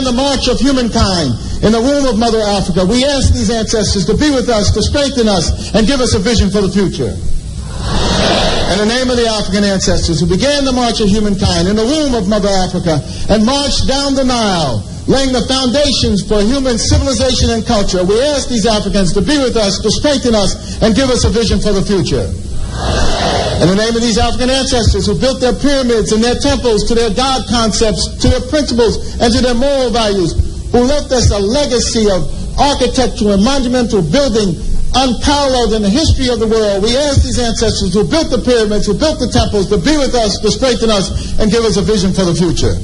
the march of humankind in the womb of Mother Africa, we ask these ancestors to be with us, to strengthen us, and give us a vision for the future. In the name of the African ancestors who began the march of humankind in the womb of Mother Africa and marched down the Nile, laying the foundations for human civilization and culture, we ask these Africans to be with us, to strengthen us, and give us a vision for the future. In the name of these African ancestors who built their pyramids and their temples to their God concepts, to their principles, and to their moral values, who left us a legacy of architectural and monumental building unparalleled in the history of the world, we ask these ancestors who built the pyramids, who built the temples, to be with us, to strengthen us, and give us a vision for the future.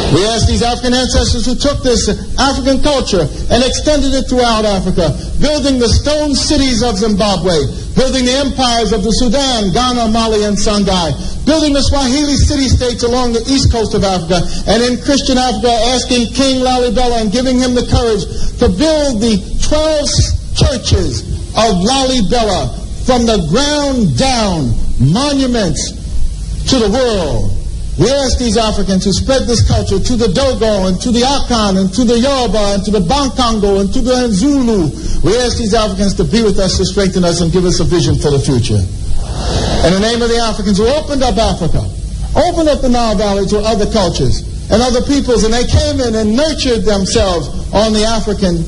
We ask these African ancestors who took this African culture and extended it throughout Africa, building the stone cities of Zimbabwe, building the empires of the Sudan, Ghana, Mali, and Songhai, building the Swahili city-states along the east coast of Africa, and in Christian Africa asking King Lalibela and giving him the courage to build the 12 churches of Lalibela from the ground down, monuments to the world. We ask these Africans to spread this culture to the Dogo and to the Akan and to the Yoruba and to the Bankongo and to the Zulu. We ask these Africans to be with us, to strengthen us, and give us a vision for the future. In the name of the Africans who opened up Africa, opened up the Nile Valley to other cultures and other peoples, and they came in and nurtured themselves on the African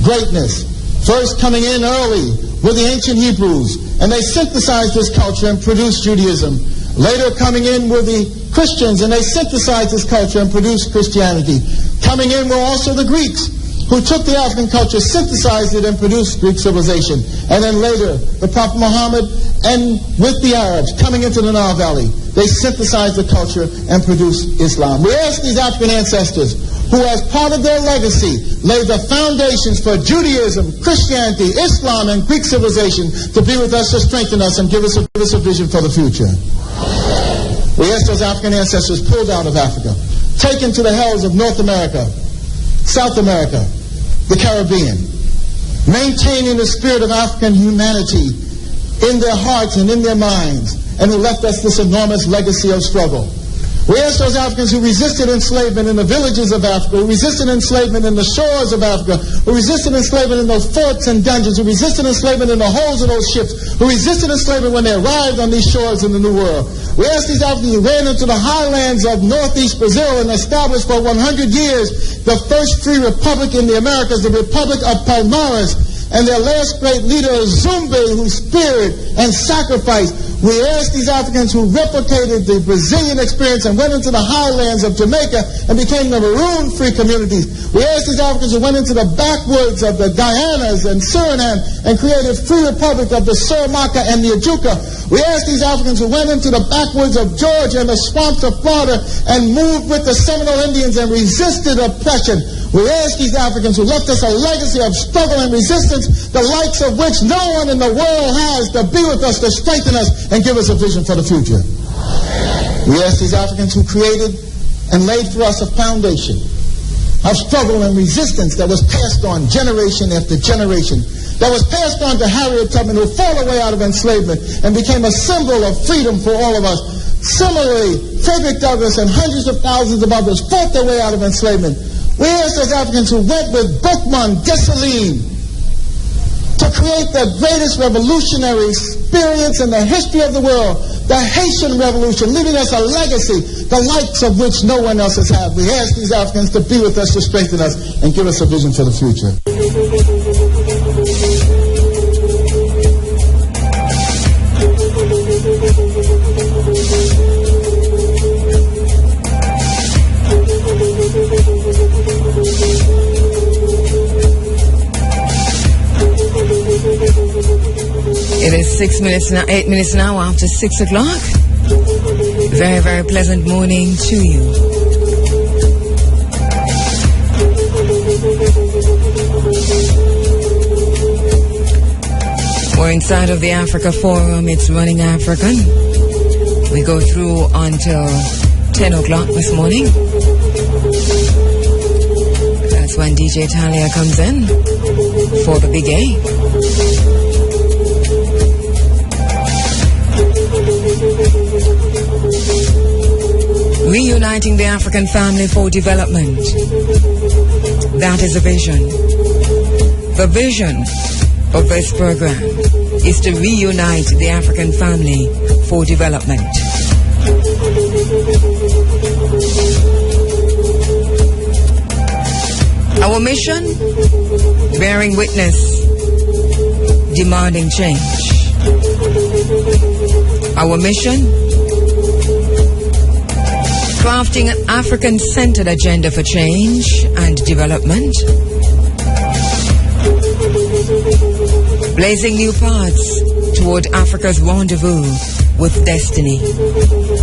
greatness. First coming in early with the ancient Hebrews, and they synthesized this culture and produced Judaism. Later coming in were the Christians, and they synthesized this culture and produced Christianity. Coming in were also the Greeks, who took the African culture, synthesized it, and produced Greek civilization. And then later, the Prophet Muhammad, and with the Arabs coming into the Nile Valley, they synthesized the culture and produced Islam. We ask these African ancestors, who as part of their legacy laid the foundations for Judaism, Christianity, Islam, and Greek civilization, to be with us, to strengthen us, and give us a vision for the future. We ask those African ancestors pulled out of Africa, taken to the hells of North America, South America, the Caribbean, maintaining the spirit of African humanity in their hearts and in their minds, and who left us this enormous legacy of struggle. We ask those Africans who resisted enslavement in the villages of Africa, who resisted enslavement in the shores of Africa, who resisted enslavement in those forts and dungeons, who resisted enslavement in the holds of those ships, who resisted enslavement when they arrived on these shores in the New World. We ask these Africans who ran into the highlands of northeast Brazil and established for 100 years the first free republic in the Americas, the Republic of Palmares, and their last great leader, Zumbi, who speared and sacrificed. We ask these Africans who replicated the Brazilian experience and went into the highlands of Jamaica and became the maroon-free communities. We ask these Africans who went into the backwoods of the Guyanas and Suriname and created free republic of the Suramaka and the Ajuka. We ask these Africans who went into the backwoods of Georgia and the swamps of Florida and moved with the Seminole Indians and resisted oppression. We ask these Africans who left us a legacy of struggle and resistance, the likes of which no one in the world has, to be with us, to strengthen us, and give us a vision for the future. We ask these Africans who created and laid for us a foundation of struggle and resistance that was passed on generation after generation, that was passed on to Harriet Tubman, who fought her way out of enslavement and became a symbol of freedom for all of us. Similarly, Frederick Douglass and hundreds of thousands of others fought their way out of enslavement. We ask those Africans who went with Bookman, Dessalines, to create the greatest revolutionary experience in the history of the world, the Haitian Revolution, leaving us a legacy, the likes of which no one else has had. We ask these Africans to be with us, to strengthen us, and give us a vision for the future. It is 8 minutes now after 6 o'clock. Very, very pleasant morning to you. We're inside of the Africa Forum. It's Running African. We go through until 10 o'clock this morning. That's when DJ Talia comes in for the Big A. Reuniting the African family for development. That is the vision. The vision of this program is to reunite the African family for development. Our mission, bearing witness, demanding change. Our mission, crafting an African-centered agenda for change and development. Blazing new paths toward Africa's rendezvous with destiny.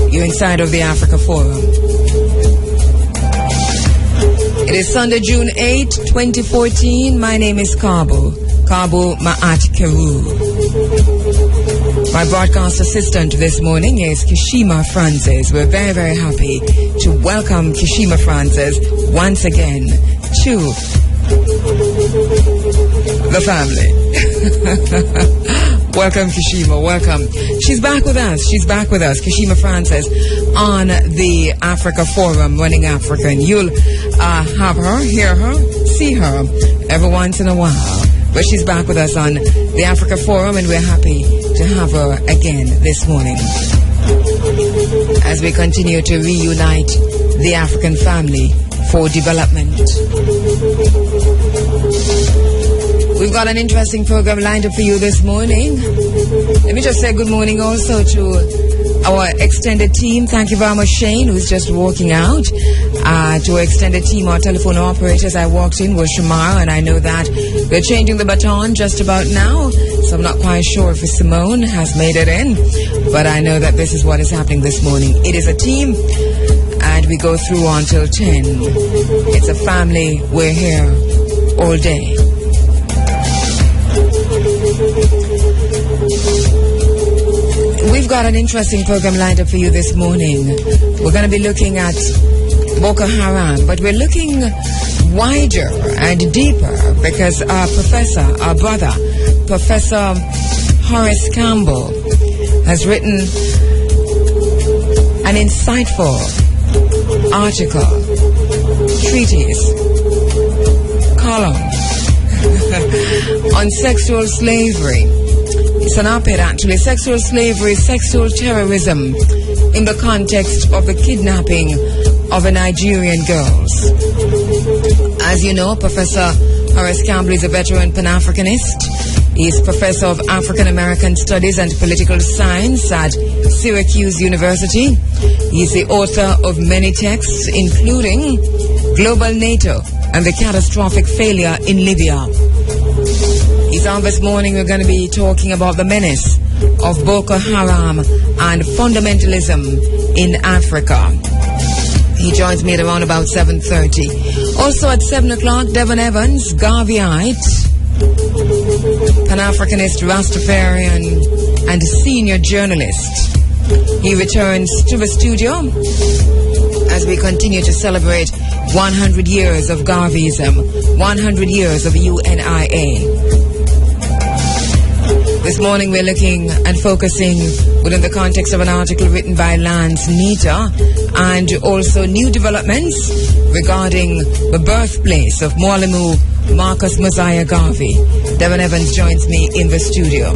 You're inside of the Africa Forum. It is Sunday, June 8, 2014. My name is Kheru. My broadcast assistant this morning is Kishima Francis. We're very, very happy to welcome Kishima Francis once again to the family. Welcome, Kishima. Welcome. She's back with us. Kishima Francis, on the Africa Forum, Running African. You'll have her, hear her, see her every once in a while. But she's back with us on the Africa Forum, and we're happy to have her again this morning as we continue to reunite the African family for development. We've got an interesting program lined up for you this morning. Let me just say good morning also to our extended team. Thank you very much, Shane, who's just walking out. To our extended team, our telephone operators, I walked in was Shamar, and I know that we're changing the baton just about now, so I'm not quite sure if Simone has made it in, but I know that this is what is happening this morning. It is a team, and we go through until 10. It's a family. We're here all day. We've got an interesting program lined up for you this morning. We're going to be looking at Boka Haram, but we're looking wider and deeper because our professor, our brother, Professor Horace Campbell, has written an insightful article, treatise, column on sexual slavery. It's an op-ed actually. Sexual slavery, sexual terrorism in the context of the kidnapping of the Nigerian girls. As you know, Professor Horace Campbell is a veteran Pan-Africanist. He is Professor of African American Studies and Political Science at Syracuse University. He is the author of many texts, including Global NATO and the Catastrophic Failure in Libya. He's on this morning. We're going to be talking about the menace of Boka Haram and fundamentalism in Africa. He joins me at around about 7:30. Also at 7 o'clock, Devon Evans, Garveyite, Pan-Africanist, Rastafarian, and senior journalist. He returns to the studio as we continue to celebrate 100 years of Garveyism, 100 years of U.N.I.A. This morning we're looking and focusing within the context of an article written by Lance Nita and also new developments regarding the birthplace of Mwalimo Marcus Garvey. Devon Evans joins me in the studio.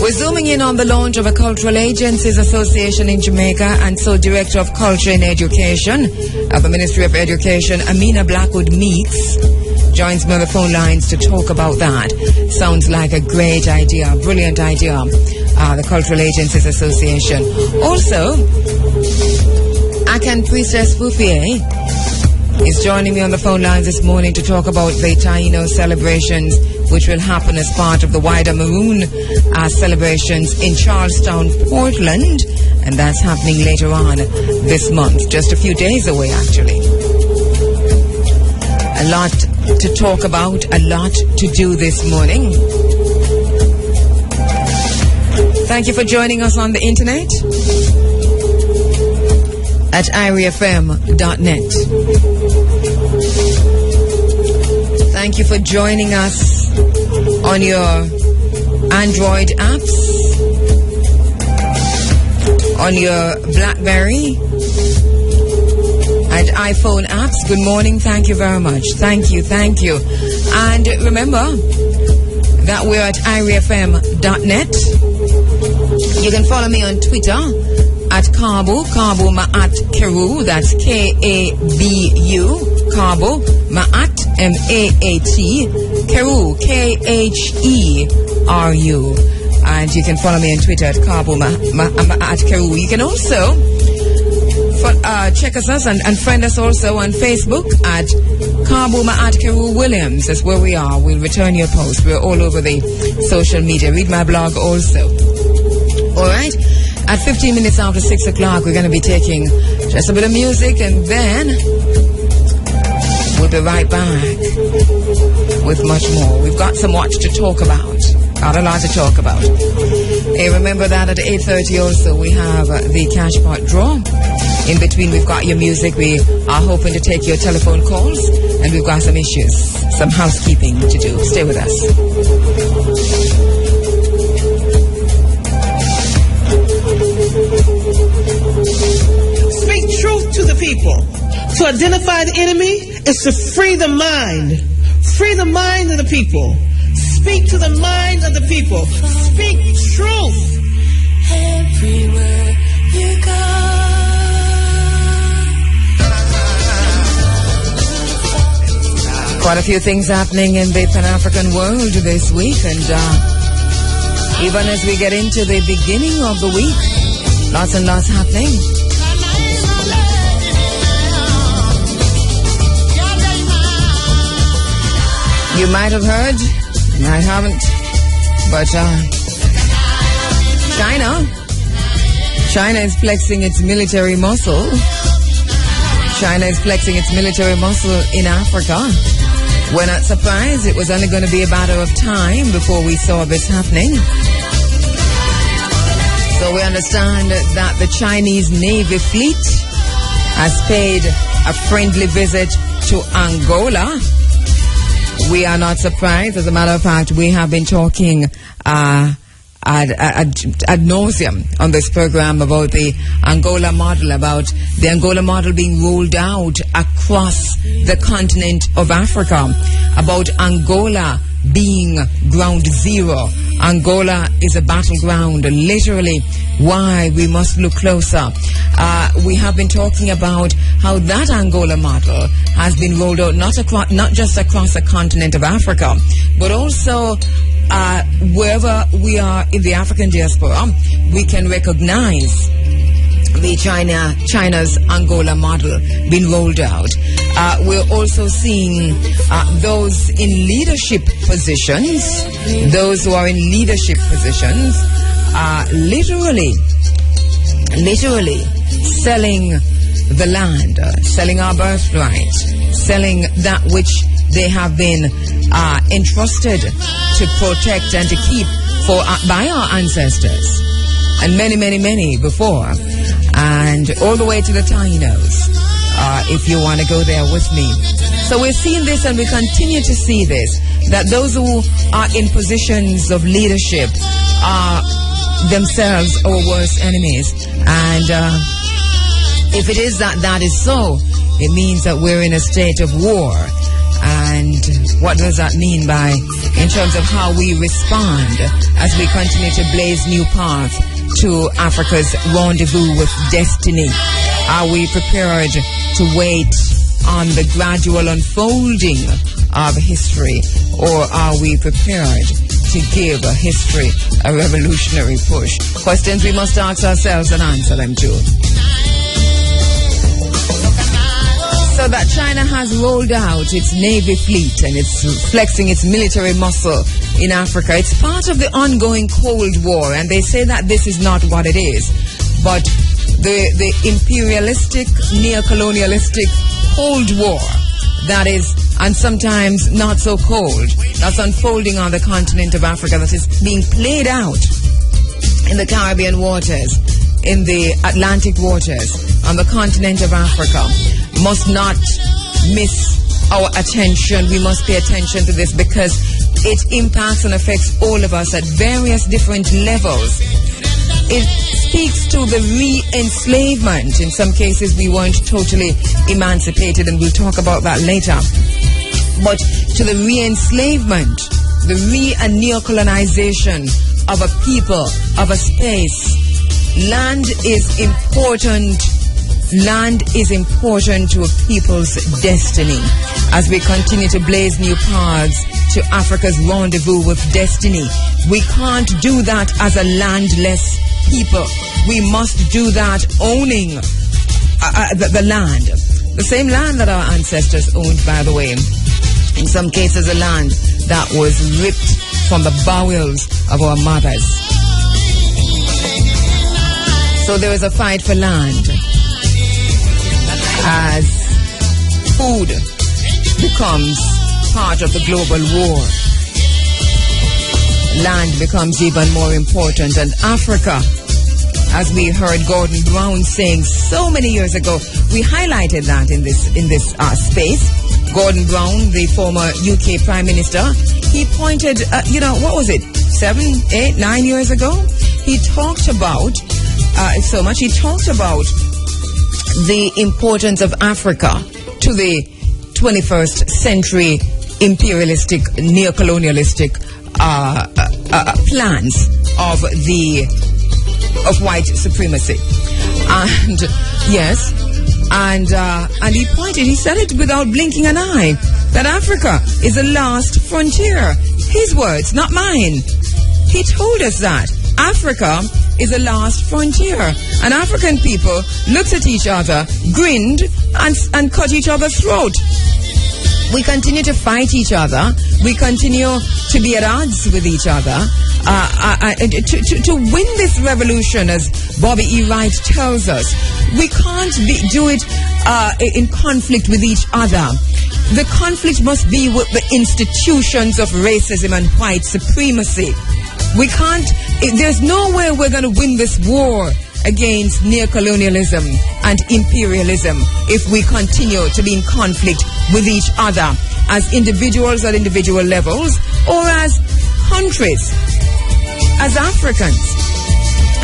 We're zooming in on the launch of a Cultural Agencies Association in Jamaica, and so Director of Culture and Education at the Ministry of Education, Amina Blackwood Meeks, joins me on the phone lines to talk about that. Sounds like a great idea, brilliant idea, the Cultural Agencies Association. Also, Akan Priestess Fufie is joining me on the phone lines this morning to talk about the Taino celebrations, which will happen as part of the wider Maroon celebrations in Charlestown, Portland, and that's happening later on this month, just a few days away actually. A lot to talk about, a lot to do this morning. Thank you for joining us on the internet at iriafm.net. Thank you for joining us on your Android apps. on your BlackBerry and iPhone apps. Good morning. Thank you very much. Thank you. And remember that we're at irefm.net. You can follow me on Twitter at Kabu Ma'at Kheru. That's K-A-B-U. Kabu Ma'at M-A-A-T Kheru K-H-E-R-U. And you can follow me on Twitter at Kabu Ma'at Kheru. You can also check us out and friend us also on Facebook at Kabu Ma'at Kheru Williams. That's where we are. We'll return your post. We're all over the social media. Read my blog also. All right. At 15 minutes after 6 o'clock, we're going to be taking just a bit of music, and then we'll be right back with much more. We've got so much to talk about. Got a lot to talk about. Hey, remember that at 8:30 also we have the cash pot draw. In between, we've got your music. We are hoping to take your telephone calls, and we've got some issues, some housekeeping to do. Stay with us. Speak truth to the people. To identify the enemy is to free the mind. Free the mind of the people. Speak to the mind of the people. Speak truth. Everywhere you go. Quite a few things happening in the Pan-African world this week, and even as we get into the beginning of the week, lots and lots happening. You might have heard, I haven't, but China is flexing its military muscle. China is flexing its military muscle in Africa. We're not surprised. It was only going to be a matter of time before we saw this happening. So we understand that the Chinese Navy fleet has paid a friendly visit to Angola. We are not surprised. As a matter of fact, we have been talking ad nauseum on this program about the Angola model being rolled out across the continent of Africa, about Angola being ground zero. Angola is a battleground, literally. Why? We must look closer. We have been talking about how that Angola model has been rolled out not just across the continent of Africa, but also wherever we are in the African diaspora, we can recognize the China's Angola model being rolled out. We're also seeing those in leadership positions, those who are in leadership positions, literally selling the land, selling our birthright, selling that which they have been entrusted to protect and to keep by our ancestors, and many before, and all the way to the Tainos, if you want to go there with me. So we're seeing this, and we continue to see this, that those who are in positions of leadership are themselves our worst enemies. And if it is that is so, it means that we're in a state of war. And what does that mean in terms of how we respond as we continue to blaze new paths to Africa's rendezvous with destiny? Are we prepared to wait on the gradual unfolding of history, or are we prepared to give history a revolutionary push? Questions we must ask ourselves and answer them too. So that China has rolled out its Navy fleet and it's flexing its military muscle in Africa. It's part of the ongoing Cold War, and they say that this is not what it is, but the imperialistic, neo-colonialistic Cold War that is, and sometimes not so cold, that's unfolding on the continent of Africa, that is being played out in the Caribbean waters, in the Atlantic waters, on the continent of Africa, must not miss our attention. We must pay attention to this because it impacts and affects all of us at various different levels. it speaks to the re-enslavement. In some cases, we weren't totally emancipated, and we'll talk about that later. But to the re-enslavement, the and neo-colonization of a people, of a space. Land is important. Land is important to a people's destiny. As we continue to blaze new paths to Africa's rendezvous with destiny, we can't do that as a landless people. We must do that owning the land. The same land that our ancestors owned, by the way. In some cases, a land that was ripped from the bowels of our mothers. So there is a fight for land as food becomes part of the global war. Land becomes even more important, and Africa, as we heard Gordon Brown saying so many years ago, we highlighted that in this space. Gordon Brown, the former UK Prime Minister, he pointed, what was it, 7, 8, 9 years ago? He talked about, he talked about the importance of Africa to the 21st century imperialistic, neocolonialistic plans of white supremacy. And yes, and he said it without blinking an eye, that Africa is the last frontier. His words, not mine. He told us that Africa is the last frontier. And African people looked at each other, grinned, and cut each other's throat. We continue to fight each other. We continue to be at odds with each other. To win this revolution, as Bobby E. Wright tells us, we can't do it in conflict with each other. The conflict must be with the institutions of racism and white supremacy. We can't, there's no way we're going to win this war against neocolonialism and imperialism if we continue to be in conflict with each other as individuals at individual levels or as countries, as Africans.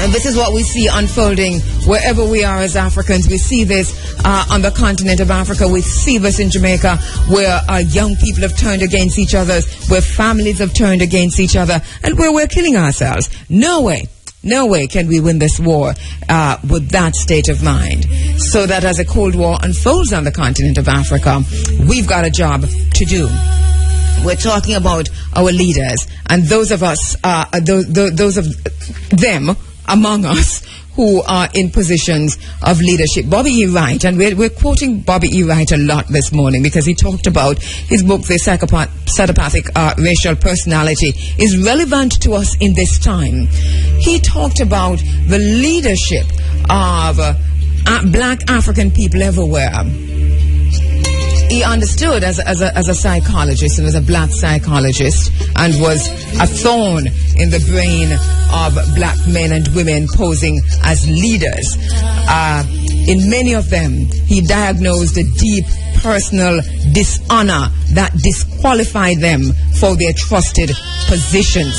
And this is what we see unfolding wherever we are as Africans. We see this on the continent of Africa. We see this in Jamaica, where our young people have turned against each other, where families have turned against each other, and where we're killing ourselves. No way can we win this war with that state of mind. So that as a Cold War unfolds on the continent of Africa, we've got a job to do. We're talking about our leaders and those of us, those of them among us who are in positions of leadership. Bobby E. Wright, and we're quoting Bobby E. Wright a lot this morning because he talked about his book, The Psychopathic Racial Personality, is relevant to us in this time. He talked about the leadership of black African people everywhere. He understood as a psychologist and as a black psychologist, and was a thorn in the brain of black men and women posing as leaders. In many of them, he diagnosed a deep personal dishonor that disqualified them for their trusted positions.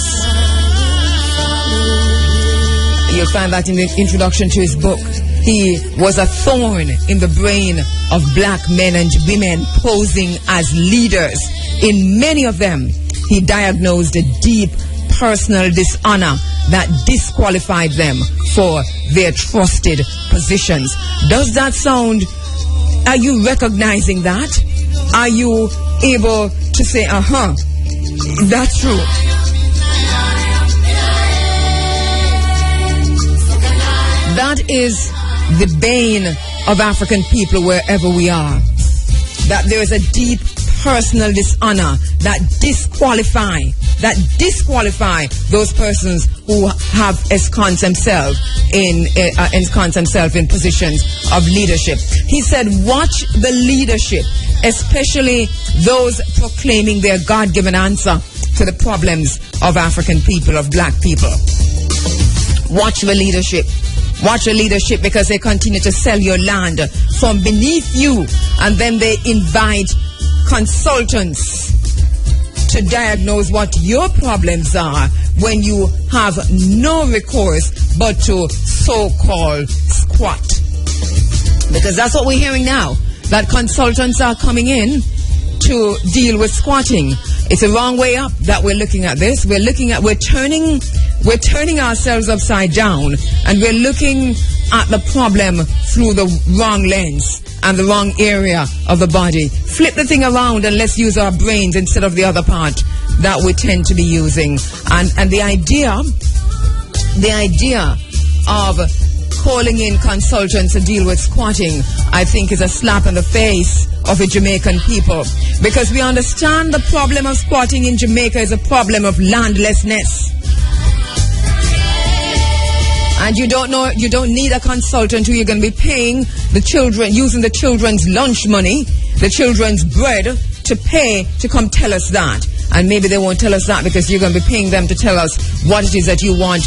You'll find that in the introduction to his book. He was a thorn in the brain of black men and women posing as leaders. In many of them, he diagnosed a deep personal dishonor that disqualified them for their trusted positions. Does that sound, are you recognizing that? Are you able to say, that's true? That is the bane of African people wherever we are. That there is a deep personal dishonor that disqualify those persons who have ensconced themselves in positions of leadership. He said, watch the leadership, especially those proclaiming their God-given answer to the problems of African people, of black people. Watch the leadership. Watch your leadership, because they continue to sell your land from beneath you, and then they invite consultants to diagnose what your problems are when you have no recourse but to so-called squat. Because that's what we're hearing now, that consultants are coming in to deal with squatting. It's a wrong way up that we're looking at this. We're turning ourselves upside down, and we're looking at the problem through the wrong lens and the wrong area of the body. Flip the thing around and let's use our brains instead of the other part that we tend to be using. And the idea of calling in consultants to deal with squatting, I think, is a slap in the face of the Jamaican people, because we understand the problem of squatting in Jamaica is a problem of landlessness. And you don't need a consultant who you're going to be paying the children, using the children's lunch money, the children's bread, to pay to come tell us that. And maybe they won't tell us that because you're going to be paying them to tell us what it is that you want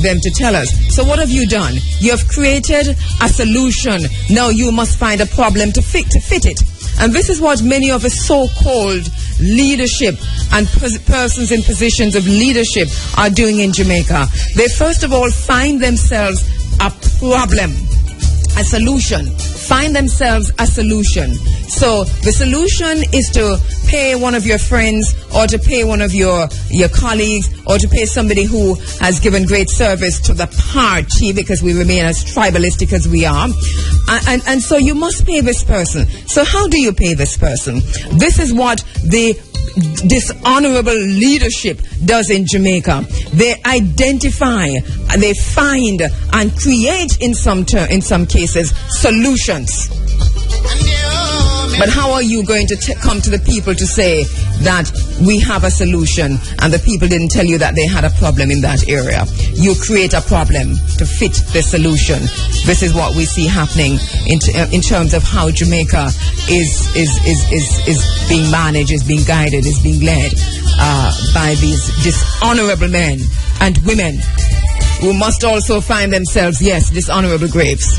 them to tell us. So what have you done? You have created a solution. Now you must find a problem to fit it. And this is what many of the so-called leadership and persons in positions of leadership are doing in Jamaica. They first of all find themselves a problem, a solution. Find themselves a solution. So the solution is to pay one of your friends, or to pay one of your colleagues, or to pay somebody who has given great service to the party, because we remain as tribalistic as we are. And so you must pay this person. So how do you pay this person? This is what the dishonorable leadership does in Jamaica. They identify, they find and create in some cases solutions. But how are you going to come to the people to say that we have a solution and the people didn't tell you that they had a problem in that area? You create a problem to fit the solution. This is what we see happening in terms of how Jamaica is being managed, is being guided, is being led by these dishonorable men and women who must also find themselves, yes, dishonorable graves.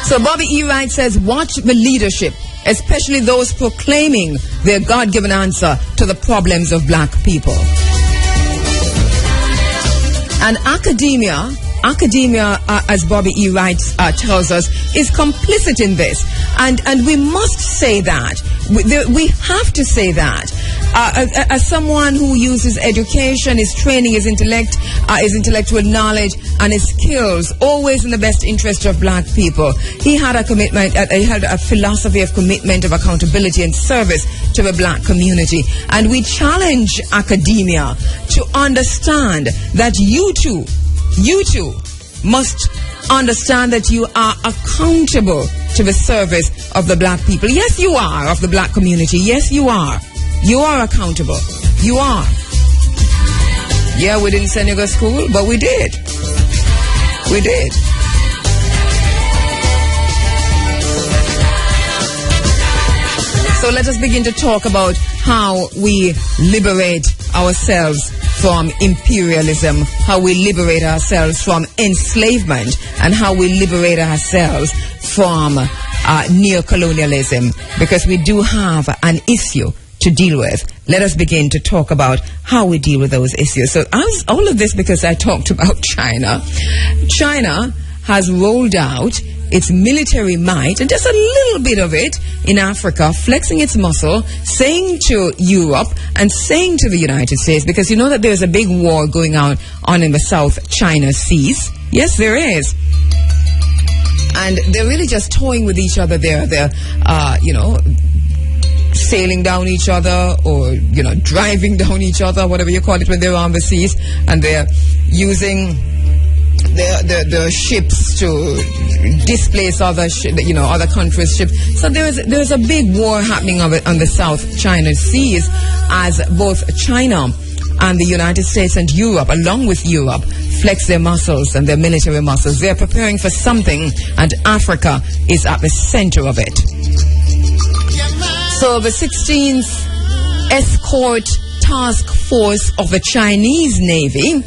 So Bobby E. Wright says, watch the leadership, especially those proclaiming their God-given answer to the problems of black people. And academia, as Bobby E. Wright tells us, is complicit in this. And we must say that. We have to say that. As someone who uses education, his training, his intellect, his intellectual knowledge, and his skills, always in the best interest of black people, he had a commitment, he had a philosophy of commitment, of accountability and service to the black community. And we challenge academia to understand that you too must understand that you are accountable to the service of the black people. Yes, you are, of the black community. Yes, you are. You are accountable. You are. Yeah, we didn't send you to school, but we did. We did. So let us begin to talk about how we liberate ourselves from imperialism, how we liberate ourselves from enslavement, and how we liberate ourselves from neocolonialism, because we do have an issue to deal with. Let us begin to talk about how we deal with those issues. So all of this because I talked about China. China has rolled out its military might, and just a little bit of it in Africa, flexing its muscle, saying to Europe and saying to the United States, because you know that there's a big war going on in the South China Seas. Yes, there is. And they're really just toying with each other there. They're, sailing down each other, or, driving down each other, whatever you call it when they're on the seas, and they're using the ships to displace other countries' ships. So there's a big war happening on the South China Seas, as both China and the United States and Europe, along with Europe, flex their muscles and their military muscles. They're preparing for something, and Africa is at the center of it. So the 16th Escort Task Force of the Chinese Navy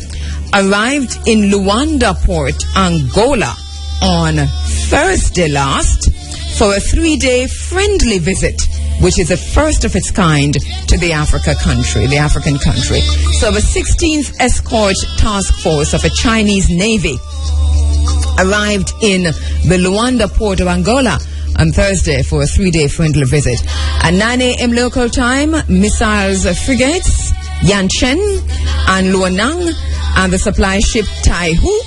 arrived in Luanda Port, Angola, on Thursday last for a 3-day friendly visit which is the first of its kind to the African country. So the 16th Escort Task Force of a Chinese Navy arrived in the Luanda port of Angola on Thursday for a 3-day friendly visit. At 9 a.m. local time, missiles frigates Yanchen and Luanang and the supply ship Taino,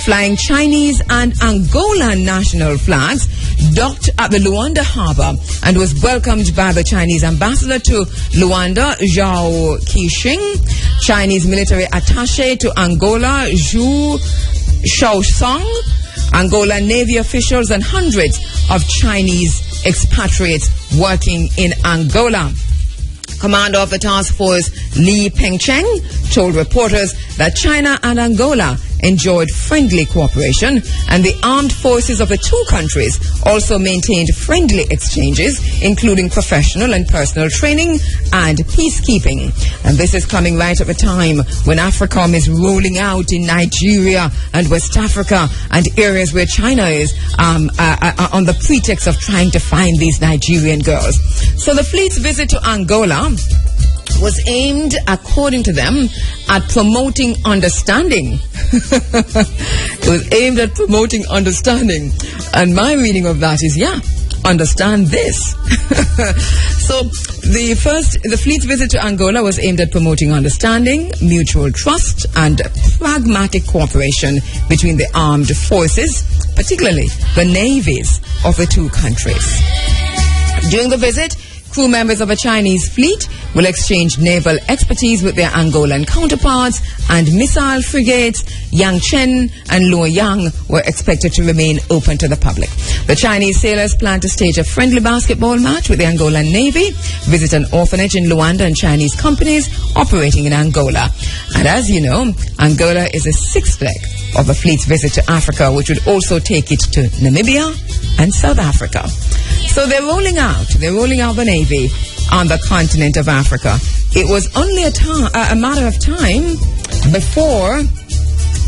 flying Chinese and Angolan national flags, docked at the Luanda harbor and was welcomed by the Chinese ambassador to Luanda, Zhao Qixing, Chinese military attaché to Angola, Zhu Shaosong, Angola Navy officials, and hundreds of Chinese expatriates working in Angola. Commander of the task force, Li Pengcheng, told reporters that China and Angola enjoyed friendly cooperation, and the armed forces of the two countries also maintained friendly exchanges, including professional and personal training and peacekeeping. And this is coming right at the time when Africom is rolling out in Nigeria and West Africa and areas where China is on the pretext of trying to find these Nigerian girls. So the fleet's visit to Angola was aimed, according to them, at promoting understanding. It was aimed at promoting understanding. And my reading of that is, understand this. So the fleet's visit to Angola was aimed at promoting understanding, mutual trust, and pragmatic cooperation between the armed forces, particularly the navies of the two countries. During the visit, crew members of a Chinese fleet will exchange naval expertise with their Angolan counterparts, and missile frigates Yangchen and Luoyang were expected to remain open to the public. The Chinese sailors plan to stage a friendly basketball match with the Angolan Navy, visit an orphanage in Luanda, and Chinese companies operating in Angola. And as you know, Angola is the sixth leg of the fleet's visit to Africa, which would also take it to Namibia and South Africa. So they're rolling out the Navy on the continent of Africa. It was only a matter of time before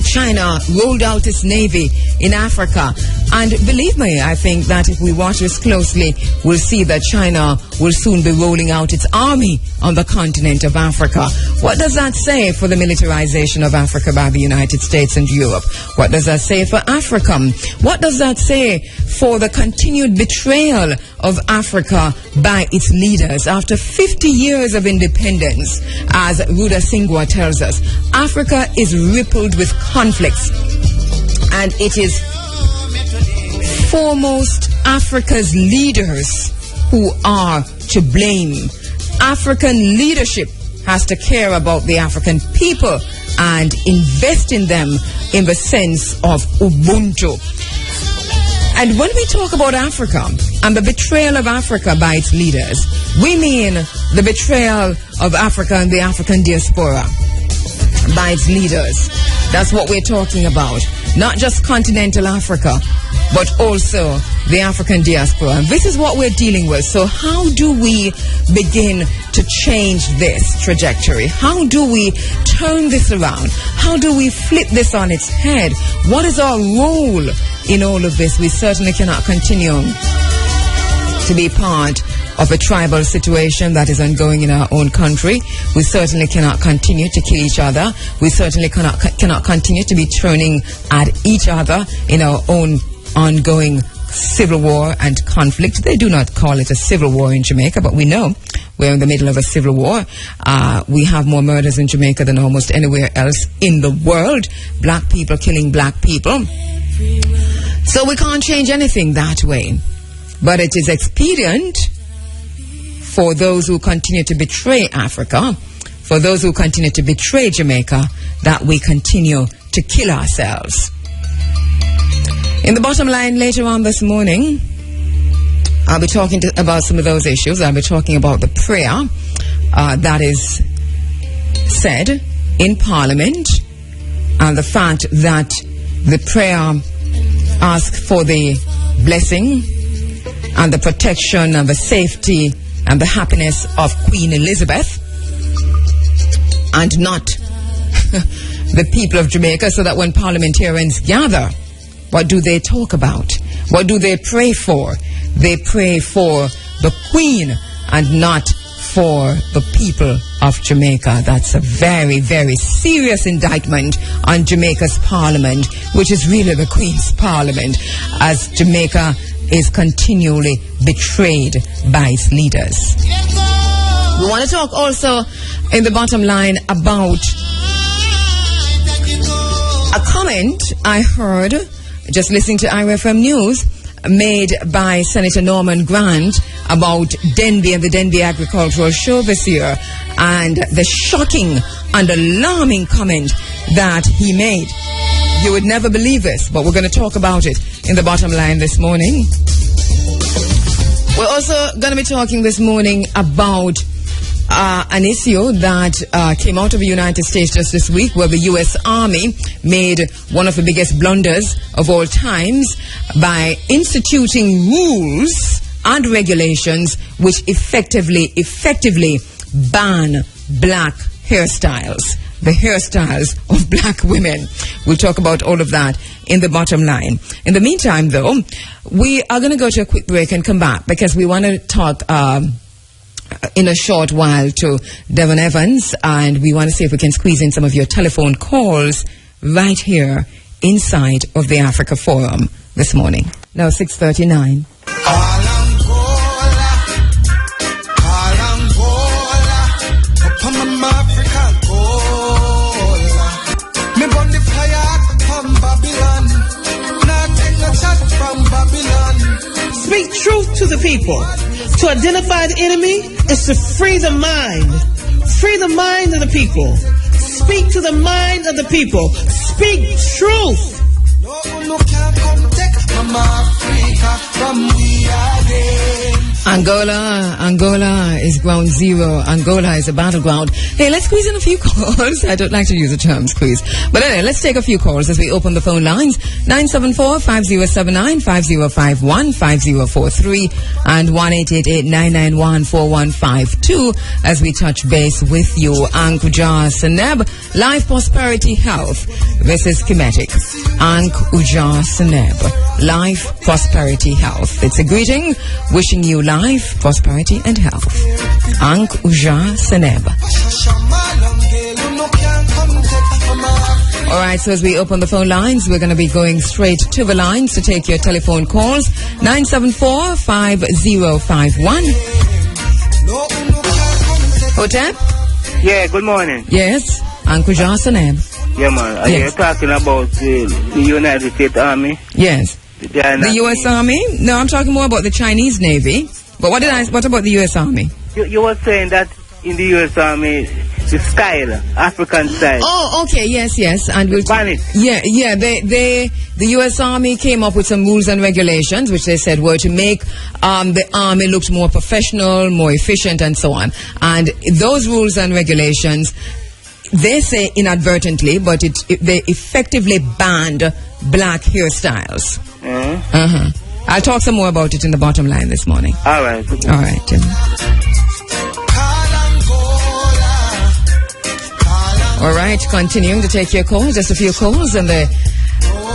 China rolled out its Navy in Africa. And believe me, I think that if we watch this closely, we'll see that China will soon be rolling out its army on the continent of Africa. What does that say for the militarization of Africa by the United States and Europe? What does that say for Africom? What does that say for the continued betrayal of Africa by its leaders? After 50 years of independence, as Ruda Singwa tells us, Africa is rippled with conflicts, and it is foremost Africa's leaders who are to blame. African leadership has to care about the African people and invest in them in the sense of Ubuntu. And when we talk about Africa and the betrayal of Africa by its leaders, we mean the betrayal of Africa and the African diaspora by its leaders. That's what we're talking about. Not just continental Africa, but also the African diaspora. And this is what we're dealing with. So how do we begin to change this trajectory? How do we turn this around? How do we flip this on its head? What is our role in all of this? We certainly cannot continue to be part of a tribal situation that is ongoing in our own country. We certainly cannot continue to kill each other. We certainly cannot continue to be turning at each other in our own ongoing civil war and conflict. They do not call it a civil war in Jamaica, but we know we're in the middle of a civil war. We have more murders in Jamaica than almost anywhere else in the world. Black people killing black people. So we can't change anything that way. But it is expedient for those who continue to betray Africa, for those who continue to betray Jamaica, that we continue to kill ourselves. In the bottom line later on this morning, I'll be talking about some of those issues. I'll be talking about the prayer that is said in Parliament, and the fact that the prayer asks for the blessing and the protection and the safety and the happiness of Queen Elizabeth, and not the people of Jamaica, so that when parliamentarians gather, what do they talk about? What do they pray for? They pray for the Queen and not for the people of Jamaica. That's a very, very serious indictment on Jamaica's parliament, which is really the Queen's parliament, as Jamaica is continually betrayed by its leaders. We want to talk also in the bottom line about a comment I heard just listening to IRFM News made by Senator Norman Grant about Denby and the Denby Agricultural Show this year, and the shocking and alarming comment that he made. You would never believe this, but we're going to talk about it in the bottom line this morning. We're also going to be talking this morning about an issue that came out of the United States just this week, where the U.S. Army made one of the biggest blunders of all times by instituting rules and regulations which effectively ban black hairstyles, the hairstyles of black women. We'll talk about all of that in the bottom line. In the meantime, though, we are going to go to a quick break and come back, because we want to talk in a short while to Devon Evans, and we want to see if we can squeeze in some of your telephone calls right here inside of the Africa Forum this morning. Now 6:39. Speak truth to the people. To identify the enemy is to free the mind. Free the mind of the people. Speak to the mind of the people. Speak truth. Angola is ground zero. Angola is a battleground. Hey, let's squeeze in a few calls. I don't like to use the term squeeze. But anyway, let's take a few calls as we open the phone lines. 974-5079, 5051, 5043, and 1-888-991-4152 as we touch base with you. Ankuja Seneb, Life, Prosperity, Health. This is Kemetic. Ankuja Seneb, Life, Prosperity, Health. It's a greeting wishing you life, prosperity, and health. Ank Uja Seneb. All right, so as we open the phone lines, we're going to be going straight to the lines to take your telephone calls. 974-5051. Hotep? Yeah, good morning. Yes, Ank Uja Seneb. Yeah, man. Are you talking about the United States Army? Yes. The U.S. Army? No, I'm talking more about the Chinese Navy. But what about the U.S. Army? You were saying that in the U.S. Army, the style, African style. Oh, okay, yes, and we'll Spanish. The U.S. Army came up with some rules and regulations, which they said were to make the army look more professional, more efficient, and so on. And those rules and regulations, they say inadvertently, but they effectively banned black hairstyles. I'll talk some more about it in the bottom line this morning. All right. All right, Tim. All right, continuing to take your calls. Just a few calls in the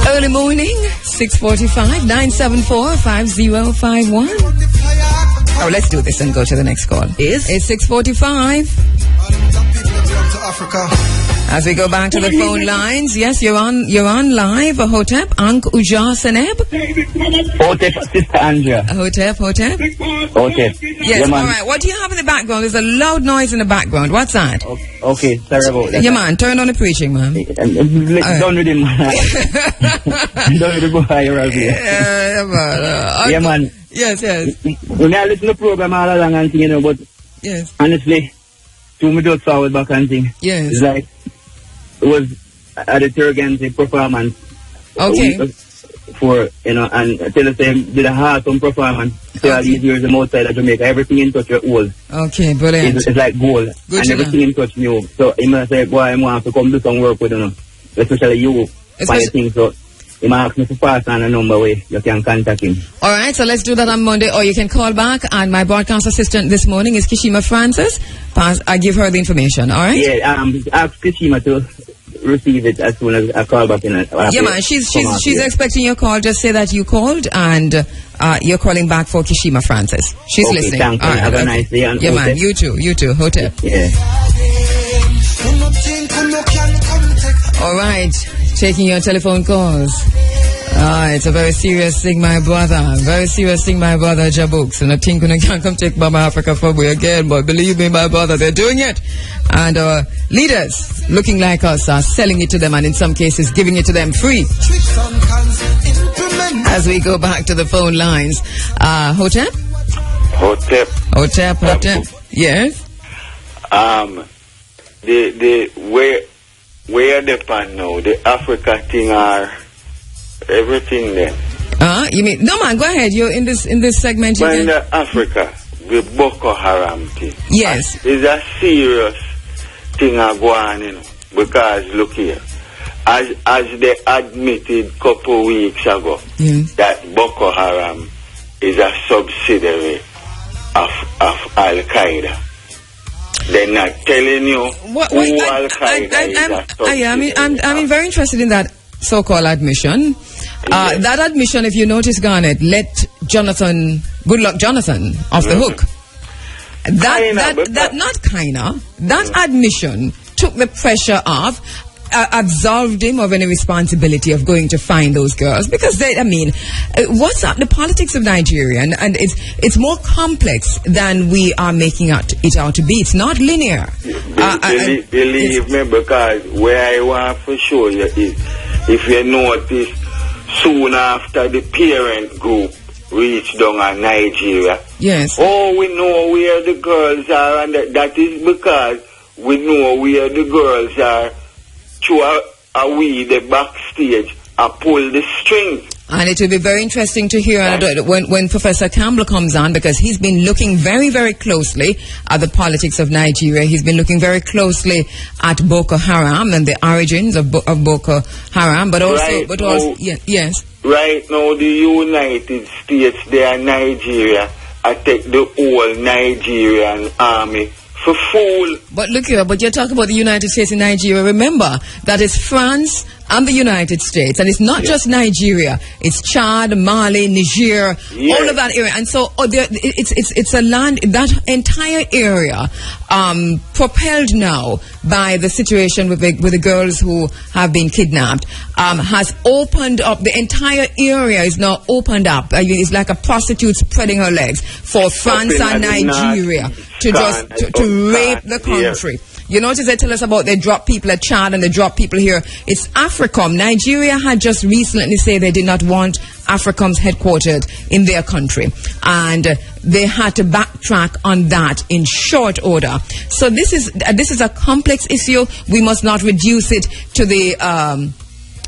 early morning. 6:45, 974-5051. Oh, let's do this and go to the next call. It's 6:45. As we go back to the phone lines, yes, you're on live. Hotep, Ank Uja Seneb. Hotep, Sister Andrea. Hotep. Hotep. Yes, all right. What do you have in the background? There's a loud noise in the background. What's that? Okay, sorry about that. Yeah, man, turn on the preaching, man. Done with him. Done with the boy, yeah, man. Yes. When I listen to the program all along and thing, but yes, honestly, to me just forward back and thing. Yes. It's like, it was at the Turgan's performance. Okay. For, and tell us they did a awesome performance. So all these years I'm outside of Jamaica, everything in touch with old. Okay, brilliant. It's like gold. Good and to everything know. in touch new. So he must say, boy, I want to come do some work with you, especially you, find things. So he might ask me to pass on a number way. You can contact him. All right, so let's do that on Monday, or you can call back. And my broadcast assistant this morning is Kishima Francis. I give her the information. All right. Yeah. Ask Kishima to receive it as soon as I call back in. Yeah, man. She's expecting your call. Just say that you called, and you're calling back for Kishima Francis. She's Okay, listening. thank you. All right, Have a nice day. And yeah, man. Hotep. You too. Hotep. Yeah. All right. Taking your telephone calls. It's a very serious thing, my brother. Very serious thing, my brother, Jabooks. And I think when I can't come take Mama Africa for me again, but believe me, my brother, they're doing it. And leaders looking like us are selling it to them and in some cases giving it to them free. As we go back to the phone lines. Hotep? Hotep. Yes? Where the pan now, the Africa thing are everything there. You mean no man, go ahead. You're in this segment. But in the Africa, the Boka Haram thing. Yes. It's a serious thing going on, you know. Because look here. As they admitted couple weeks ago that Boka Haram is a subsidiary of Al Qaeda. They're not telling you who Al Qaeda is. I'm very interested in that so-called admission. Yes. That admission, if you notice, Garnet, let Goodluck Jonathan off the hook. That admission took the pressure off, absolved him of any responsibility of going to find those girls, because what's up? The politics of Nigeria, and it's more complex than we are making it out to be. It's not linear. Believe me, because where I want to show you is, if you notice, soon after the parent group reached down in Nigeria, yes. Oh, we know where the girls are, and that is because we know where the girls are. The backstage pull the strings. And it will be very interesting to hear when Professor Campbell comes on, because he's been looking very, very closely at the politics of Nigeria. He's been looking very closely at Boka Haram and the origins of Boka Haram, but also, yes. Right now, the United States, they are Nigeria. I take the whole Nigerian army for fool. But look here, but you're talking about the United States and Nigeria. Remember, that is France and the United States. And it's not just Nigeria. It's Chad, Mali, Niger, all of that area. And so it's a land, that entire area, propelled now by the situation with the girls who have been kidnapped, has opened up. The entire area is now opened up. It's like a prostitute spreading her legs for France and Nigeria to rape the country. You notice they tell us about they drop people at Chad and they drop people here. It's Africom. Nigeria had just recently said they did not want Africom's headquartered in their country. And they had to backtrack on that in short order. So this is a complex issue. We must not reduce it to the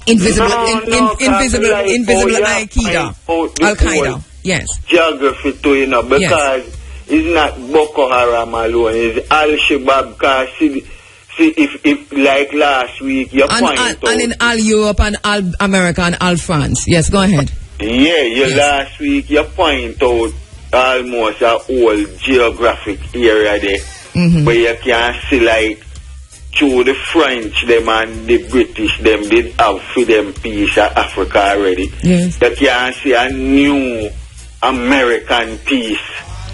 invisible Al-Qaeda. Yes. Geography too, because... Yes. It's not Boko Haram alone, it's Al-Shabaab. Because see, if like last week, you point out... And in Al-Europe and Al-America and Al-France. Yes, go ahead. Last week, you point out almost a whole geographic area there, where you can see like, through the French, them and the British, them did have for them piece of Africa already. Yes. You can see a new American piece.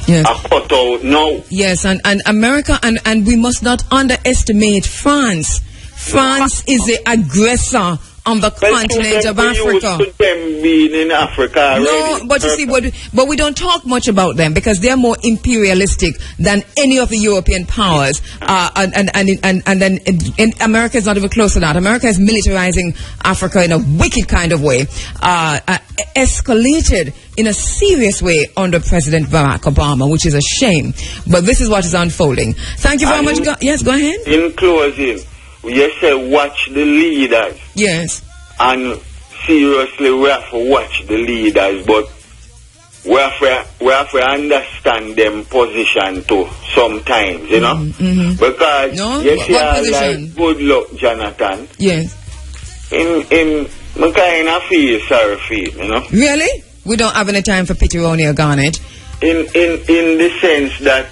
Yes. Cut out now. Yes, and America, and we must not underestimate France. France is the aggressor on the continent of Africa. Used to them being in Africa already. No, but you see, but we don't talk much about them because they're more imperialistic than any of the European powers. And then America is not even close to that. America is militarizing Africa in a wicked kind of way. Escalated in a serious way under President Barack Obama, which is a shame. But this is what is unfolding. Thank you very much. Yes, go ahead. In closing, you say watch the leaders. Yes. And seriously, we have to watch the leaders, but we have to understand them position too sometimes, you know? Because you see like Goodluck Jonathan. Yes. I kind of feel sorry for him, you know? Really? We don't have any time for Pity or Garnet. In the sense that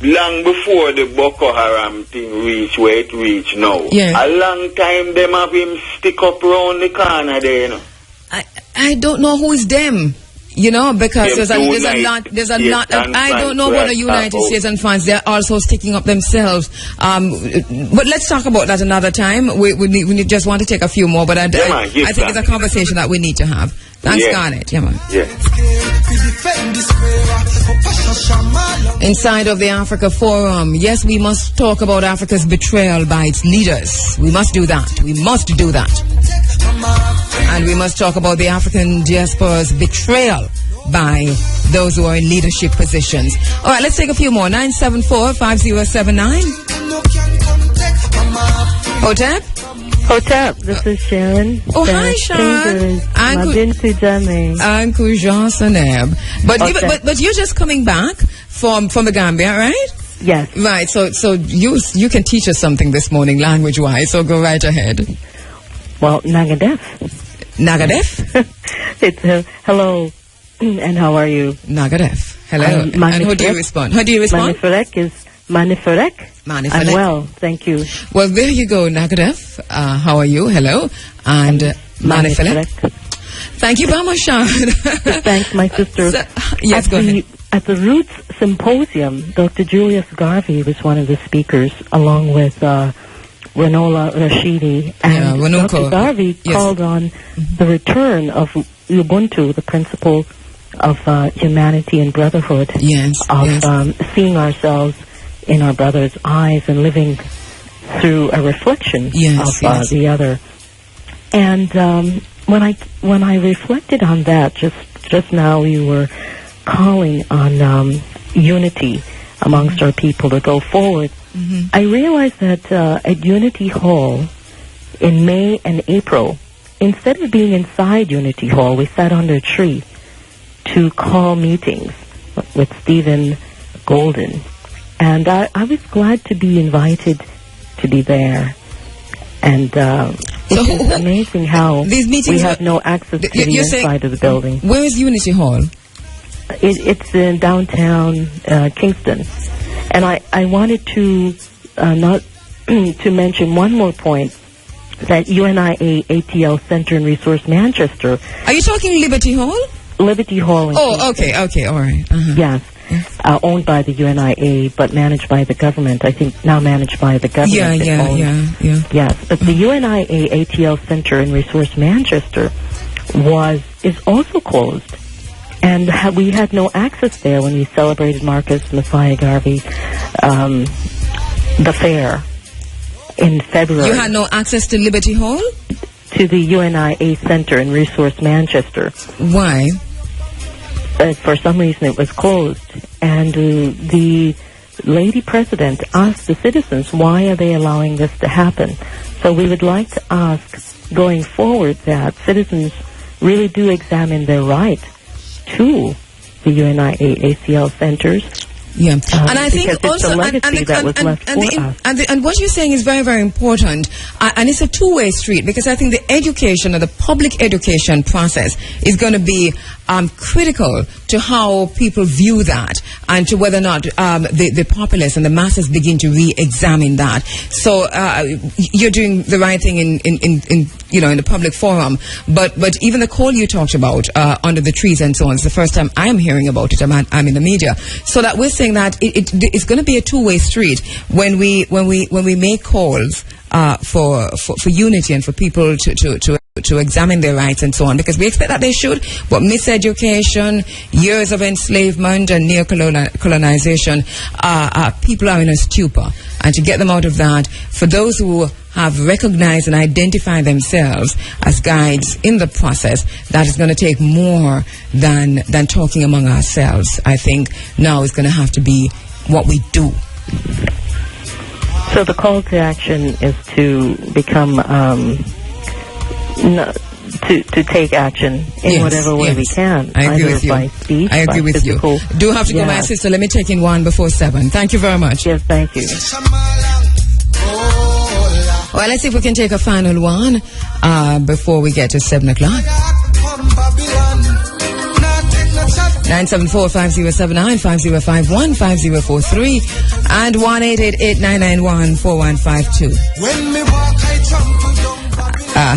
long before the Boko Haram thing reached where it reached now, a long time them have him stick up around the corner there, you know. I don't know who is them. You know, because there's a lot. I don't know about the United States and France. They're also sticking up themselves. But let's talk about that another time. We just want to take a few more, but I think it's a conversation that we need to have. Thanks, Garnet. Yeah, man. Yeah. Inside of the Africa Forum, yes, we must talk about Africa's betrayal by its leaders. We must do that. We must do that. And we must talk about the African diaspora's betrayal by those who are in leadership positions. All right, let's take a few more. 974-5079. Hotep? Hotep, this is Sharon. Oh, hi, Sharon. Uncle Jean Saneb. But you're just coming back from the Gambia, right? Yes. Right, so you can teach us something this morning, language-wise, so go right ahead. Well, Nagadef. Nagadef? It's hello, and how are you? Nagadef. Hello. And how do you respond? Maniferek is Maniferek. I'm well, thank you. Well, there you go, Nagadef. How are you? Hello. And Maniferek. Thank you, Bama Sharon. Thanks, my sister. Yes, go ahead. At the Roots Symposium, Dr. Julius Garvey was one of the speakers, along with Renola Rashidi, and Dr. Garvey called on the return of Ubuntu, the principle of humanity and brotherhood, of seeing ourselves in our brother's eyes and living through a reflection of the other. And when I reflected on that, just now we were calling on unity amongst our people to go forward. I realized that at Unity Hall in May and April, instead of being inside Unity Hall, we sat under a tree to call meetings with Stephen Golden. And I was glad to be invited to be there. And it's amazing how these meetings we have no access to the inside of the building. Where is Unity Hall? It's in downtown Kingston. And I wanted to not to mention one more point, that U.N.I.A. ATL Center and Resource Manchester. Are you talking Liberty Hall? Liberty Hall. Okay, all right. Yes, owned by the U.N.I.A. but managed by the government. I think now managed by the government. Yeah. Yes, but the U.N.I.A. ATL Center and Resource Manchester is also closed. And we had no access there when we celebrated Marcus Messiah Garvey, the fair, in February. You had no access to Liberty Hall? To the U.N.I.A. Center in Resource Manchester. Why? For some reason it was closed. And the lady president asked the citizens, why are they allowing this to happen? So we would like to ask, going forward, that citizens really do examine their right to the U.N.I.A. ACL centers. Yeah, and I think also, and what you're saying is very, very important, and it's a two-way street, because I think the education or the public education process is going to be critical to how people view that, and to whether or not the populace and the masses begin to re-examine that. So you're doing the right thing in the public forum, but even the call you talked about under the trees and so on, it's the first time I'm hearing about it. I'm in the media, so that we're saying that it's going to be a two-way street when we make calls for unity and for people to examine their rights and so on, because we expect that they should, but miseducation, years of enslavement and neo-colonization, people are in a stupor, and to get them out of that, for those who have recognized and identified themselves as guides in the process, that is going to take more than talking among ourselves. I think now is going to have to be what we do. So the call to action is to become, to take action in whatever way we can. I agree with you. By speech, I agree with you. Do have to go, my sister. Let me take in one before 7. Thank you very much. Yes, thank you. Well, let's see if we can take a final one before we get to 7 o'clock. 974-5079, 5051, 5043, and 1-888-991-4152.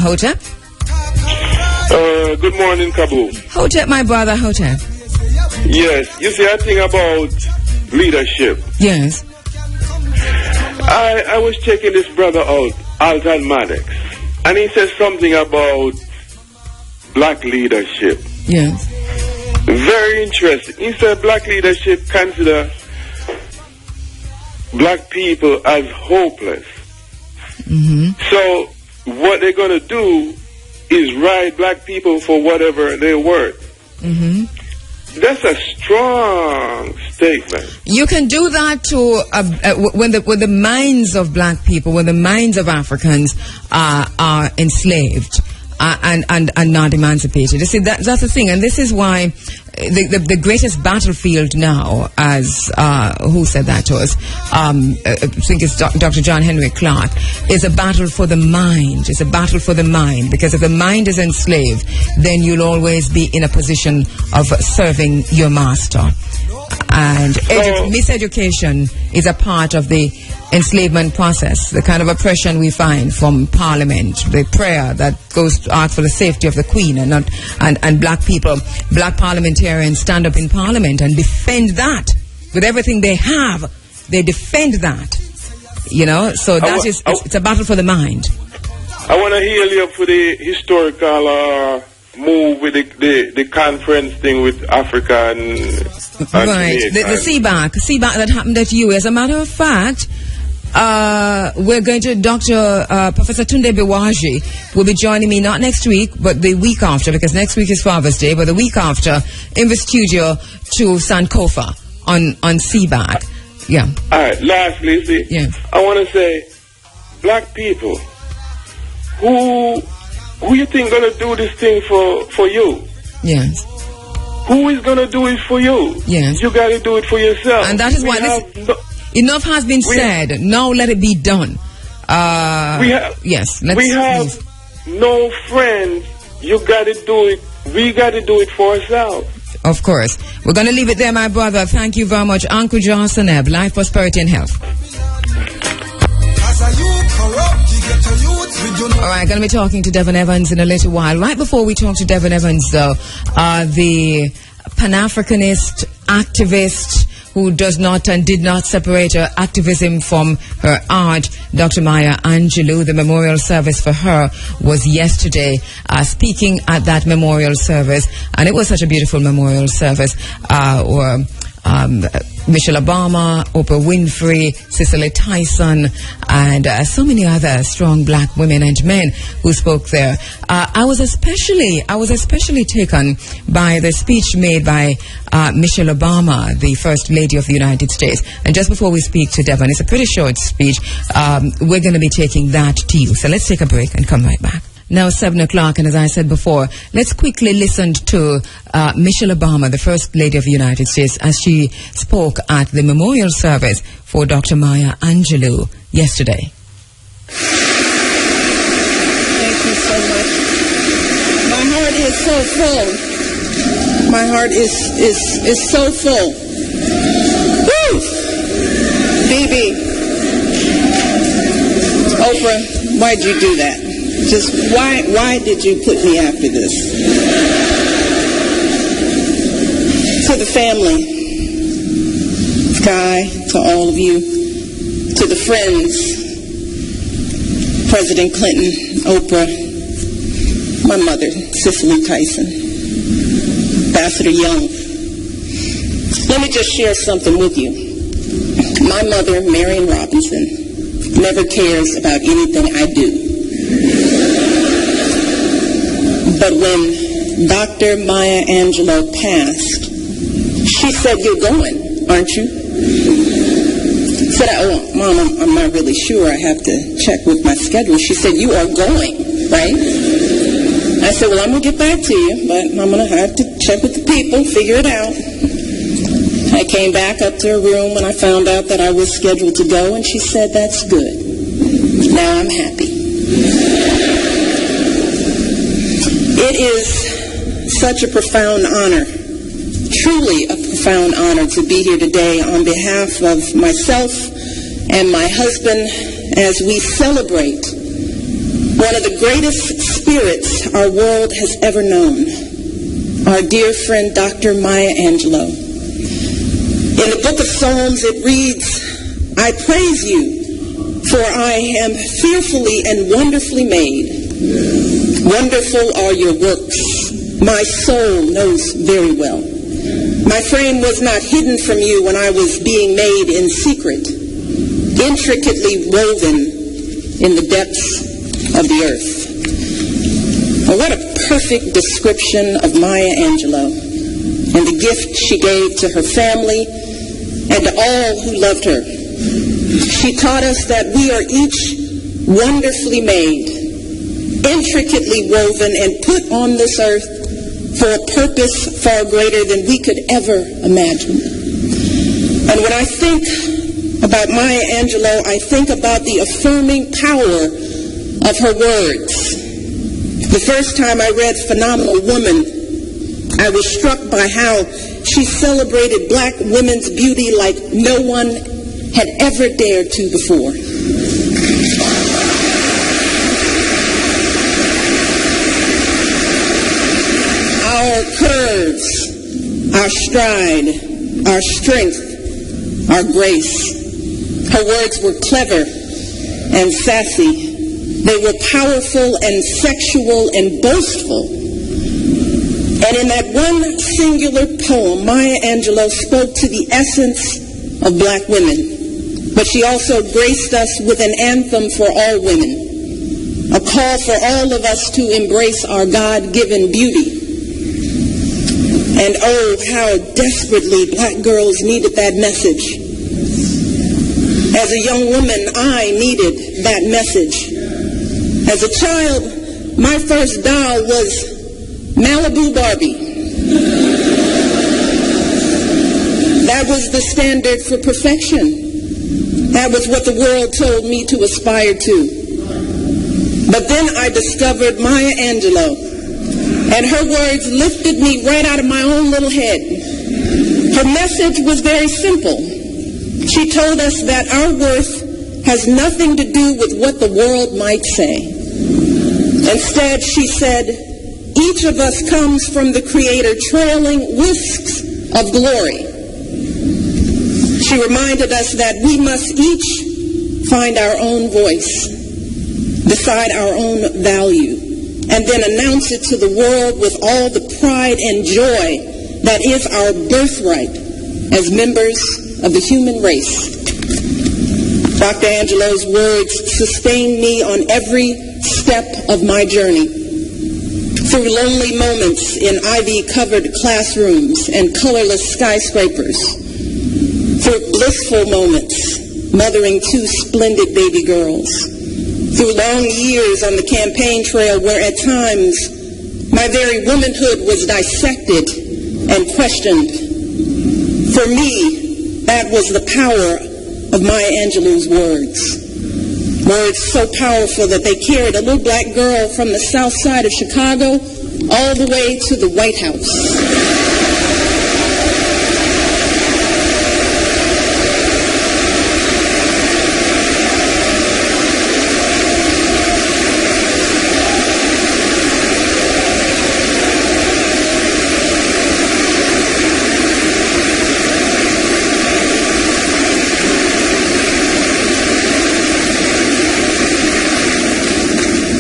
Hotep? Good morning, Kabu. Hotep, my brother, Hotep. Yes, you see, I think about leadership. Yes. I was checking this brother out, Alton Maddox, and he said something about black leadership. Yes. Very interesting. He said black leadership consider black people as hopeless. Mm-hmm. So what they're going to do is ride black people for whatever they're worth. Mm-hmm. That's a strong statement. You can do that to when the minds of black people, when the minds of Africans are enslaved and not emancipated. You see, that's the thing, and this is why the greatest battlefield now, as who said that to us? I think it's Dr. John Henry Clark. Is a battle for the mind. It's a battle for the mind, because if the mind is enslaved, then you'll always be in a position of serving your master. And miseducation is a part of the enslavement process, the kind of oppression we find from Parliament, the prayer that goes to ask for the safety of the Queen, and black people, black parliamentarians stand up in Parliament and defend that with everything they have. They defend that, you know. So it's a battle for the mind. I want to hail you for the historical move with the conference thing with Africa and right, the CBAC that happened at U.S. As a matter of fact, we're going to Professor Tunde Bewaji will be joining me not next week but the week after, because next week is Father's Day, but the week after in the studio to Sankofa on CBAC. Yeah. All right. Lastly, see, I want to say, black people, who you think gonna do this thing for you? Yes. Who is gonna do it for you? Yes. You gotta do it for yourself. And that is why enough has been said. Now let it be done. We have no friends. You gotta do it. We gotta do it for ourselves. Of course. We're gonna leave it there, my brother. Thank you very much, Uncle Johnson Ebb. Life, prosperity, and health. All right, going to be talking to Devon Evans in a little while. Right before we talk to Devon Evans, though, the Pan-Africanist activist who does not and did not separate her activism from her art, Dr. Maya Angelou. The memorial service for her was yesterday. Speaking at that memorial service, and it was such a beautiful memorial service, Michelle Obama, Oprah Winfrey, Cicely Tyson, and so many other strong black women and men who spoke there. I was especially taken by the speech made by Michelle Obama, the First Lady of the United States. And just before we speak to Devon, it's a pretty short speech. We're going to be taking that to you. So let's take a break and come right back. Now 7 o'clock, and as I said before, let's quickly listen to Michelle Obama, the First Lady of the United States, as she spoke at the memorial service for Dr. Maya Angelou yesterday. Thank you so much. My heart is so full. My heart is so full. Woo! BB. Oprah, why'd you do that? Just why did you put me after this? To the family, Sky, to all of you, to the friends, President Clinton, Oprah, my mother, Cicely Tyson, Ambassador Young. Let me just share something with you. My mother, Marion Robinson, never cares about anything I do. But when Dr. Maya Angelou passed, she said, "You're going, aren't you?" I said, "Oh, Mom, I'm not really sure. I have to check with my schedule." She said, "You are going, right?" I said, "Well, I'm going to get back to you, but I'm going to have to check with the people, figure it out." I came back up to her room when I found out that I was scheduled to go, and she said, "That's good. Now I'm happy." It is such a profound honor, truly a profound honor, to be here today on behalf of myself and my husband as we celebrate one of the greatest spirits our world has ever known, our dear friend Dr. Maya Angelou. In the book of Psalms it reads, I praise you, for I am fearfully and wonderfully made. Wonderful are your works. My soul knows very well. My frame was not hidden from you when I was being made in secret, intricately woven in the depths of the earth. Well, what a perfect description of Maya Angelou and the gift she gave to her family and to all who loved her. She taught us that we are each wonderfully made, intricately woven, and put on this earth for a purpose far greater than we could ever imagine. And when I think about Maya Angelou, I think about the affirming power of her words. The first time I read Phenomenal Woman, I was struck by how she celebrated black women's beauty like no one had ever dared to before. Our curves, our stride, our strength, our grace. Her words were clever and sassy. They were powerful and sexual and boastful. And in that one singular poem, Maya Angelou spoke to the essence of black women. But she also graced us with an anthem for all women, a call for all of us to embrace our God-given beauty. And oh, how desperately black girls needed that message. As a young woman, I needed that message. As a child, my first doll was Malibu Barbie. That was the standard for perfection. That was what the world told me to aspire to. But then I discovered Maya Angelou, and her words lifted me right out of my own little head. Her message was very simple. She told us that our worth has nothing to do with what the world might say. Instead, she said, each of us comes from the Creator trailing wisps of glory. She reminded us that we must each find our own voice, decide our own value, and then announce it to the world with all the pride and joy that is our birthright as members of the human race. Dr. Angelou's words sustained me on every step of my journey. Through lonely moments in ivy-covered classrooms and colorless skyscrapers, through blissful moments mothering two splendid baby girls, through long years on the campaign trail where at times my very womanhood was dissected and questioned. For me, that was the power of Maya Angelou's words. Words so powerful that they carried a little black girl from the south side of Chicago all the way to the White House.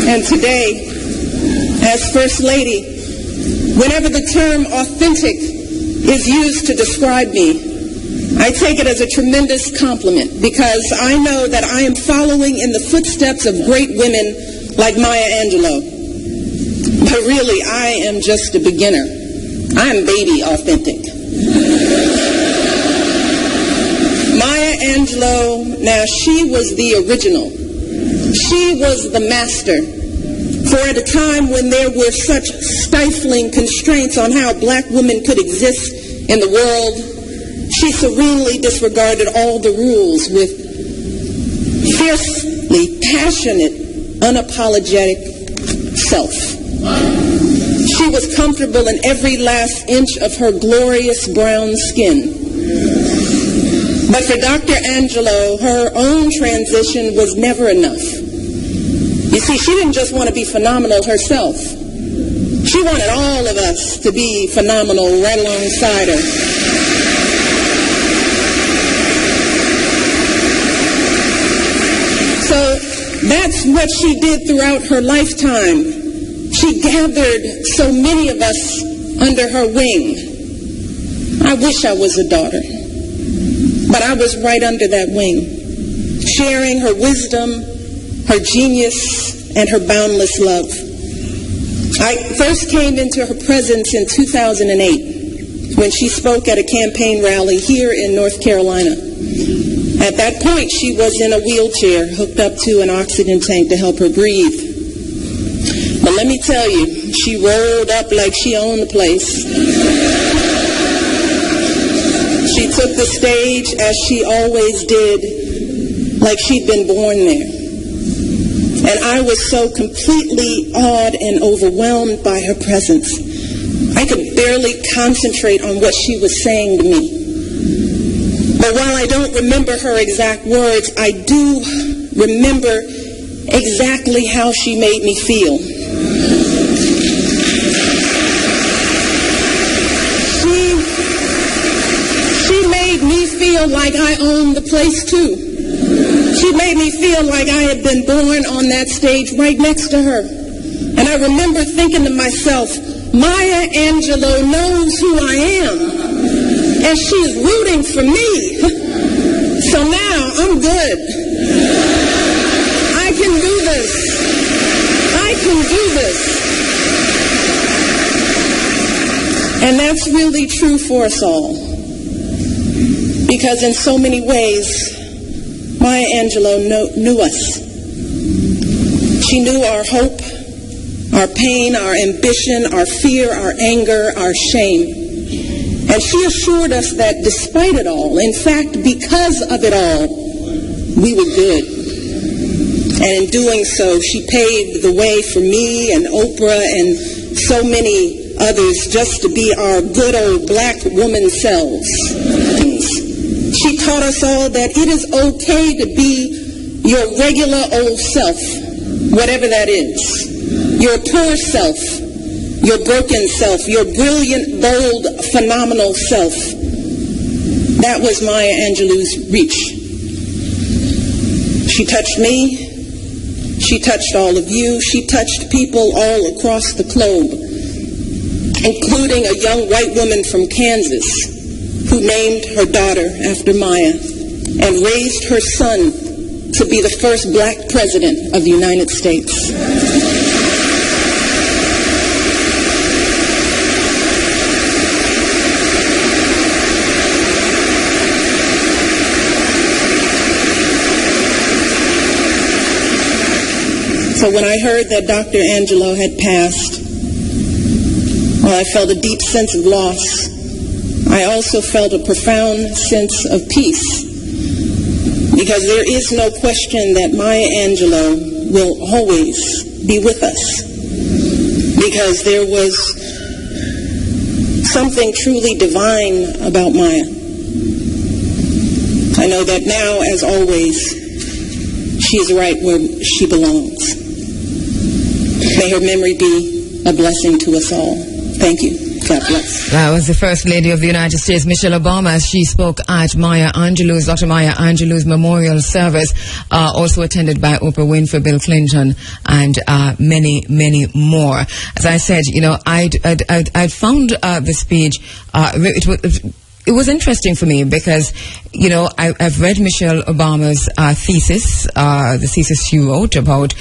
And today, as First Lady, whenever the term authentic is used to describe me, I take it as a tremendous compliment because I know that I am following in the footsteps of great women like Maya Angelou. But really, I am just a beginner. I'm baby authentic. Maya Angelou, now she was the original. She was the master. For at a time when there were such stifling constraints on how black women could exist in the world, she serenely disregarded all the rules with fiercely passionate, unapologetic self. She was comfortable in every last inch of her glorious brown skin. But for Dr. Angelou, her own transition was never enough. You see, she didn't just want to be phenomenal herself. She wanted all of us to be phenomenal right alongside her. So that's what she did throughout her lifetime. She gathered so many of us under her wing. I wish I was a daughter, but I was right under that wing, sharing her wisdom, her genius, and her boundless love. I first came into her presence in 2008 when she spoke at a campaign rally here in North Carolina. At that point, she was in a wheelchair hooked up to an oxygen tank to help her breathe. But let me tell you, she rolled up like she owned the place. She took the stage as she always did, like she'd been born there. And I was so completely awed and overwhelmed by her presence. I could barely concentrate on what she was saying to me. But while I don't remember her exact words, I do remember exactly how she made me feel. She made me feel like I owned the place too. She made me feel like I had been born on that stage right next to her. And I remember thinking to myself, Maya Angelou knows who I am, and she's rooting for me. So now I'm good. I can do this. I can do this. And that's really true for us all. Because in so many ways, Maya Angelou knew us. She knew our hope, our pain, our ambition, our fear, our anger, our shame. And she assured us that despite it all, in fact, because of it all, we were good. And in doing so, she paved the way for me and Oprah and so many others just to be our good old black woman selves. She taught us all that it is okay to be your regular old self, whatever that is. Your poor self, your broken self, your brilliant, bold, phenomenal self. That was Maya Angelou's reach. She touched me. She touched all of you. She touched people all across the globe, including a young white woman from Kansas who named her daughter after Maya and raised her son to be the first black president of the United States. So when I heard that Dr. Angelou had passed, well, I felt a deep sense of loss. I also felt a profound sense of peace, because there is no question that Maya Angelou will always be with us, because there was something truly divine about Maya. I know that now, as always, she is right where she belongs. May her memory be a blessing to us all. Thank you. God bless. That was the First Lady of the United States, Michelle Obama, as she spoke at Dr. Maya Angelou's memorial service, also attended by Oprah Winfrey, Bill Clinton, and many, many more. As I said, I'd found the speech, it was interesting for me because, I've read Michelle Obama's thesis, the thesis she wrote about,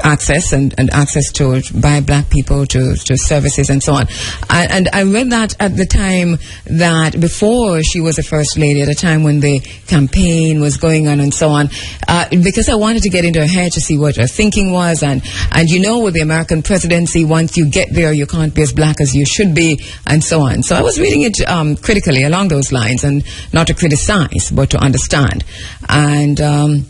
access and access to by black people to services and so on. And I read that at the time that before she was a First Lady, at a time when the campaign was going on and so on, because I wanted to get into her head to see what her thinking was. And with the American presidency, once you get there, you can't be as black as you should be, and so on. So I was reading it critically along those lines, and not to criticize, but to understand. And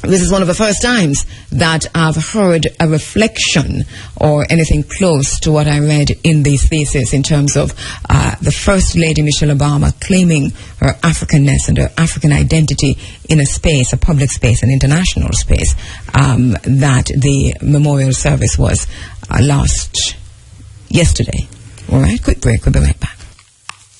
This is one of the first times that I've heard a reflection or anything close to what I read in these theses in terms of the First Lady Michelle Obama claiming her Africanness and her African identity in a space, a public space, an international space, that the memorial service was lost yesterday. All right, quick break. We'll be right back.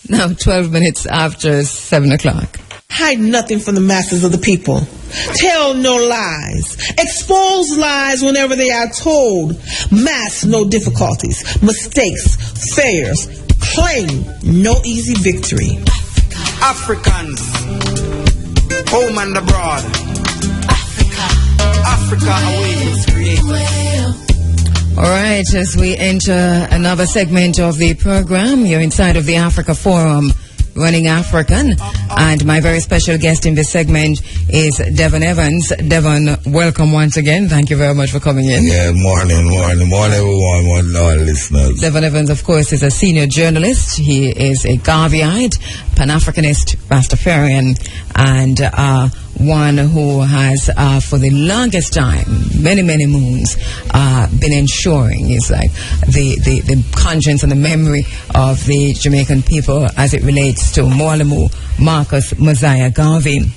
Now, 12 minutes after 7 o'clock. Hide nothing from the masses of the people. Tell no lies. Expose lies whenever they are told. Mask no difficulties, mistakes, failures. Claim no easy victory. Africans, home and abroad. Africa awaits creator. All right, as we enter another segment of the program, you're inside of the Africa Forum, Running African, and my very special guest in this segment is Devon Evans. Devon, welcome once again. Thank you very much for coming in. Yeah, morning everyone, morning all listeners. Devon Evans, of course, is a senior journalist. He is a Garveyite, Pan-Africanist, Rastafarian, and one who has, for the longest time, many moons, been ensuring is like the conscience and the memory of the Jamaican people as it relates to Mwalimo Marcus Garvey.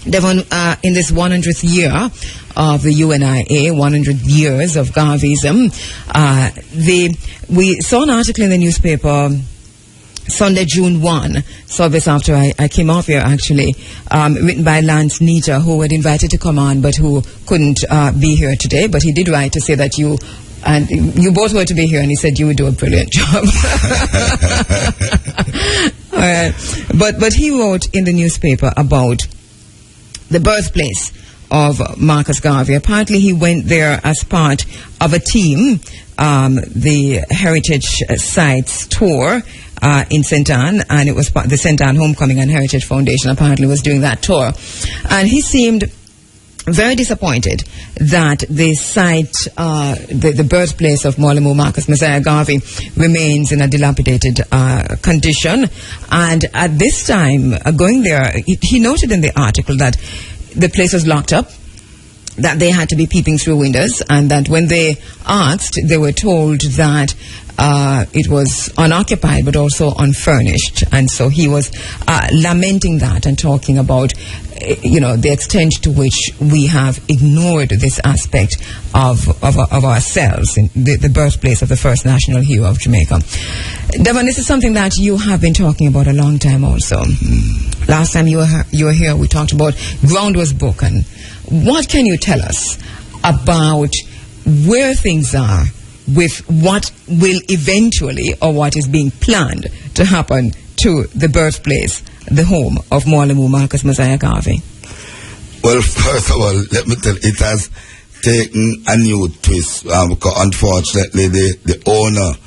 Devon, in this 100th year of the U.N.I.A., 100 years of Garveyism, we saw an article in the newspaper Sunday, June 1, saw this after I came off here actually, written by Lance Nita, who had invited to come on but who couldn't be here today, but he did write to say that you both were to be here, and he said you would do a brilliant job. All right. But he wrote in the newspaper about the birthplace of Marcus Garvey. Apparently he went there as part of a team, the Heritage Sites Tour, in St. Anne, and it was the St. Anne Homecoming and Heritage Foundation apparently was doing that tour. And he seemed very disappointed that the site, the birthplace of Mwalimo Marcus Garvey remains in a dilapidated condition. And at this time, going there, he noted in the article that the place was locked up, that they had to be peeping through windows, and that when they asked, they were told that it was unoccupied but also unfurnished. And so he was lamenting that and talking about the extent to which we have ignored this aspect of ourselves, in the birthplace of the first national hero of Jamaica. Devon, this is something that you have been talking about a long time also. Last time you were here, we talked about ground was broken. What can you tell us about where things are with what will eventually, or what is being planned to happen to the birthplace, the home of Mwalimo Marcus Garvey? Well, first of all, let me tell you, it has taken a new twist, because unfortunately the owner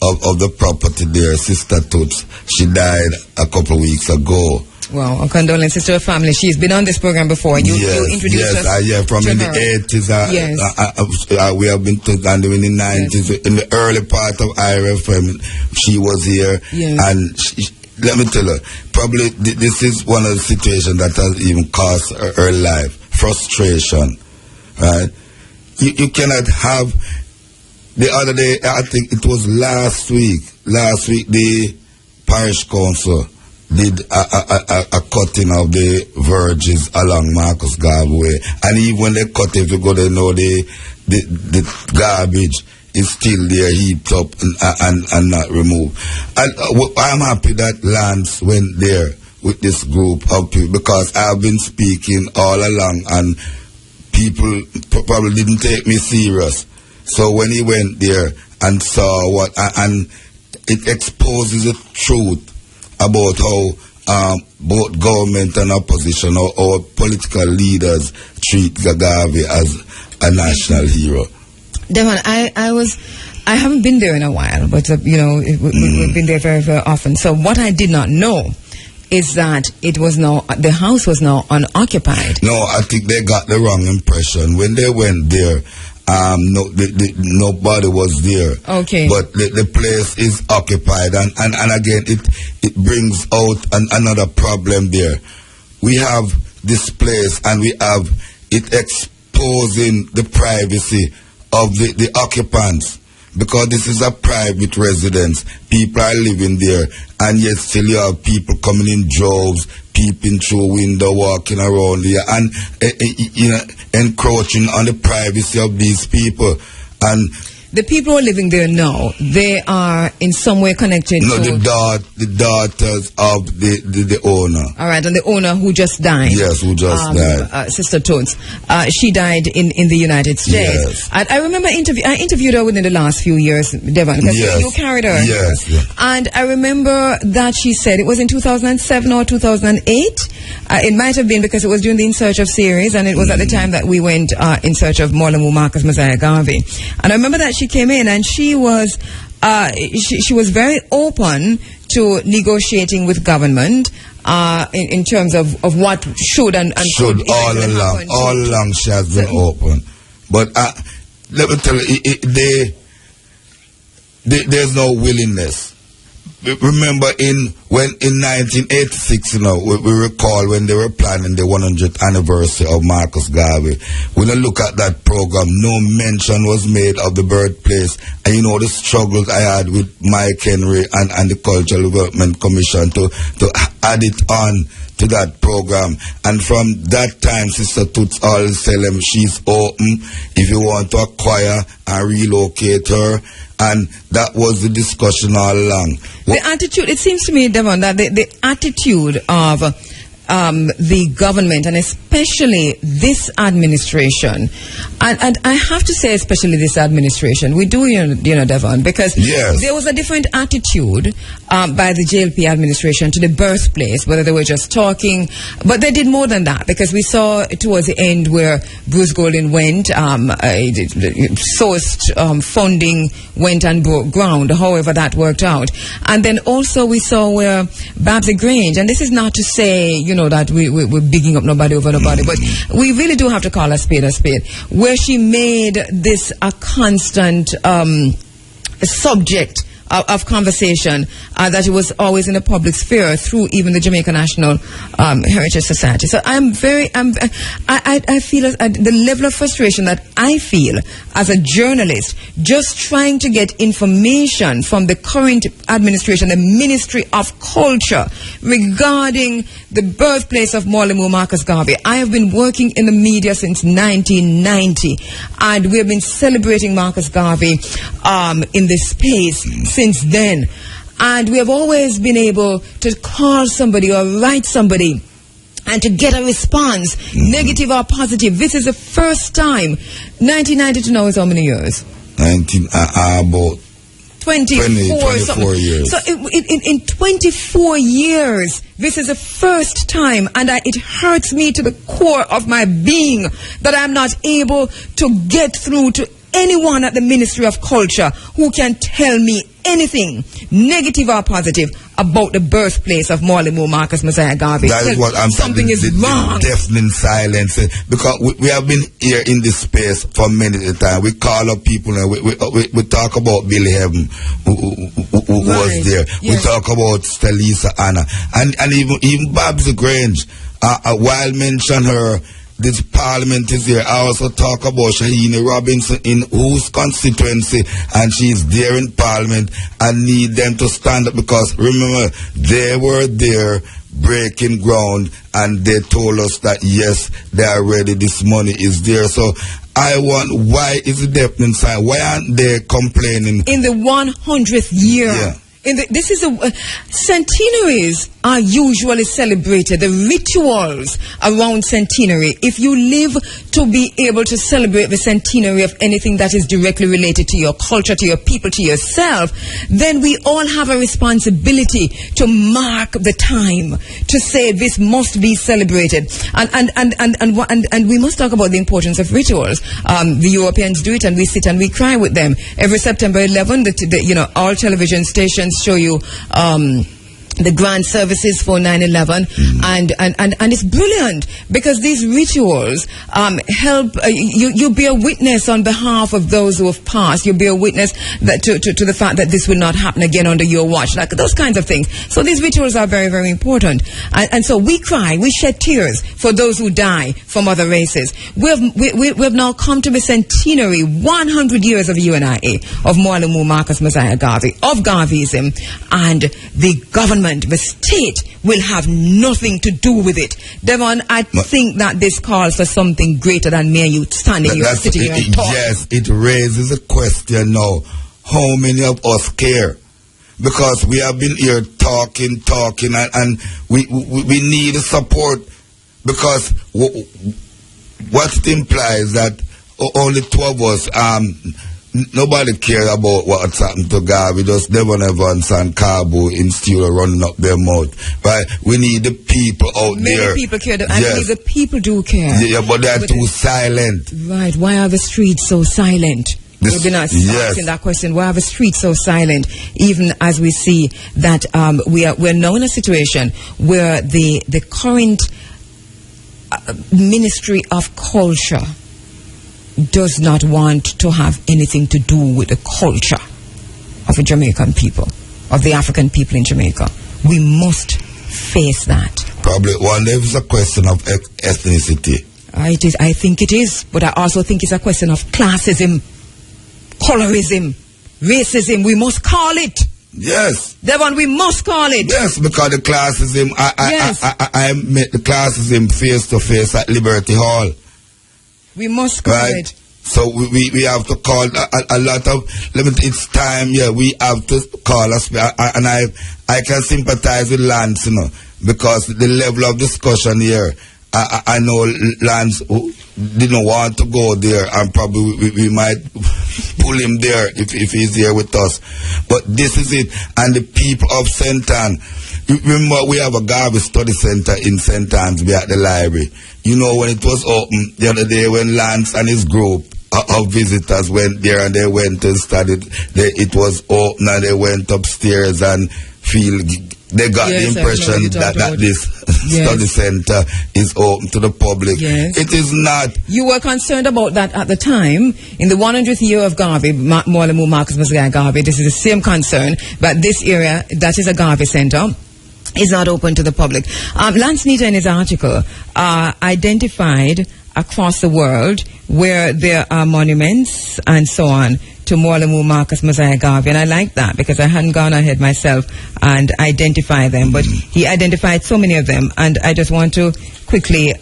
of the property there, Sister Toots, she died a couple of weeks ago. Well, our condolences to her family. She's been on this program before. You introduced us from in the 80s. We have been together in the 90s. Yes. In the early part of IRFM, she was here. Yes. And let me tell her, probably this is one of the situations that has even cost her life. Frustration. Right? You cannot have... The other day, I think it was last week, the parish council did a cutting of the verges along Marcus Garvey Way. And even when they cut it, you go there, know the garbage is still there, heaped up and not removed. And I'm happy that Lance went there with this group of people, because I've been speaking all along and people probably didn't take me serious. So when he went there and saw and it exposes the truth about how both government and opposition or political leaders treat Garvey as a national hero. Devon, I haven't been there in a while, but we've been there very, very often. So what I did not know is that the house was now unoccupied. No, I think they got the wrong impression when they went there. Nobody was there. Okay. But the place is occupied, and again it brings out another problem there. We have this place and we have it exposing the privacy of the occupants, because this is a private residence. People are living there, and yet still you have people coming in droves, peeping through window, walking around here, and encroaching on the privacy of these people. And the people who are living there now, they are in some way connected to... the daughters of the owner. All right, and the owner who just died. Yes, who just died. Sister Toads. She died in the United States. Yes. I remember I interviewed her within the last few years, Devon, because you carried her. Yes. And I remember that she said, it was in 2007 or 2008. It might have been because it was during the In Search of series, and it was at the time that we went in search of Mwalimo Garvey. And I remember that she came in, and she was very open to negotiating with government in terms of what should and should all along she has been open. But let me tell you, there's no willingness. Remember in 1986, we recall when they were planning the 100th anniversary of Marcus Garvey. When I look at that program, no mention was made of the birthplace. And the struggles I had with Mike Henry and the Cultural Development Commission to add it on to that program. And from that time, Sister Toots always tell them she's open if you want to acquire and relocate her. And that was the discussion all along. The attitude, it seems to me, Devon, that the attitude of the government, and especially this administration, and I have to say especially this administration, we do, Devon, because there was a different attitude by the JLP administration to the birthplace, whether they were just talking, but they did more than that, because we saw towards the end where Bruce Golding went, sourced funding, went and broke ground, however that worked out. And then also we saw where Babs Grange, and this is not to say, that we're bigging up nobody over nobody, but we really do have to call a spade, where she made this a constant subject of conversation, that it was always in the public sphere through even the Jamaica National Heritage Society. So I feel the level of frustration that I feel as a journalist, just trying to get information from the current administration, the Ministry of Culture, regarding the birthplace of Mwalimo Marcus Garvey. I have been working in the media since 1990, and we have been celebrating Marcus Garvey in this space since then. And we have always been able to call somebody or write somebody and to get a response, negative or positive. This is the first time. 1990 to now is how many years? About 24 years. So in 24 years, this is the first time, and it hurts me to the core of my being that I'm not able to get through to anyone at the Ministry of Culture who can tell me anything, negative or positive, about the birthplace of Mwalimo Marcus Garvey. That is what I'm saying. Something is wrong. The deafening silence. Because we have been here in this space for many times. We call up people and we talk about Billy Heaven, who was there. Yes. We talk about Stelisa Anna. And even Babs Grange, while mention her, this parliament is here. I also talk about Shahini Robinson in whose constituency, and she's there in parliament, and need them to stand up, because remember, they were there breaking ground, and they told us that yes, they are ready, this money is there. So I want, why is the deafening sign? Why aren't they complaining? In the 100th year. Yeah. This is centenaries are usually celebrated, the rituals around centenary. If you live to be able to celebrate the centenary of anything that is directly related to your culture, to your people, to yourself, then we all have a responsibility to mark the time, to say this must be celebrated. And we must talk about the importance of rituals. The Europeans do it, and we sit and we cry with them. Every September 11, all television stations show you the grand services for 9/11, and it's brilliant because these rituals help you bear witness on behalf of those who have passed. You bear witness that to the fact that this will not happen again under your watch, like those kinds of things. So these rituals are very, very important, and so we cry, we shed tears for those who die from other races. We have now come to the centenary, 100 years of U.N.I.A, of Mwalimo Marcus Garvey, of Garveyism, and the government. The state will have nothing to do with it. Devon, I think that this calls for something greater than mere you standing here, sitting here and talking. Yes, it raises a question now. How many of us care? Because we have been here talking, and we need support. Because what it implies that only two of us, nobody cares about what's happened to Garvey. Just Devon Evans and Cabo in studio running up their mouth. Right? We need the people out there. Many people care. I believe the people do care. Yeah, but they are too silent. Right. Why are the streets so silent? We've been asking that question. Why are the streets so silent? Even as we see that we're now in a situation where the current Ministry of Culture does not want to have anything to do with the culture of the Jamaican people, of the African people in Jamaica. We must face that. Probably one day it's a question of ethnicity. It is. I think it is, but I also think it's a question of classism, colorism, racism. We must call it. Yes. Devon, we must call it. Yes, because the classism, I met the classism face to face at Liberty Hall. We must call it. So we have to call a lot of, it's time, we have to call us, and I can sympathize with Lance, because the level of discussion here, I know Lance didn't want to go there, and probably we might pull him there if he's here with us. But this is it, and the people of St. Ann, remember we have a Garvey Study Center in St. Anne's at the library. You know, when it was open the other day, when Lance and his group of visitors went there and they went to study, it was open and they went upstairs and they got the impression that this study center is open to the public. Yes. It is not. You were concerned about that at the time. In the 100th year of Garvey, Mwalimo Marcus Garvey, this is the same concern, but this area, that is a Garvey center, is not open to the public. Lance Nita in his article identified across the world where there are monuments and so on to Mwalimo Marcus Garvey, and I like that because I hadn't gone ahead myself and identified them, but he identified so many of them, and I just want to quickly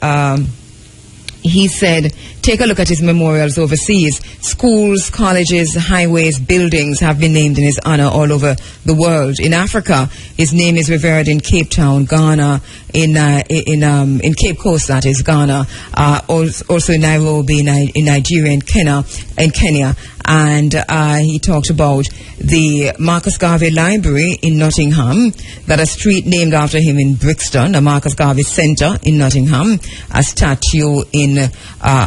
he said, take a look at his memorials overseas. Schools, colleges, highways, buildings have been named in his honor all over the world. In Africa, his name is revered in Cape Town, Ghana, in Cape Coast, that is Ghana, also in Nairobi, in Nigeria, in Kenya. And he talked about the Marcus Garvey Library in Nottingham, that a street named after him in Brixton, a Marcus Garvey Centre in Nottingham, a statue in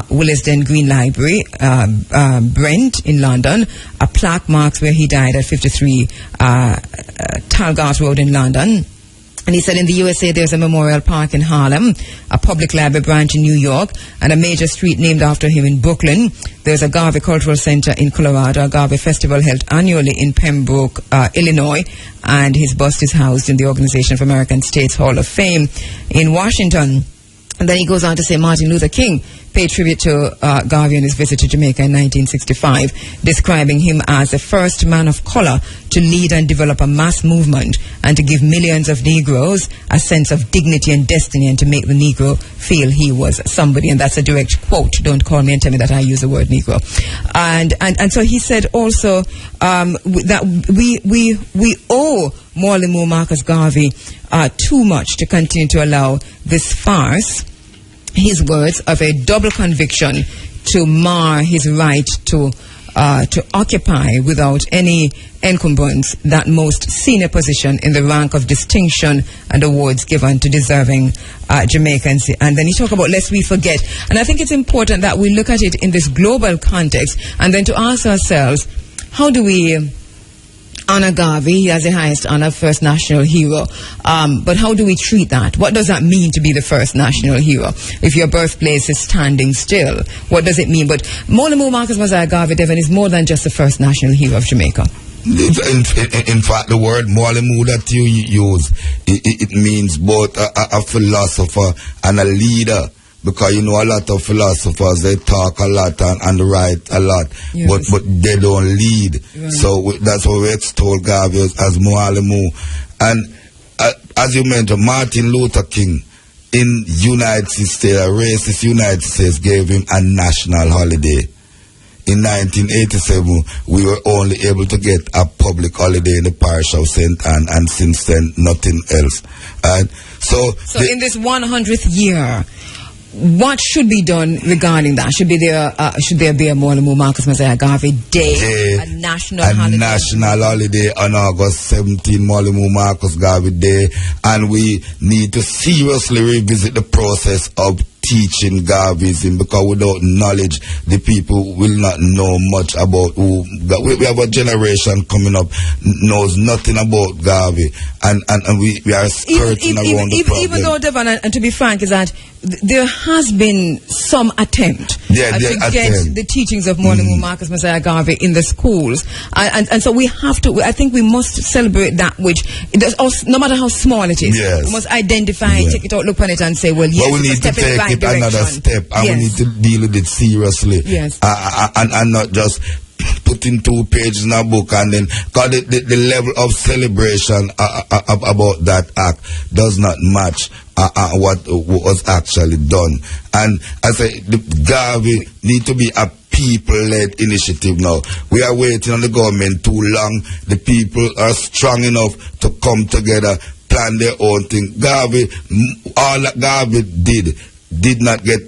Willesden Green Library, Brent in London, a plaque marks where he died at 53 Talgart Road in London. And he said in the USA there's a memorial park in Harlem, a public library branch in New York, and a major street named after him in Brooklyn. There's a Garvey Cultural Center in Colorado, a Garvey Festival held annually in Pembroke, Illinois, and his bust is housed in the Organization of American States Hall of Fame in Washington. And then he goes on to say Martin Luther King paid tribute to Garvey on his visit to Jamaica in 1965, describing him as the first man of color to lead and develop a mass movement and to give millions of Negroes a sense of dignity and destiny and to make the Negro feel he was somebody. And that's a direct quote. Don't call me and tell me that I use the word Negro. And so he said also that we owe Mwalimo Marcus Garvey too much to continue to allow this farce, his words, of a double conviction to mar his right to occupy without any encumbrance that most senior position in the rank of distinction and awards given to deserving Jamaicans. And then he talked about lest we forget. And I think it's important that we look at it in this global context and then to ask ourselves, how do we honor Garvey. He has the highest honor, first national hero. But how do we treat that? What does that mean to be the first national hero? If your birthplace is standing still, what does it mean? But Mwalimo Marcus Garvey Devon is more than just the first national hero of Jamaica. In fact, the word Mwalimo that you use, it means both a philosopher and a leader. Because you know a lot of philosophers, they talk a lot and write a lot, yes. but they don't lead. Right. So that's why we extol Garvey as Mwalimo. And as you mentioned, Martin Luther King in United States, a racist United States, gave him a national holiday. In 1987, we were only able to get a public holiday in the parish of St. Anne, and since then, nothing else. So in this 100th year, what should be done regarding that? Should there be a Mwalimo Marcus Garvey Day, a national holiday? A national holiday on August 17, Mwalimo Marcus Garvey Day, and we need to seriously revisit the process of teaching Garveyism, because without knowledge, the people will not know much about who. We have a generation coming up knows nothing about Garvey, and we are skirting around the problem. Even though, Devon, and to be frank, is that there has been some attempt to get the teachings of Mwalimo Marcus Garvey in the schools, and so we have to. I think we must celebrate that which, no matter how small it is, we must identify, take it out, look on it, and say, well, yes, we need to take another step, and we need to deal with it seriously, and not just putting 2 pages in a book, and then because the level of celebration about that act does not match what was actually done. And I say the Garvey need to be a people-led initiative now. We are waiting on the government too long. The people are strong enough to come together, plan their own thing. All that Garvey did not get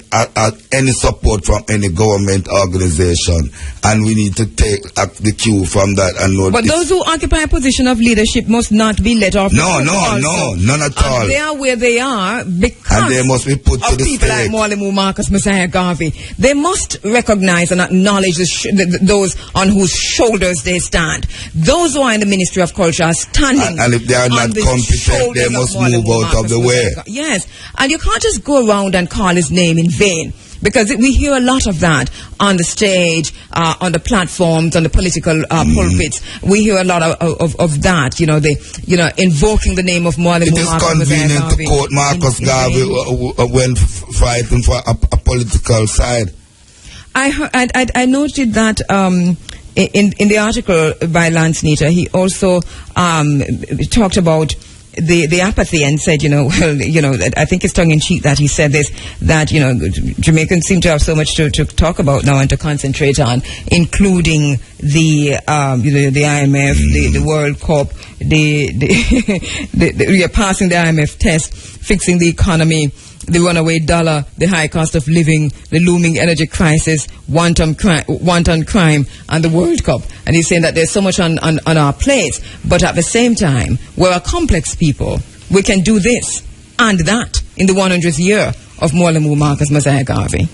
any support from any government organization, and we need to take the cue from that and know. But those who occupy a position of leadership must not be let off. No, none at all. They are where they are because and they must be put to the people stake. Like Mwalimo Marcus Garvey. They must recognize and acknowledge those on whose shoulders they stand. Those who are in the Ministry of Culture are standing. And if they are not competent, they must move out of the way. Yes, and you can't just go around and call his name in vain, because we hear a lot of that on the stage, on the platforms, on the political pulpits. We hear a lot of that, invoking the name of Mwalimo Marcus. It is convenient to quote Marcus Garvey when fighting for a political side. I noted that in the article by Lance Nita, he also talked about the apathy and said, I think it's tongue-in-cheek that he said this, that, Jamaicans seem to have so much to talk about now and to concentrate on, including the IMF, the World Cup, we are passing the IMF test, fixing the economy, the runaway dollar, the high cost of living, the looming energy crisis, wanton crime, and the World Cup. And he's saying that there's so much on our plates, but at the same time, we're a complex people. We can do this and that in the 100th year of Mwalimo Marcus Garvey.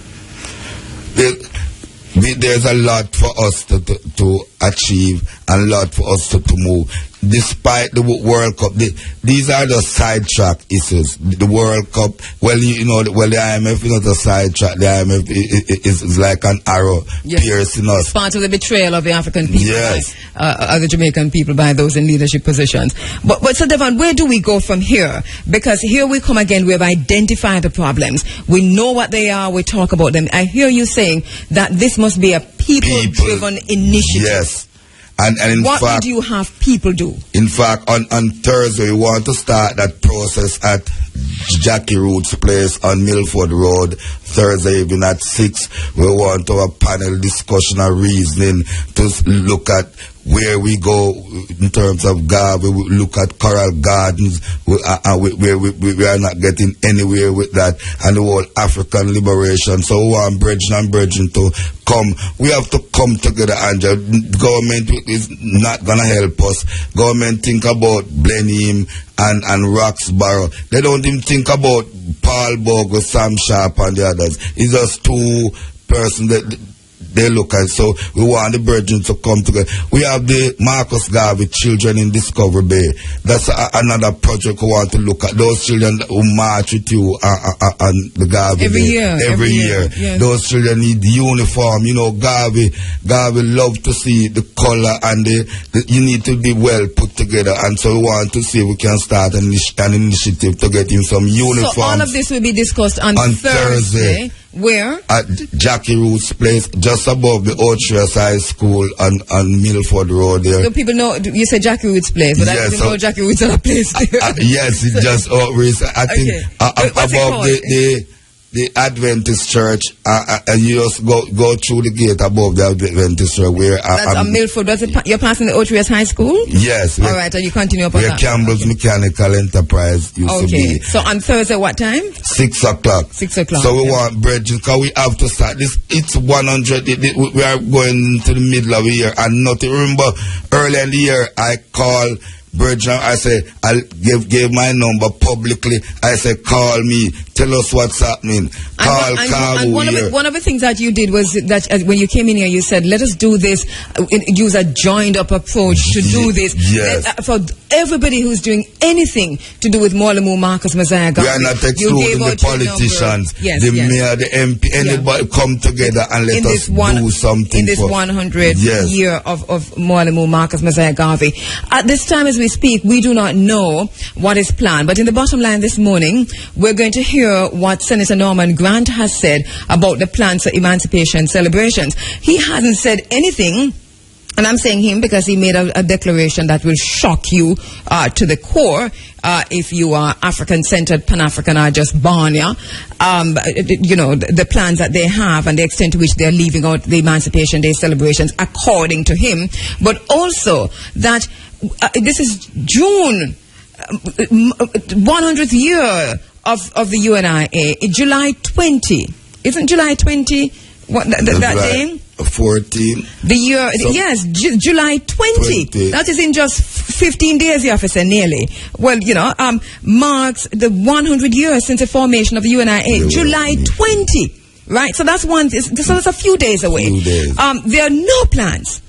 There's a lot for us to achieve and a lot for us to move. Despite the World Cup, these are the sidetrack issues. The World Cup, the IMF is not a sidetrack. The IMF is like an arrow piercing us. It's part of the betrayal of the African people, by the Jamaican people, by those in leadership positions. But so, Devon, where do we go from here? Because here we come again, we have identified the problems. We know what they are, we talk about them. I hear you saying that this must be a people-driven initiative. Yes. And in what fact, do you have people do? In fact, on Thursday, we want to start that process at Jackie Roots' place on Milford Road, Thursday evening at 6. We want to have a panel discussion and reasoning to look at where we go in terms of Garvey. We look at Coral Gardens, we are not getting anywhere with that, and the whole African liberation. So we want Bridging to come. We have to come together, Angel. Government is not going to help us. Government think about Blenheim and Roxborough. They don't even think about Paul Bogle, Sam Sharp and the others. It's just two persons that they look at. So we want the brethren to come together. We have the Marcus Garvey Children in Discovery Bay. That's another project we want to look at. Those children who march with you on the Garvey every Day. Every year. Yes. Those children need uniform. You know, Garvey love to see the color, and you need to be well put together. And so we want to see if we can start an initiative to get him some uniforms. So all of this will be discussed on Thursday. Where? At Jackie Root's place, just above the Otrius High School on Milford Road there. So people know, you said Jackie Root's place, but I didn't know Jackie Root's other place there. Yes, it's just over. I think above the Adventist Church, and you just go through the gate above the Adventist Church where that's on Milford. You're passing the Otrius High School? Yes. All right, and you continue up on that. Where Campbell's Mechanical Enterprise used to be. So on Thursday, what time? 6 o'clock. 6 o'clock. So we want bridges, because we have to start this. It's 100. We are going to the middle of the year, and nothing. Remember, early in the year, I call Bridget, I say, I gave my number publicly. I say, call me, tell us what's happening. And one of the things that you did was that when you came in here, you said, let us do this, use a joined up approach to do this. Yes. For everybody who's doing anything to do with Mwalimo Marcus Messiah Garvey. We are not excluding the politicians, the mayor, the MP, anybody come together and let us do something. In this 100th year of Mwalimo Marcus Messiah Garvey. At this time as we speak, we do not know what is planned, but in the bottom line this morning, we're going to hear what Senator Norman Grant has said about the plans for emancipation celebrations. He hasn't said anything, and I'm saying him because he made a declaration that will shock you to the core if you are African-centered, Pan-African, or just Barnia. You know, the plans that they have and the extent to which they're leaving out the Emancipation Day celebrations according to him, but also that this is June, 100th year of the U.N.I.A. July 20. Isn't July 20 that day? 14. The year, July 20. That is in just 15 days, you have to say, nearly. Well, you know, marks the 100 years since the formation of the U.N.I.A. July 20. Right? So that's that's a few days away. There are no plans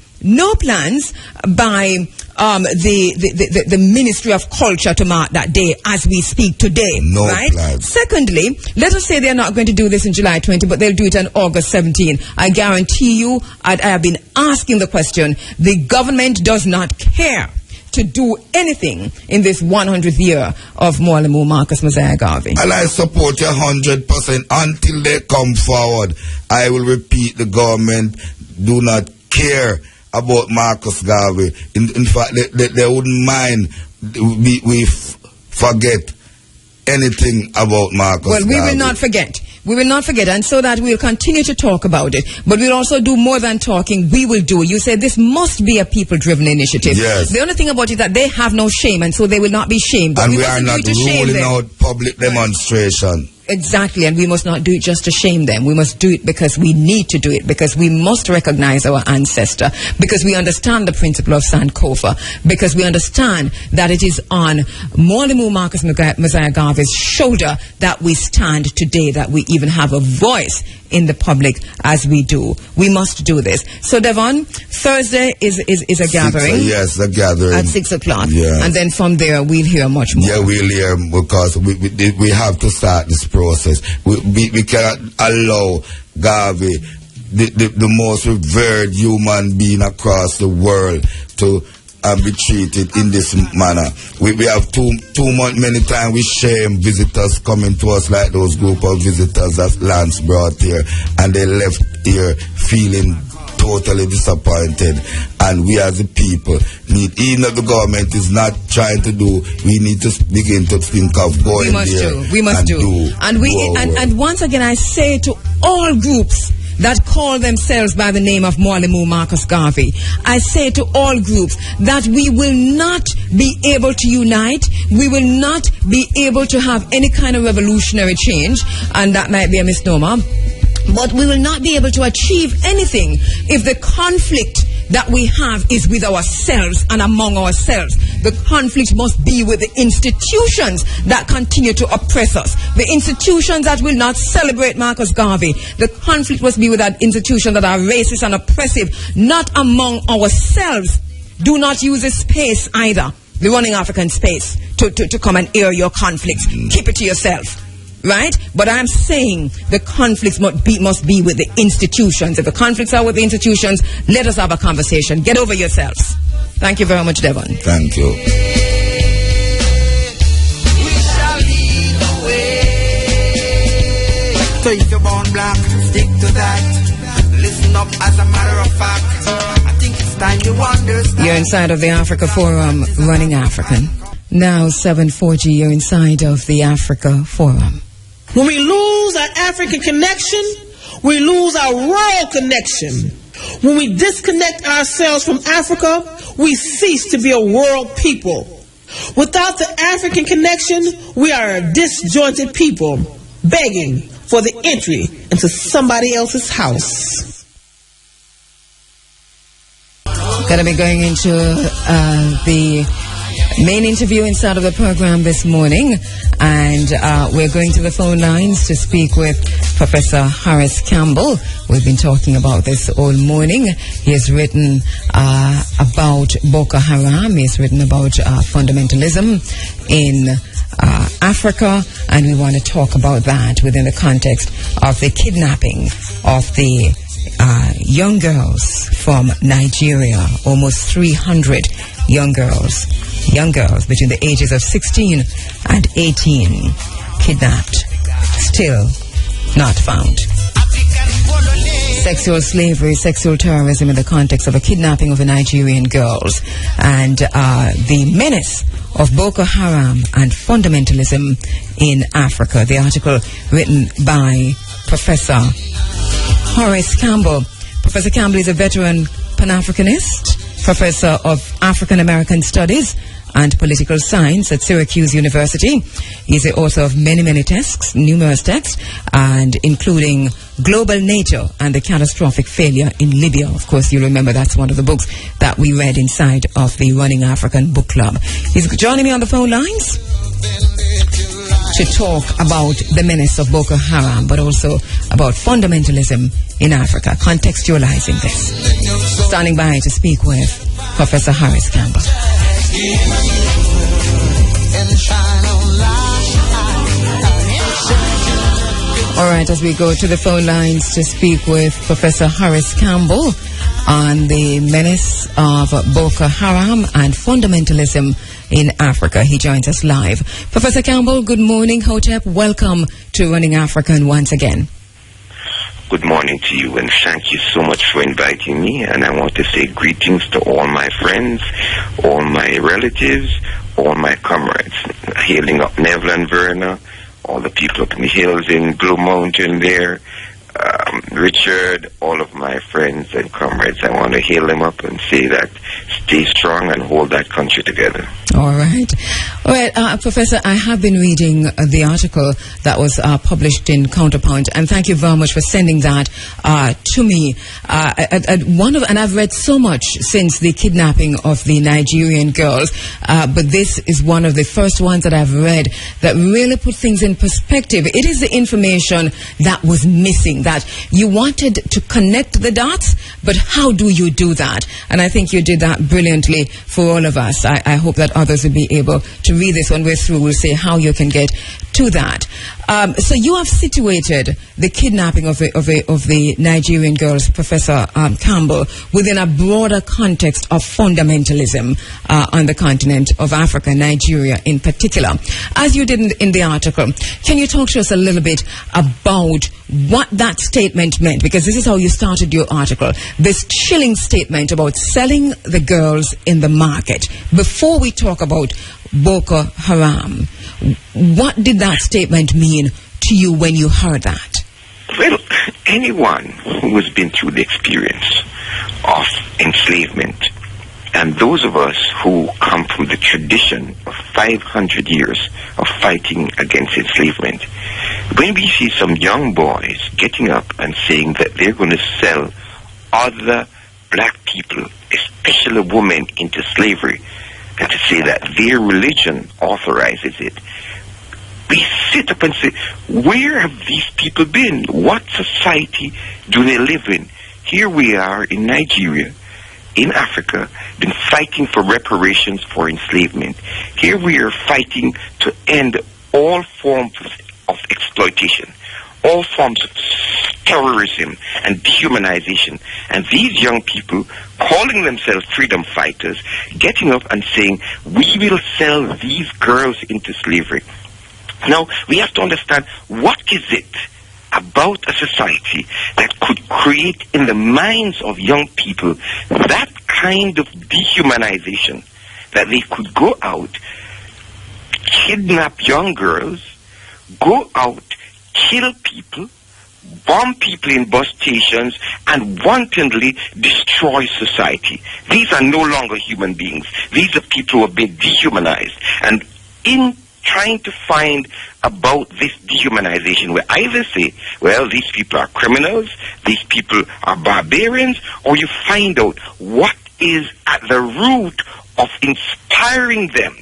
by the Ministry of Culture to mark that day as we speak today. No right? plans. Secondly, let us say they're not going to do this in July 20, but they'll do it on August 17. I guarantee you, I have been asking the question, the government does not care to do anything in this 100th year of Mwalimo Marcus Messiah Garvey. And I support you 100% until they come forward. I will repeat, the government do not care about Marcus Garvey. In fact, they wouldn't mind we forget anything about Marcus Garvey. Well, we will not forget. We will not forget, and so that we'll continue to talk about it. But we'll also do more than talking. We will do. You said this must be a people-driven initiative. Yes. The only thing about it is that they have no shame, and so they will not be shamed. But and we are not ruling out public demonstration. Exactly, and we must not do it just to shame them. We must do it because we need to do it, because we must recognize our ancestor, because we understand the principle of Sankofa, because we understand that it is on Mwalimo Marcus Messiah Garvey's shoulder that we stand today, that we even have a voice in the public as we do. We must do this. So, Devon, Thursday is a gathering. Yes, a gathering. At 6 o'clock. Yes. And then from there, we'll hear much more. Yeah, we'll hear, because we have to start this process. We cannot allow Garvey, the most revered human being across the world, to be treated in this manner. We have too many times we shame visitors coming to us, like those group of visitors that Lance brought here, and they left here feeling totally disappointed. And we as the people need, even if the government is not trying to do, we need to begin to think of going there. We must do. And once again, I say to all groups that call themselves by the name of Mwalimo Marcus Garvey, I say to all groups that we will not be able to unite, we will not be able to have any kind of revolutionary change, and that might be a misnomer, but we will not be able to achieve anything if the conflict that we have is with ourselves and among ourselves. The conflict must be with the institutions that continue to oppress us. The institutions that will not celebrate Marcus Garvey. The conflict must be with that institution that are racist and oppressive, not among ourselves. Do not use this space either, the Running African space, to come and air your conflicts. Keep it to yourself. Right? But I'm saying the conflicts must be with the institutions. If the conflicts are with the institutions, let us have a conversation. Get over yourselves. Thank you very much, Devon. Thank you. We shall lead the way. So if you're born black, stick to that. Listen up as a matter of fact. I think it's time you understand. You're inside of the Africa Forum, Running African. Now 7:40, you're inside of the Africa Forum. When we lose our African connection, we lose our world connection. When we disconnect ourselves from Africa, we cease to be a world people. Without the African connection, we are a disjointed people, begging for the entry into somebody else's house. Going to be going into the main interview inside of the program this morning, and we're going to the phone lines to speak with Professor Horace Campbell. We've been talking about this all morning. He has written about Boka Haram. He has written about fundamentalism in Africa, and we want to talk about that within the context of the kidnapping of the young girls from Nigeria. Almost 300 young girls between the ages of 16 and 18 kidnapped, still not found. Sexual slavery, sexual terrorism in the context of a kidnapping of the Nigerian girls, and the menace of Boka Haram and fundamentalism in Africa. The article written by Professor Horace Campbell. Professor Campbell is a veteran Pan-Africanist, professor of African American Studies and Political Science at Syracuse University. He's the author of many texts, numerous texts, and including Global Nature and the Catastrophic Failure in Libya. Of course, you remember that's one of the books that we read inside of the Running African Book Club. He's joining me on the phone lines to talk about the menace of Boka Haram, but also about fundamentalism in Africa, contextualizing this. Standing by to speak with Professor Horace Campbell. All right, as we go to the phone lines to speak with Professor Horace Campbell on the menace of Boka Haram and fundamentalism in Africa. He joins us live. Professor Campbell, good morning. Hotep, welcome to Running African once again. Good morning to you, and thank you so much for inviting me. And I want to say greetings to all my friends, all my relatives, all my comrades, hailing up Neville and Verna, all the people up in the hills in Blue Mountain there, Richard, all of my friends and comrades. I want to hail them up and say that stay strong and hold that country together. All right. Professor, I have been reading the article that was published in Counterpoint, and thank you very much for sending that to me. And I've read so much since the kidnapping of the Nigerian girls, but this is one of the first ones that I've read that really put things in perspective. It is the information that was missing, that you wanted to connect the dots, but how do you do that? And I think you did that brilliantly for all of us. I hope that others will be able to read this when we're through. We'll say how you can get to that. So you have situated the kidnapping of the Nigerian girls, Professor Campbell, within a broader context of fundamentalism on the continent of Africa, Nigeria in particular. As you did in the article, can you talk to us a little bit about what that statement meant? Because this is how you started your article, this chilling statement about selling the girls in the market. Before we talk about Boka Haram, what did that statement mean to you when you heard that? Well, anyone who has been through the experience of enslavement, and those of us who come from the tradition of 500 years of fighting against enslavement, when we see some young boys getting up and saying that they're going to sell other black people, especially women, into slavery, and to say that their religion authorizes it, we sit up and say, where have these people been? What society do they live in? Here we are in Nigeria, in Africa, been fighting for reparations for enslavement. Here we are fighting to end all forms of exploitation, all forms of terrorism and dehumanization. And these young people, calling themselves freedom fighters, getting up and saying, we will sell these girls into slavery. Now, we have to understand, what is it about a society that could create in the minds of young people that kind of dehumanization, that they could go out, kidnap young girls, go out, kill people, bomb people in bus stations, and wantonly destroy society. These are no longer human beings. These are people who have been dehumanized. And in trying to find about this dehumanization, we either say, well, these people are criminals, these people are barbarians, or you find out what is at the root of inspiring them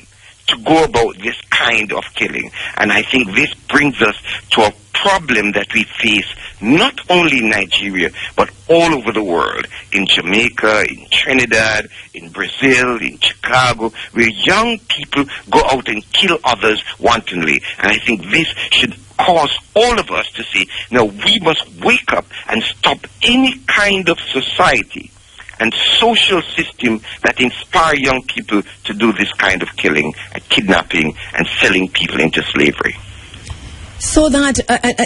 to go about this kind of killing. And I think this brings us to a problem that we face not only in Nigeria, but all over the world, in Jamaica, in Trinidad, in Brazil, in Chicago, where young people go out and kill others wantonly. And I think this should cause all of us to say, now we must wake up and stop any kind of society and social system that inspire young people to do this kind of killing, kidnapping, and selling people into slavery. So that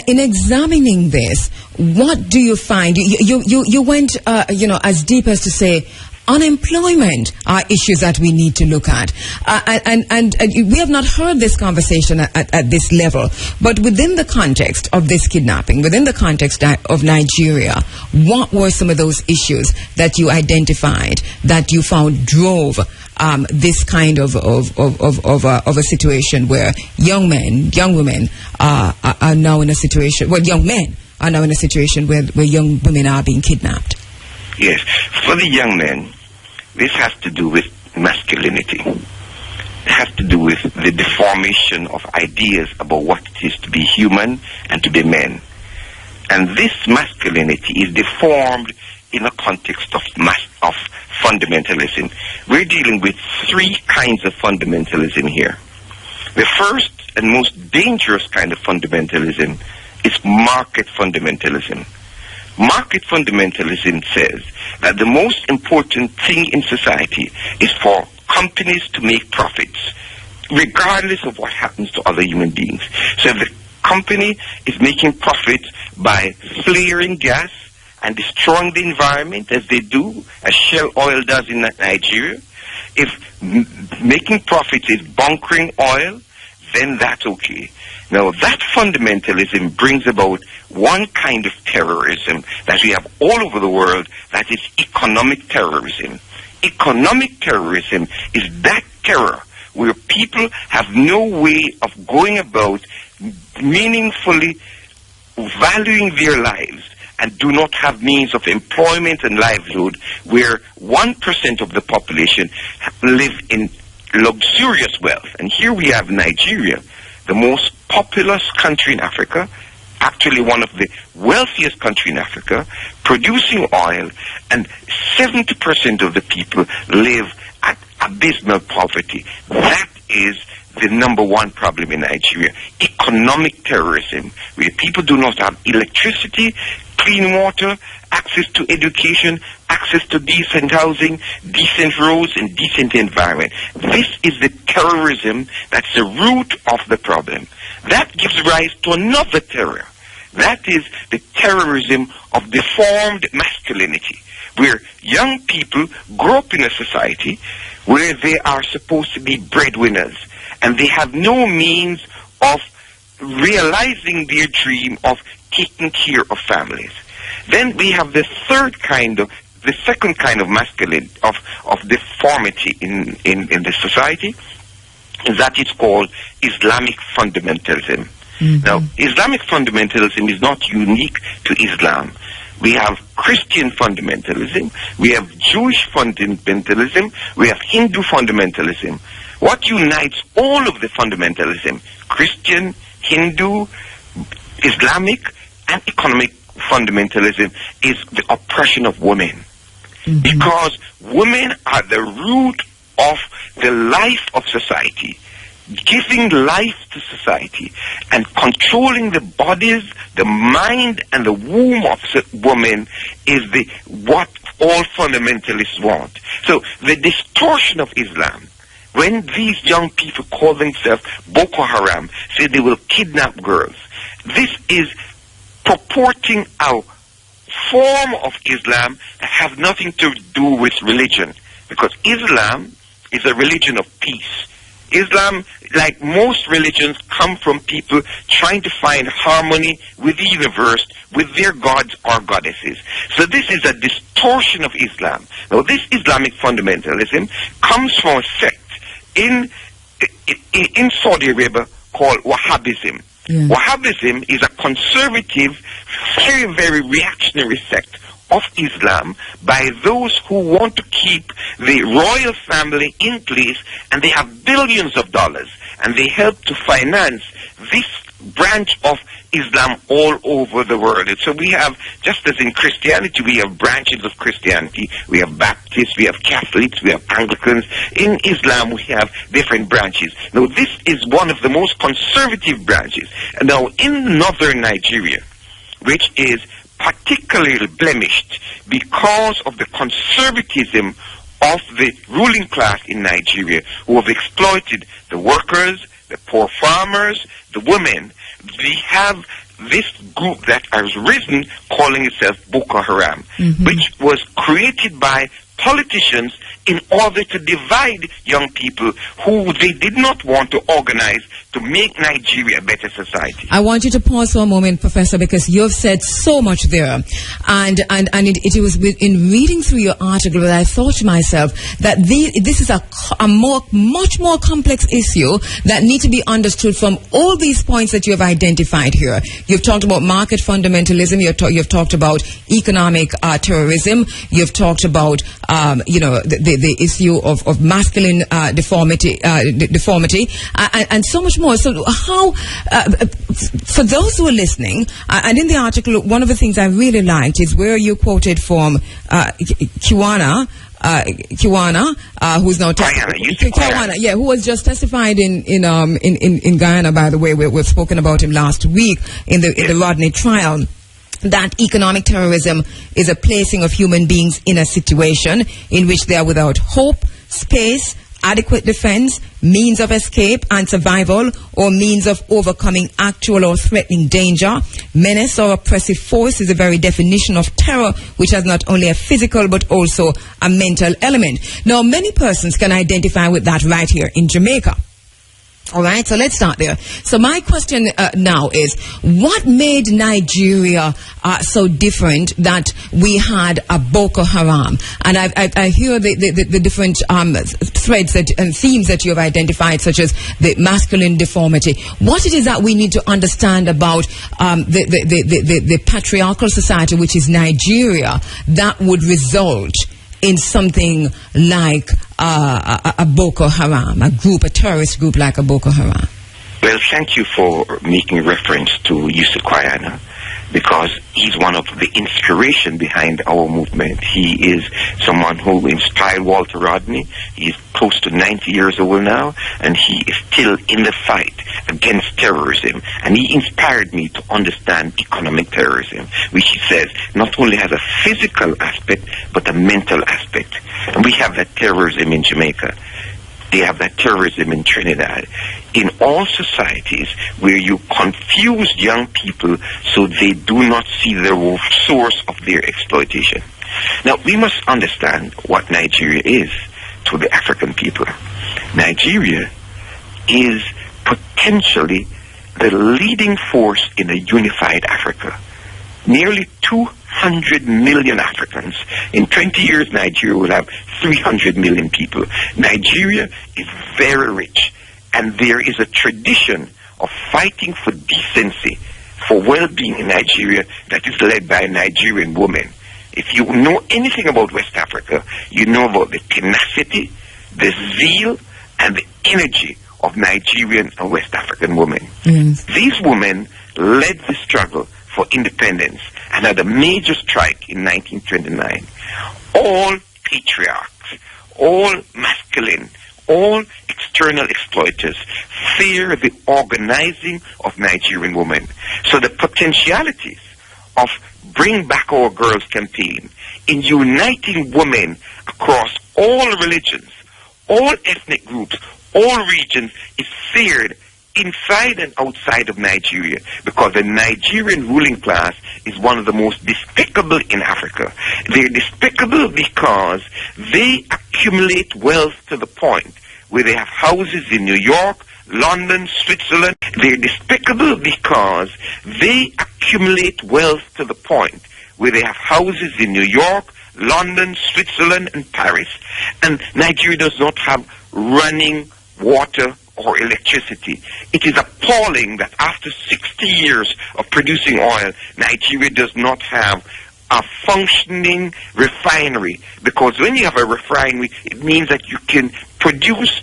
in examining this, what do you find? You went, as deep as to say, unemployment are issues that we need to look at. And we have not heard this conversation at this level. But within the context of this kidnapping, within the context of Nigeria, what were some of those issues that you identified, that you found drove this kind of a situation where young men, young women are now in a situation, well, young men are now in a situation where young women are being kidnapped? Yes. For the young men, this has to do with masculinity. It has to do with the deformation of ideas about what it is to be human and to be men. And this masculinity is deformed in a context of fundamentalism. We're dealing with three kinds of fundamentalism here. The first and most dangerous kind of fundamentalism is market fundamentalism. Market fundamentalism says that the most important thing in society is for companies to make profits, regardless of what happens to other human beings. So if the company is making profits by flaring gas and destroying the environment, as they do, as Shell Oil does in Nigeria, if making profits is bunkering oil, then that's okay. Now, that fundamentalism brings about one kind of terrorism that we have all over the world, that is economic terrorism. Economic terrorism is that terror where people have no way of going about meaningfully valuing their lives and do not have means of employment and livelihood, where 1% of the population live in luxurious wealth. And here we have Nigeria, the most populous country in Africa, actually one of the wealthiest countries in Africa, producing oil, and 70% of the people live at abysmal poverty. That is the number one problem in Nigeria. Economic terrorism, where people do not have electricity, clean water, access to education, access to decent housing, decent roads, and decent environment. This is the terrorism that's the root of the problem. That gives rise to another terror. That is the terrorism of deformed masculinity, where young people grow up in a society where they are supposed to be breadwinners, and they have no means of realizing their dream of taking care of families. Then we have the second kind of masculine, of deformity in the society, is that it's called Islamic fundamentalism. Mm-hmm. Now, Islamic fundamentalism is not unique to Islam. We have Christian fundamentalism. We have Jewish fundamentalism. We have Hindu fundamentalism. What unites all of the fundamentalism, Christian, Hindu, Islamic, and economic fundamentalism, is the oppression of women. Mm-hmm. Because women are the root of the life of society, giving life to society and controlling the bodies, the mind, and the womb of women is what all fundamentalists want. So the distortion of Islam, when these young people call themselves Boka Haram, say they will kidnap girls, this is purporting a form of Islam that has nothing to do with religion, because Islam is a religion of peace. Islam, like most religions, come from people trying to find harmony with the universe, with their gods or goddesses. So this is a distortion of Islam. Now, this Islamic fundamentalism comes from a sect in Saudi Arabia called Wahhabism. Yeah. Wahhabism is a conservative, very, very reactionary sect of Islam by those who want to keep the royal family in place, and they have billions of dollars, and they help to finance this branch of Islam all over the world. And so we have, just as in Christianity, we have branches of Christianity. We have Baptists, we have Catholics, we have Anglicans. In Islam, we have different branches. Now, this is one of the most conservative branches. And now, in northern Nigeria, which is particularly blemished because of the conservatism of the ruling class in Nigeria, who have exploited the workers, the poor farmers, the women. We have this group that has risen calling itself Boka Haram, which was created by politicians in order to divide young people who they did not want to organize to make Nigeria a better society. I want you to pause for a moment, Professor, because you've said so much there. And it was in reading through your article that I thought to myself that this is a much more complex issue that needs to be understood from all these points that you have identified here. You've talked about market fundamentalism. You've talked about economic terrorism. You've talked about the issue of masculine deformity, and so much more. So how, for those who are listening, and in the article, one of the things I really liked is where you quoted from Kiwana, who's now Kiwana, who was just testified in Guyana. By the way, we've spoken about him last week in the Rodney trial. That economic terrorism is a placing of human beings in a situation in which they are without hope, space, adequate defense, means of escape and survival, or means of overcoming actual or threatening danger. Menace or oppressive force is the very definition of terror, which has not only a physical but also a mental element. Now, many persons can identify with that right here in Jamaica. All right, so let's start there. So my question now is, what made Nigeria so different that we had a Boka Haram? And I hear the different threads and themes that you have identified, such as the masculine deformity. What it is that we need to understand about the patriarchal society, which is Nigeria, that would result in something like a Boka Haram, a terrorist group like a Boka Haram? Well, thank you for making reference to Yusuf Kwayana, because he's one of the inspiration behind our movement. He is someone who inspired Walter Rodney. He is close to 90 years old now, and he is still in the fight against terrorism. And he inspired me to understand economic terrorism, which he says not only has a physical aspect, but a mental aspect. And we have that terrorism in Jamaica. They have that terrorism in Trinidad. In all societies where you confuse young people so they do not see the source of their exploitation. Now, we must understand what Nigeria is to the African people. Nigeria is potentially the leading force in a unified Africa. Nearly 200 million Africans. In 20 years, Nigeria will have 300 million people. Nigeria is very rich, and there is a tradition of fighting for decency, for well-being in Nigeria that is led by a Nigerian woman. If you know anything about West Africa, you know about the tenacity, the zeal, and the energy of Nigerian and West African women. These women led the struggle for independence and had a major strike in 1929. All patriarchs, all masculine, all external exploiters fear the organizing of Nigerian women. So the potentialities of Bring Back Our Girls campaign in uniting women across all religions, all ethnic groups, all regions is feared inside and outside of Nigeria, because the Nigerian ruling class is one of the most despicable in Africa. They're despicable because they accumulate wealth to the point where they have houses in New York, London, Switzerland. They're despicable because they accumulate wealth to the point where they have houses in New York, London, Switzerland, and Paris. And Nigeria does not have running water or electricity. It is appalling that after 60 years of producing oil, Nigeria does not have a functioning refinery. Because when you have a refinery, it means that you can produce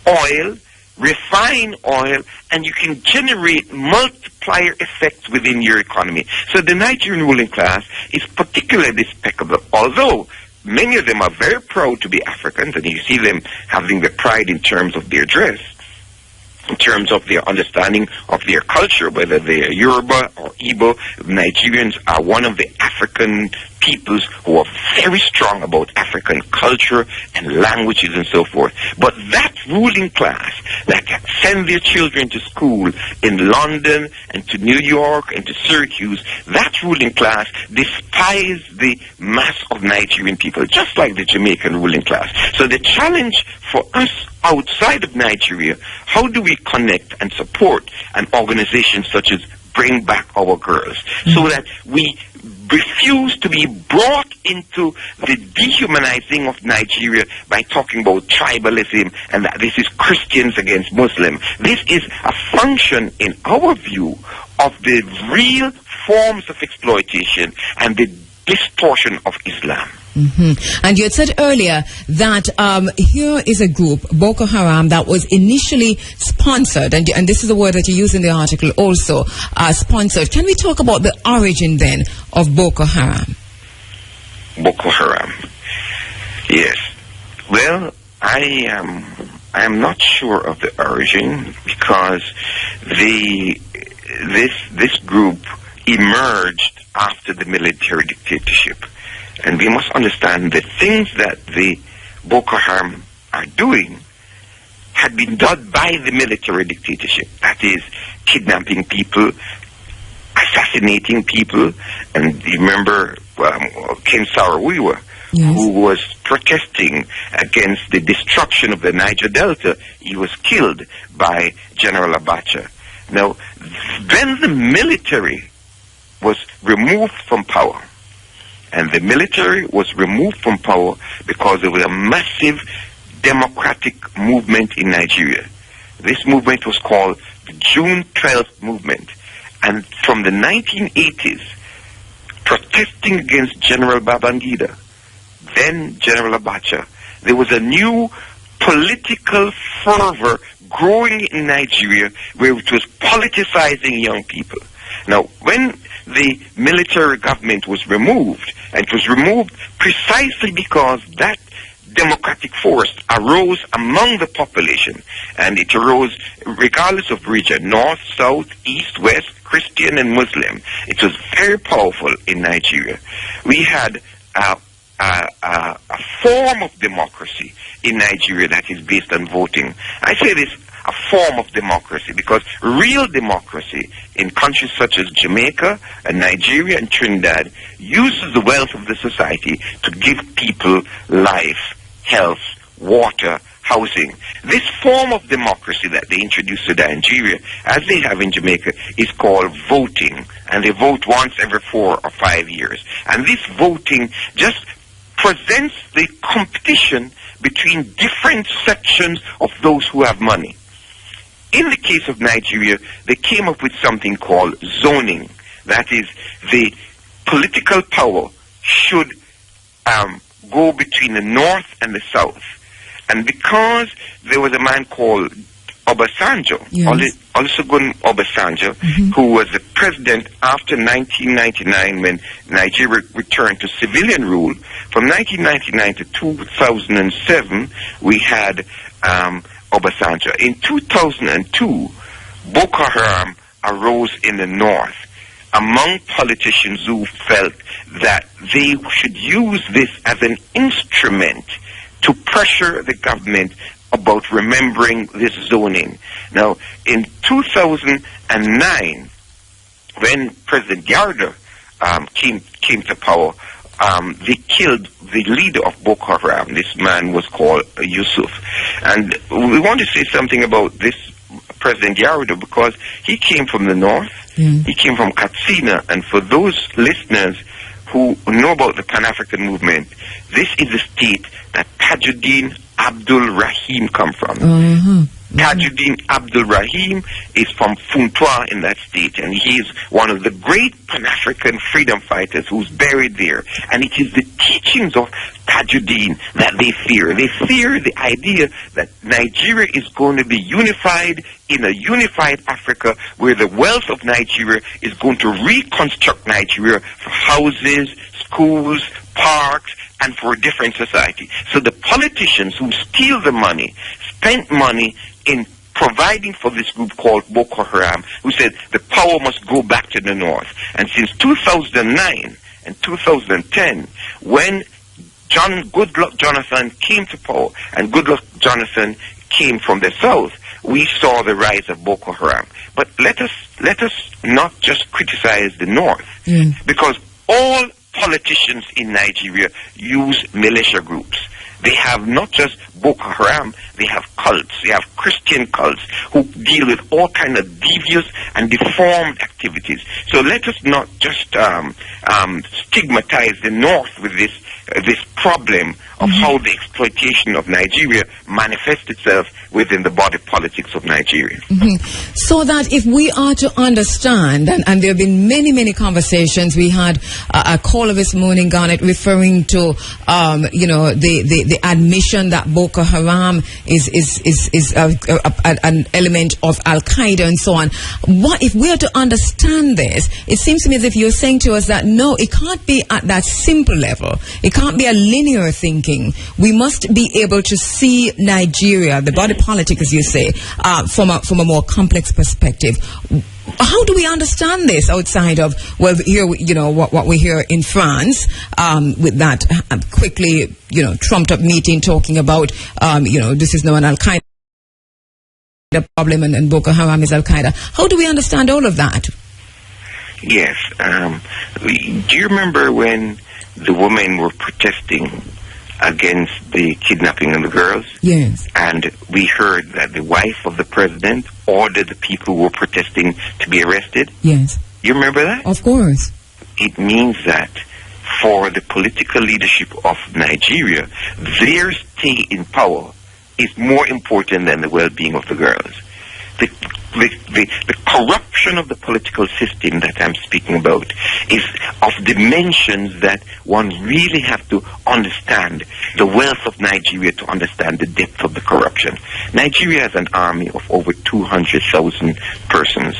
oil, refine oil, and you can generate multiplier effects within your economy. So the Nigerian ruling class is particularly despicable, although many of them are very proud to be Africans, and you see them having the pride in terms of their dress, in terms of their understanding of their culture, whether they are Yoruba or Igbo. Nigerians are one of the African peoples who are very strong about African culture and languages and so forth. But that ruling class that send their children to school in London and to New York and to Syracuse, that ruling class despise the mass of Nigerian people, just like the Jamaican ruling class. So the challenge for us outside of Nigeria, how do we connect and support an organization such as Bring Back Our Girls, so that we refuse to be brought into the dehumanizing of Nigeria by talking about tribalism and that this is Christians against Muslims. This is a function, in our view, of the real forms of exploitation and the distortion of Islam. And you had said earlier that here is a group, Boka Haram, that was initially sponsored, and this is the word that you use in the article also, sponsored. Can we talk about the origin then of Boka Haram? Boka Haram. Yes. Well, I am not sure of the origin, because this group emerged after the military dictatorship. And we must understand the things that the Boka Haram are doing had been done by the military dictatorship. That is, kidnapping people, assassinating people. And you remember Ken Saro-Wiwa, who was protesting against the destruction of the Niger Delta. He was killed by General Abacha. Now, when the military was removed from power, and the military was removed from power because there was a massive democratic movement in Nigeria. This movement was called the June 12th movement. And from the 1980s, protesting against General Babangida, then General Abacha, there was a new political fervor growing in Nigeria where it was politicizing young people. Now, when the military government was removed, and it was removed precisely because that democratic force arose among the population, and it arose regardless of region, north, south, east, west, Christian and Muslim. It was very powerful in Nigeria. We had a form of democracy in Nigeria that is based on voting. I say this, a form of democracy, because real democracy in countries such as Jamaica and Nigeria and Trinidad uses the wealth of the society to give people life, health, water, housing. This form of democracy that they introduced to Nigeria, as they have in Jamaica, is called voting, and they vote once every 4 or 5 years. And this voting just presents the competition between different sections of those who have money. in the case of Nigeria, they came up with something called zoning. That is, the political power should go between the north and the south. And because there was a man called Obasanjo, Olusegun Obasanjo, who was the president after 1999 when Nigeria returned to civilian rule. From 1999 to 2007, we had Obasanjo. In 2002, Boka Haram arose in the north among politicians who felt that they should use this as an instrument to pressure the government about remembering this zoning. Now, in 2009, when President Yar'Adua came to power, they killed the leader of Boka Haram. This man was called Yusuf. And we want to say something about this President Yar'Adua because he came from the north. He came from Katsina. And for those listeners who know about the Pan-African movement, this is the state that Tajuddin Abdul Rahim come from. Tajuddin Abdul Rahim is from Funtua in that state, and he is one of the great Pan-African freedom fighters who's buried there. And it is the teachings of Tajuddin that they fear. They fear the idea that Nigeria is going to be unified in a unified Africa where the wealth of Nigeria is going to reconstruct Nigeria for houses, schools, parks, and for a different society. So the politicians who steal the money spent money in providing for this group called Boka Haram, who said the power must go back to the north. And since 2009 and 2010, when Goodluck Jonathan came to power, and Goodluck Jonathan came from the south, we saw the rise of Boka Haram. But let us not just criticize the north, because all politicians in Nigeria use militia groups. They have not just Boka Haram, they have cults. They have Christian cults who deal with all kind of devious and deformed activities. So let us not just stigmatize the North with this problem of how the exploitation of Nigeria manifests itself within the body politics of Nigeria. So that if we are to understand, and there have been many conversations, we had a caller this morning, Garnet, referring to, the admission that Boko Haram is an element of Al-Qaeda and so on. What if we are to understand this? It seems to me as if you're saying to us that no, it can't be at that simple level. It can't be a linear thinking. We must be able to see Nigeria, the body politic, as you say, from a more complex perspective. How do we understand this outside of, well, here, what we hear in France, with that quickly, trumped up meeting talking about, this is now an Al-Qaeda problem and Boko Haram is Al-Qaeda. How do we understand all of that? Yes. Do you remember when the women were protesting against the kidnapping of the girls? Yes. And we heard that the wife of the president ordered the people who were protesting to be arrested? Yes. You remember that? Of course. It means that for the political leadership of Nigeria, their stay in power is more important than the well-being of the girls. The corruption of the political system that I'm speaking about is of dimensions that one really have to understand the wealth of Nigeria to understand the depth of the corruption. Nigeria has an army of over 200,000 persons.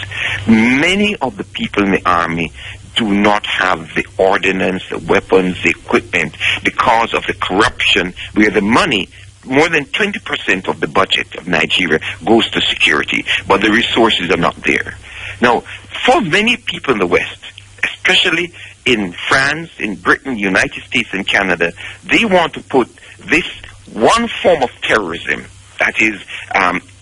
Many of the people in the army do not have the ordnance, the weapons, the equipment because of the corruption where the money, more than 20% of the budget of Nigeria goes to security, but the resources are not there. Now, for many people in the West, especially in France, in Britain, United States, and Canada, they want to put this one form of terrorism, that is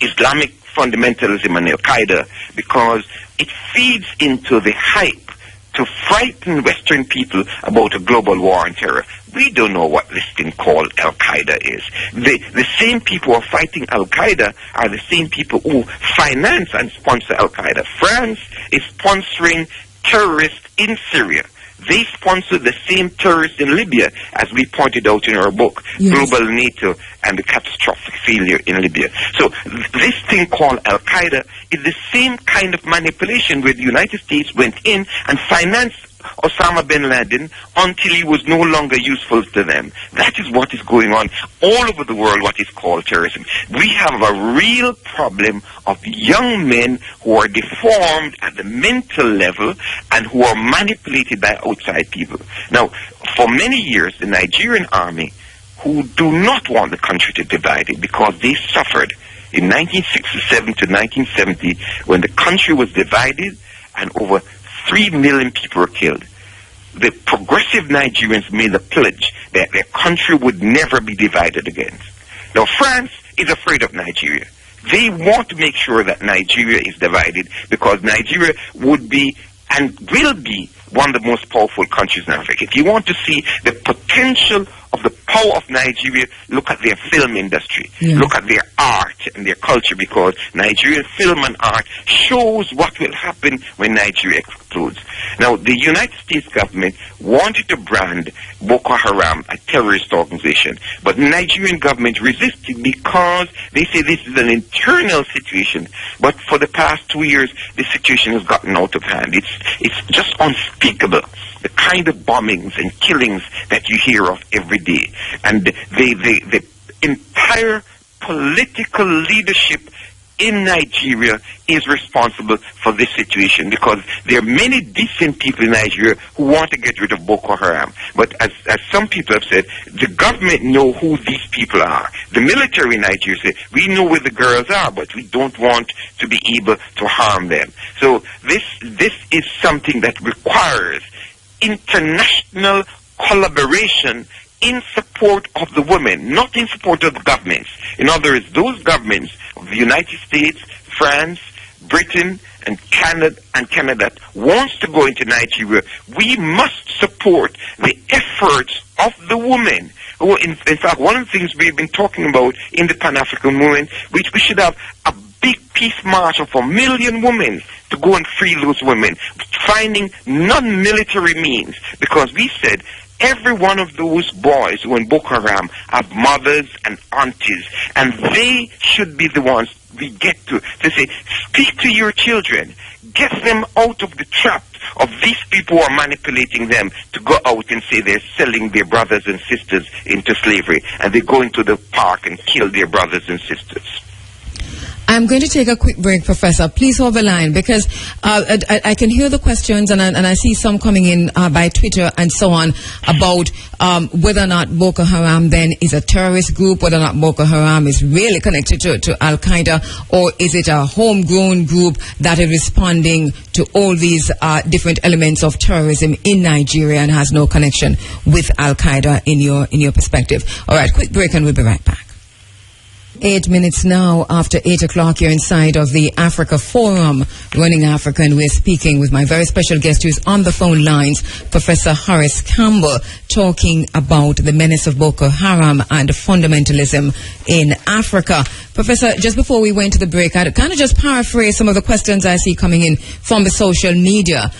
Islamic fundamentalism and Al-Qaeda, because it feeds into the hype to frighten Western people about a global war on terror. We don't know what this thing called Al-Qaeda is. The same people who are fighting Al-Qaeda are the same people who finance and sponsor Al-Qaeda. France is sponsoring terrorists in Syria. they sponsor the same terrorists in Libya, as we pointed out in our book, Global NATO and the Catastrophic Failure in Libya. So this thing called Al-Qaeda is the same kind of manipulation where the United States went in and financed Osama bin Laden until he was no longer useful to them. That is what is going on all over the world, what is called terrorism. We have a real problem of young men who are deformed at the mental level and who are manipulated by outside people. Now, for many years, the Nigerian army, who do not want the country to divide it because they suffered in 1967 to 1970 when the country was divided and over 3 million people were killed. The progressive Nigerians made a pledge that their country would never be divided again. Now, France is afraid of Nigeria. They want to make sure that Nigeria is divided because Nigeria would be and will be one of the most powerful countries in Africa. If you want to see the potential of the power of Nigeria, look at their film industry. Look at their art and their culture, because Nigerian film and art shows what will happen when Nigeria explodes. Now, the United States government wanted to brand Boka Haram a terrorist organization, but the Nigerian government resisted because they say this is an internal situation. But for the past 2 years, the situation has gotten out of hand. It's just unspeakable, the kind of bombings and killings that you hear of every day. And the entire political leadership in Nigeria is responsible for this situation, because there are many decent people in Nigeria who want to get rid of Boko Haram. But as some people have said, the government know who these people are. The military in Nigeria say, we know where the girls are, but we don't want to be able to harm them. So this is something that requires international collaboration in support of the women, not in support of the governments. In other words, those governments of the United States, France, Britain, and Canada wants to go into Nigeria. We must support the efforts of the women. In fact, one of the things we've been talking about in the Pan-African movement, which we should have a big peace march of 1 million women to go and free those women, finding non-military means, because we said every one of those boys who in Boko Haram have mothers and aunties, and they should be the ones we get to say, speak to your children, get them out of the trap of these people who are manipulating them to go out and say they're selling their brothers and sisters into slavery, and they go into the park and kill their brothers and sisters. I'm going to take a quick break, Professor. Please hold the line, because I can hear the questions, and I see some coming in by Twitter and so on about whether or not Boko Haram then is a terrorist group, whether or not Boko Haram is really connected to Al-Qaeda, or is it a homegrown group that is responding to all these different elements of terrorism in Nigeria and has no connection with Al-Qaeda in your perspective. All right, quick break and we'll be right back. 8 minutes now after 8 o'clock, you're inside of the Africa Forum, Running Africa, and we're speaking with my very special guest who is on the phone lines, Professor Horace Campbell, talking about the menace of Boko Haram and fundamentalism in Africa. Professor, just before we went to the break, I'd kind of just paraphrase some of the questions I see coming in from the social media.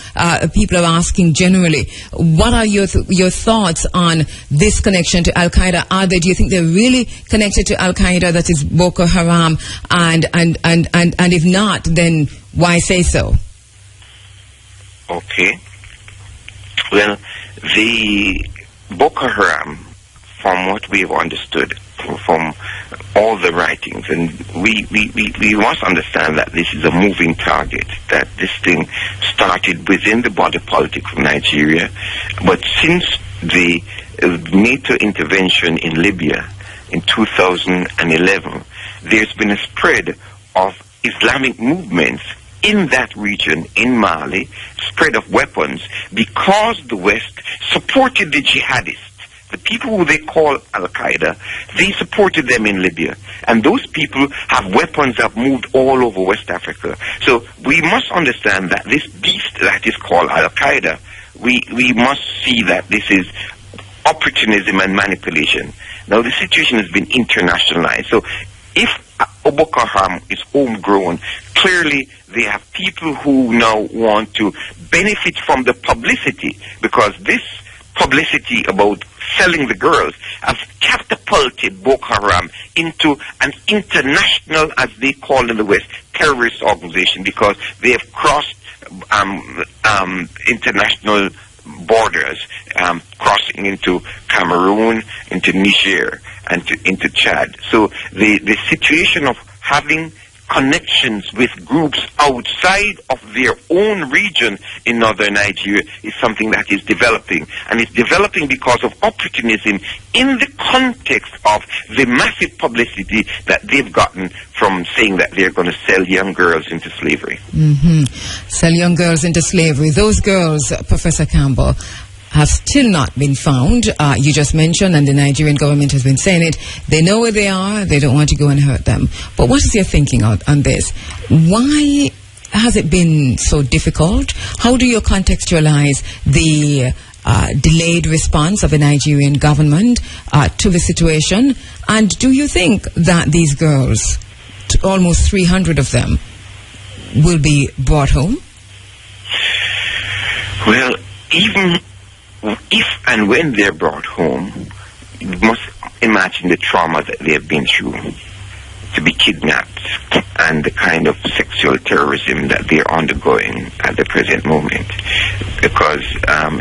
People are asking generally, what are your thoughts on this connection to Al-Qaeda? Do you think they're really connected to Al-Qaeda, that is Boko Haram? And if not, then why say so? Okay. Well, the Boko Haram, from what we've understood from all the writings, and we must understand that this is a moving target, that this thing started within the body politic of Nigeria, but since the NATO intervention in Libya in 2011, there's been a spread of Islamic movements in that region, in Mali, spread of weapons, because the West supported the jihadists. The people who they call Al-Qaeda, they supported them in Libya. And those people have weapons that have moved all over West Africa. So we must understand that this beast that is called Al-Qaeda, we must see that this is opportunism and manipulation. Now, the situation has been internationalized. So if Boka Haram is homegrown. Clearly, they have people who now want to benefit from the publicity, because this publicity about selling the girls has catapulted Boka Haram into an international, as they call in the West, terrorist organization, because they have crossed international borders, crossing into Cameroon, into Niger, and into Chad. So the situation of having connections with groups outside of their own region in northern Nigeria is something that is developing. And it's developing because of opportunism in the context of the massive publicity that they've gotten from saying that they're going to sell young girls into slavery. Sell young girls into slavery. Those girls, Professor Campbell, have still not been found. You just mentioned, and the Nigerian government has been saying it, they know where they are, they don't want to go and hurt them. But what is your thinking on this? Why has it been so difficult? How do you contextualize the delayed response of the Nigerian government to the situation? And do you think that these girls, almost 300 of them, will be brought home? Well, even if and when they're brought home, you must imagine the trauma that they have been through to be kidnapped and the kind of sexual terrorism that they're undergoing at the present moment. Because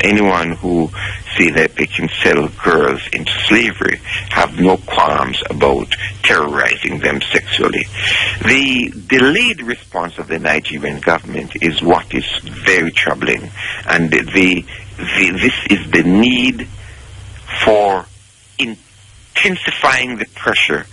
anyone who say that they can sell girls into slavery have no qualms about terrorizing them sexually. The delayed response of the Nigerian government is what is very troubling, and this is the need for intensifying the pressure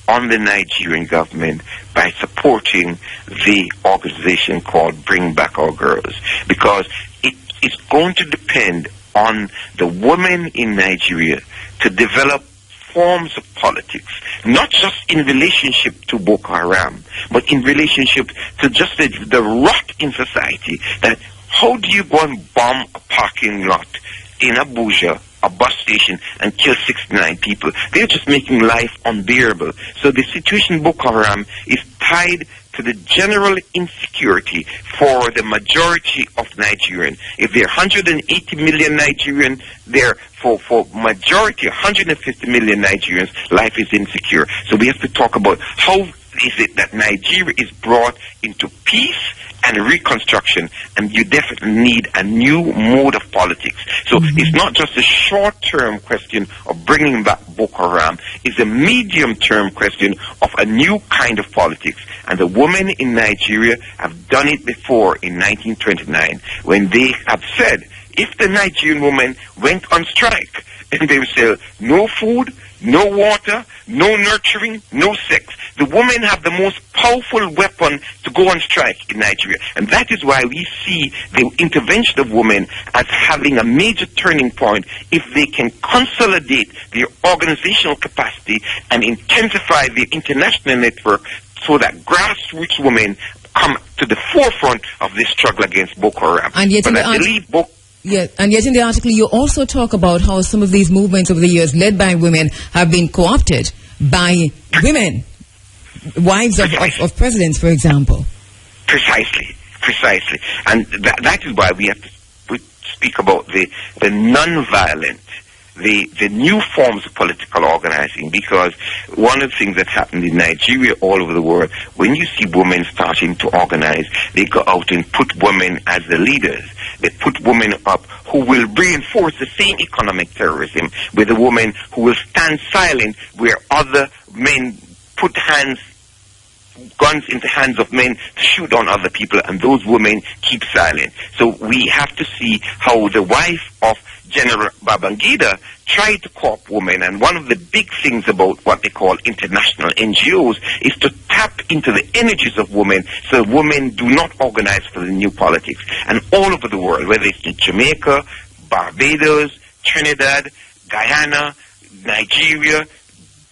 on the Nigerian government by supporting the organization called Bring Back Our Girls, because it is going to depend on the women in Nigeria to develop forms of politics, not just in relationship to Boka Haram, but in relationship to just the rot in society. That how do you go and bomb a parking lot in Abuja, a bus station, and kill 69 people? They're just making life unbearable. So the situation in Boka Haram is tied to the general insecurity for the majority of Nigerians. If there are 180 million Nigerians, there for majority, 150 million Nigerians, life is insecure. So we have to talk about how is it that Nigeria is brought into peace and reconstruction, and you definitely need a new mode of politics. So it's not just a short-term question of bringing back Boka Haram, it's a medium-term question of a new kind of politics. And the women in Nigeria have done it before in 1929, when they have said, if the Nigerian woman went on strike, and they would say, no food, no water, no nurturing, no sex. The women have the most powerful weapon to go on strike in Nigeria. And that is why we see the intervention of women as having a major turning point if they can consolidate their organizational capacity and intensify their international network so that grassroots women come to the forefront of this struggle against Boko Haram. And yet and yet in the article you also talk about how some of these movements over the years led by women have been co-opted by women, wives of presidents, for example. Precisely. And that is why we have to speak about the non-violent, the new forms of political organizing, because one of the things that happened in Nigeria all over the world, when you see women starting to organize, they go out and put women as the leaders. They put women up who will reinforce the same economic terrorism with a woman who will stand silent where other men put guns into hands of men to shoot on other people, and those women keep silent. So we have to see how the wife of General Babangida tried to co-opt women, and one of the big things about what they call international NGOs is to tap into the energies of women so women do not organize for the new politics. And all over the world, whether it's in Jamaica, Barbados, Trinidad, Guyana, Nigeria,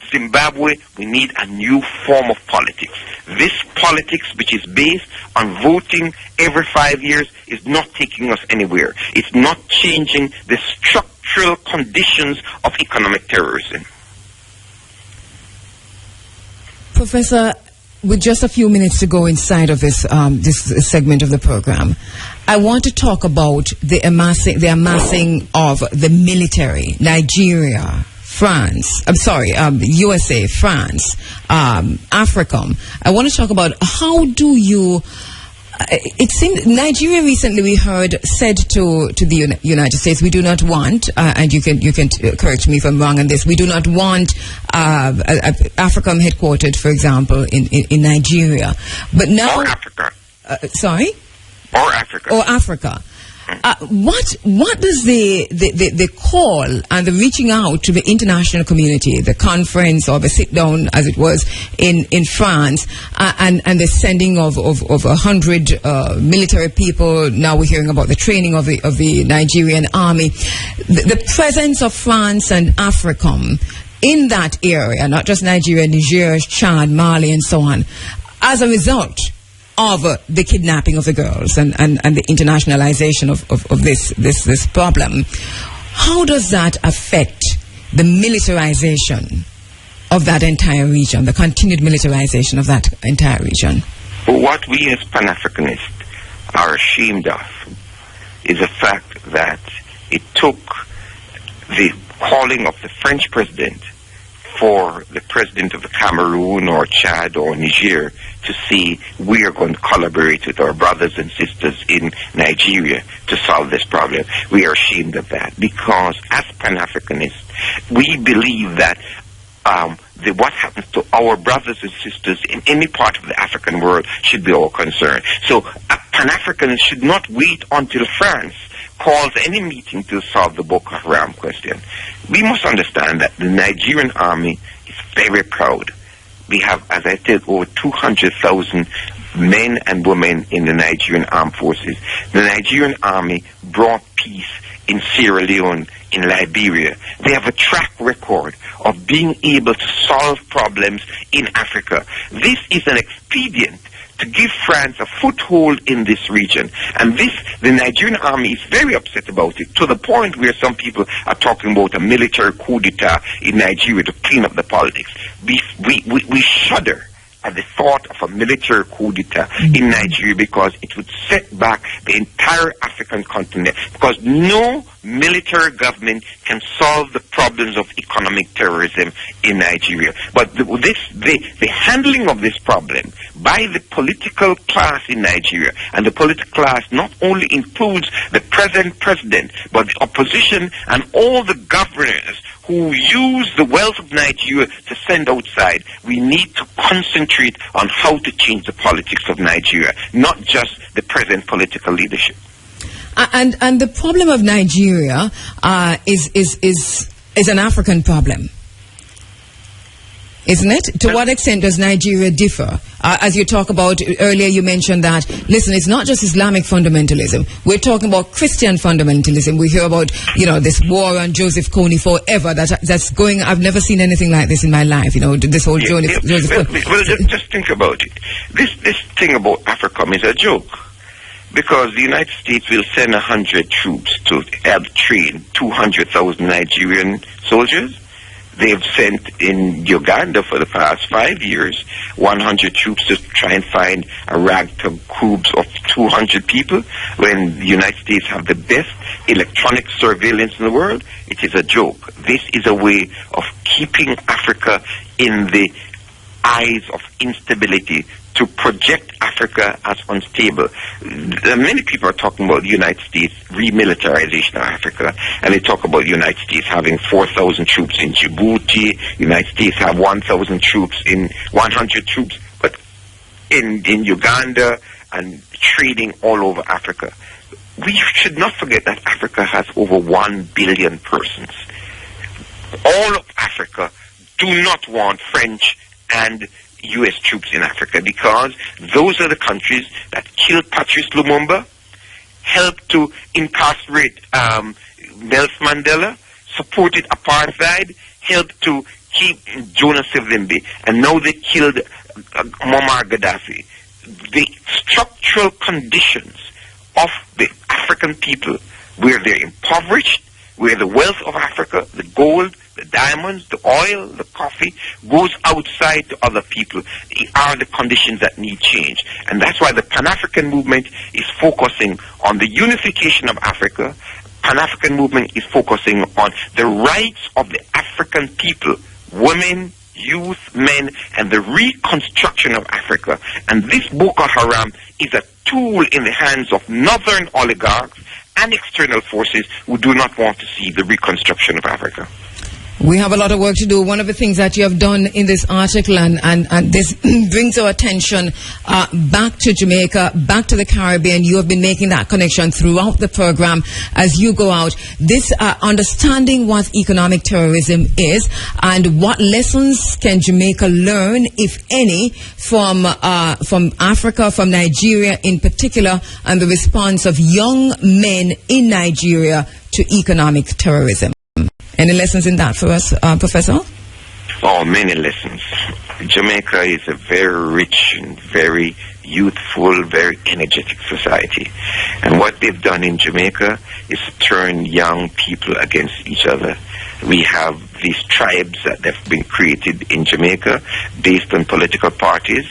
Zimbabwe, we need a new form of politics. This politics, which is based on voting every 5 years, is not taking us anywhere. It's not changing the structural conditions of economic terrorism. Professor, with just a few minutes to go inside of this this segment of the program, I want to talk about the amassing of the military, Nigeria, France, USA, France, Africom. I want to talk about how do you... It seems Nigeria recently, we heard, said to the United States, we do not want, and you can correct me if I'm wrong on this, we do not want Africom headquartered, for example, in Nigeria. But now... Or Africa. Sorry? Or Africa. Or Africa. What does the call and the reaching out to the international community, the conference or the sit down as it was in France, and the sending of 100 military people? Now we're hearing about the training of the Nigerian army, the presence of France and Africom in that area, not just Nigeria, Niger, Chad, Mali, and so on, as a result of the kidnapping of the girls and the internationalization of this problem. How does that affect the militarization of that entire region, the continued militarization of that entire region? What we as Pan-Africanists are ashamed of is the fact that it took the calling of the French president for the president of the Cameroon or Chad or Niger to say we are going to collaborate with our brothers and sisters in Nigeria to solve this problem. We are ashamed of that because as Pan-Africanists, we believe that what happens to our brothers and sisters in any part of the African world should be our concern. So Pan-Africans should not wait until France calls any meeting to solve the Boka Haram question. We must understand that the Nigerian army is very proud. We have, as I said, over 200,000 men and women in the Nigerian armed forces. The Nigerian army brought peace in Sierra Leone, in Liberia. They have a track record of being able to solve problems in Africa. This is an expedient to give France a foothold in this region. And the Nigerian army is very upset about it, to the point where some people are talking about a military coup d'etat in Nigeria to clean up the politics. We shudder at the thought of a military coup d'etat in Nigeria because it would set back the entire African continent, because no military government can solve the problems of economic terrorism in Nigeria. But the handling of this problem by the political class in Nigeria, and the political class not only includes the present president, but the opposition and all the governors who use the wealth of Nigeria to send outside. We need to concentrate on how to change the politics of Nigeria, not just the present political leadership. And the problem of Nigeria is an African problem, isn't it? To what extent does Nigeria differ? As you talk about earlier, you mentioned that, listen, it's not just Islamic fundamentalism. We're talking about Christian fundamentalism. We hear about, this war on Joseph Kony forever. That's going. I've never seen anything like this in my life. This whole Joseph Kony. Well, just think about it. This thing about Africom is a joke. Because the United States will send 100 troops to help train 200,000 Nigerian soldiers. They've sent in Uganda for the past 5 years 100 troops to try and find a ragtag groups of 200 people. When the United States have the best electronic surveillance in the world, it is a joke. This is a way of keeping Africa in the eyes of instability, to project Africa as unstable. Many people are talking about the United States remilitarization of Africa, and they talk about the United States having 4,000 troops in Djibouti, the United States have 1,000 troops in 100 troops, but in Uganda, and trading all over Africa. We should not forget that Africa has over 1 billion persons. All of Africa do not want French and U.S. troops in Africa, because those are the countries that killed Patrice Lumumba, helped to incarcerate Nelson Mandela, supported apartheid, helped to keep Jonas Savimbi, and now they killed Muammar Gaddafi. The structural conditions of the African people, where they're impoverished, where the wealth of Africa, the gold, the diamonds, the oil, the coffee, goes outside to other people, are the conditions that need change. And that's why the Pan-African movement is focusing on the unification of Africa. Pan-African movement is focusing on the rights of the African people, women, youth, men, and the reconstruction of Africa. And this Boka Haram is a tool in the hands of northern oligarchs and external forces who do not want to see the reconstruction of Africa. We have a lot of work to do. One of the things that you have done in this article, and this brings our attention back to Jamaica, back to the Caribbean. You have been making that connection throughout the program as you go out. This understanding what economic terrorism is and what lessons can Jamaica learn, if any, from Africa, from Nigeria in particular, and the response of young men in Nigeria to economic terrorism. Any lessons in that for us, Professor? Oh, many lessons. Jamaica is a very rich and very youthful, very energetic society. And what they've done in Jamaica is turn young people against each other. We have these tribes that have been created in Jamaica based on political parties.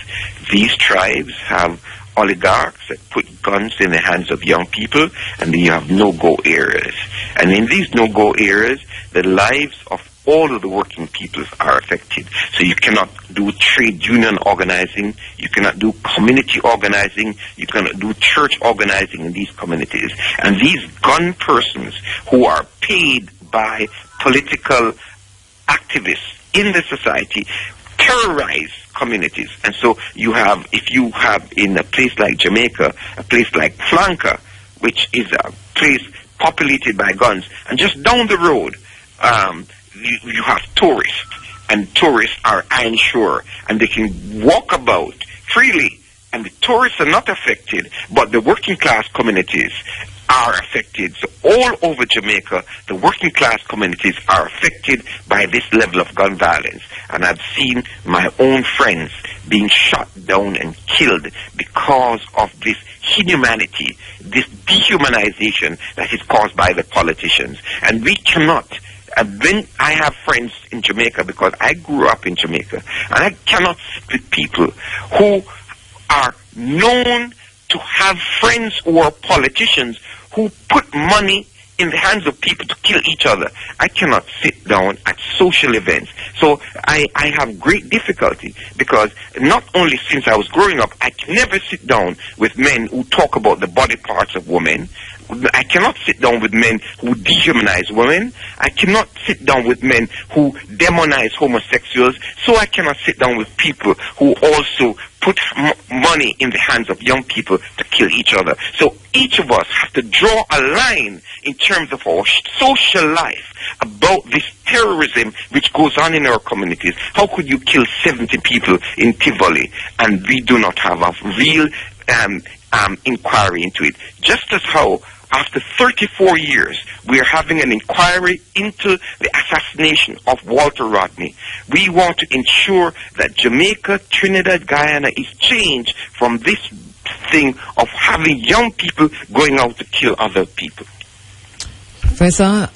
These tribes have oligarchs that put guns in the hands of young people, and then you have no-go areas. And in these no-go areas, the lives of all of the working peoples are affected. So you cannot do trade union organizing, you cannot do community organizing, you cannot do church organizing in these communities. And these gun persons who are paid by political activists in the society terrorize communities. And so you have, if you have in a place like Jamaica, a place like Flanker, which is a place populated by guns, and just down the road, you have tourists, and tourists are unsure, and they can walk about freely, and the tourists are not affected, but the working class communities are affected. So all over Jamaica, the working class communities are affected by this level of gun violence. And I've seen my own friends being shot down and killed because of this inhumanity, this dehumanization that is caused by the politicians. And we cannot. When I have friends in Jamaica, because I grew up in Jamaica, and I cannot sit with people who are known to have friends who are politicians who put money in the hands of people to kill each other. I cannot sit down at social events. So I have great difficulty, because not only since I was growing up, I can never sit down with men who talk about the body parts of women. I cannot sit down with men who dehumanize women. I cannot sit down with men who demonize homosexuals. So I cannot sit down with people who also put money in the hands of young people to kill each other. So each of us have to draw a line in terms of our social life about this terrorism which goes on in our communities. How could you kill 70 people in Tivoli and we do not have a real inquiry into it? Just as how after 34 years, we are having an inquiry into the assassination of Walter Rodney. We want to ensure that Jamaica, Trinidad, Guyana is changed from this thing of having young people going out to kill other people. Professor,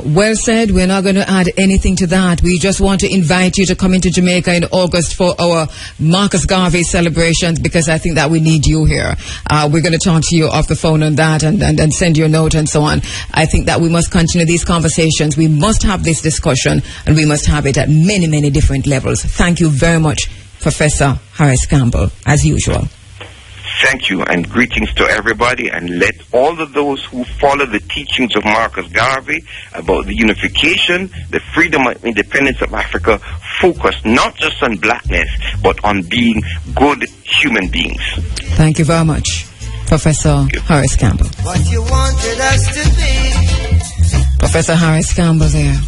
well said. We're not going to add anything to that. We just want to invite you to come into Jamaica in August for our Marcus Garvey celebrations, because I think that we need you here. We're going to talk to you off the phone on that and send you a note and so on. I think that we must continue these conversations. We must have this discussion, and we must have it at many, many different levels. Thank you very much, Professor Harris Campbell, as usual. Thank you, and greetings to everybody, and let all of those who follow the teachings of Marcus Garvey about the unification, the freedom and independence of Africa focus not just on blackness, but on being good human beings. Thank you very much, Professor Harris Campbell. What you wanted us to be. Professor Harris Campbell there.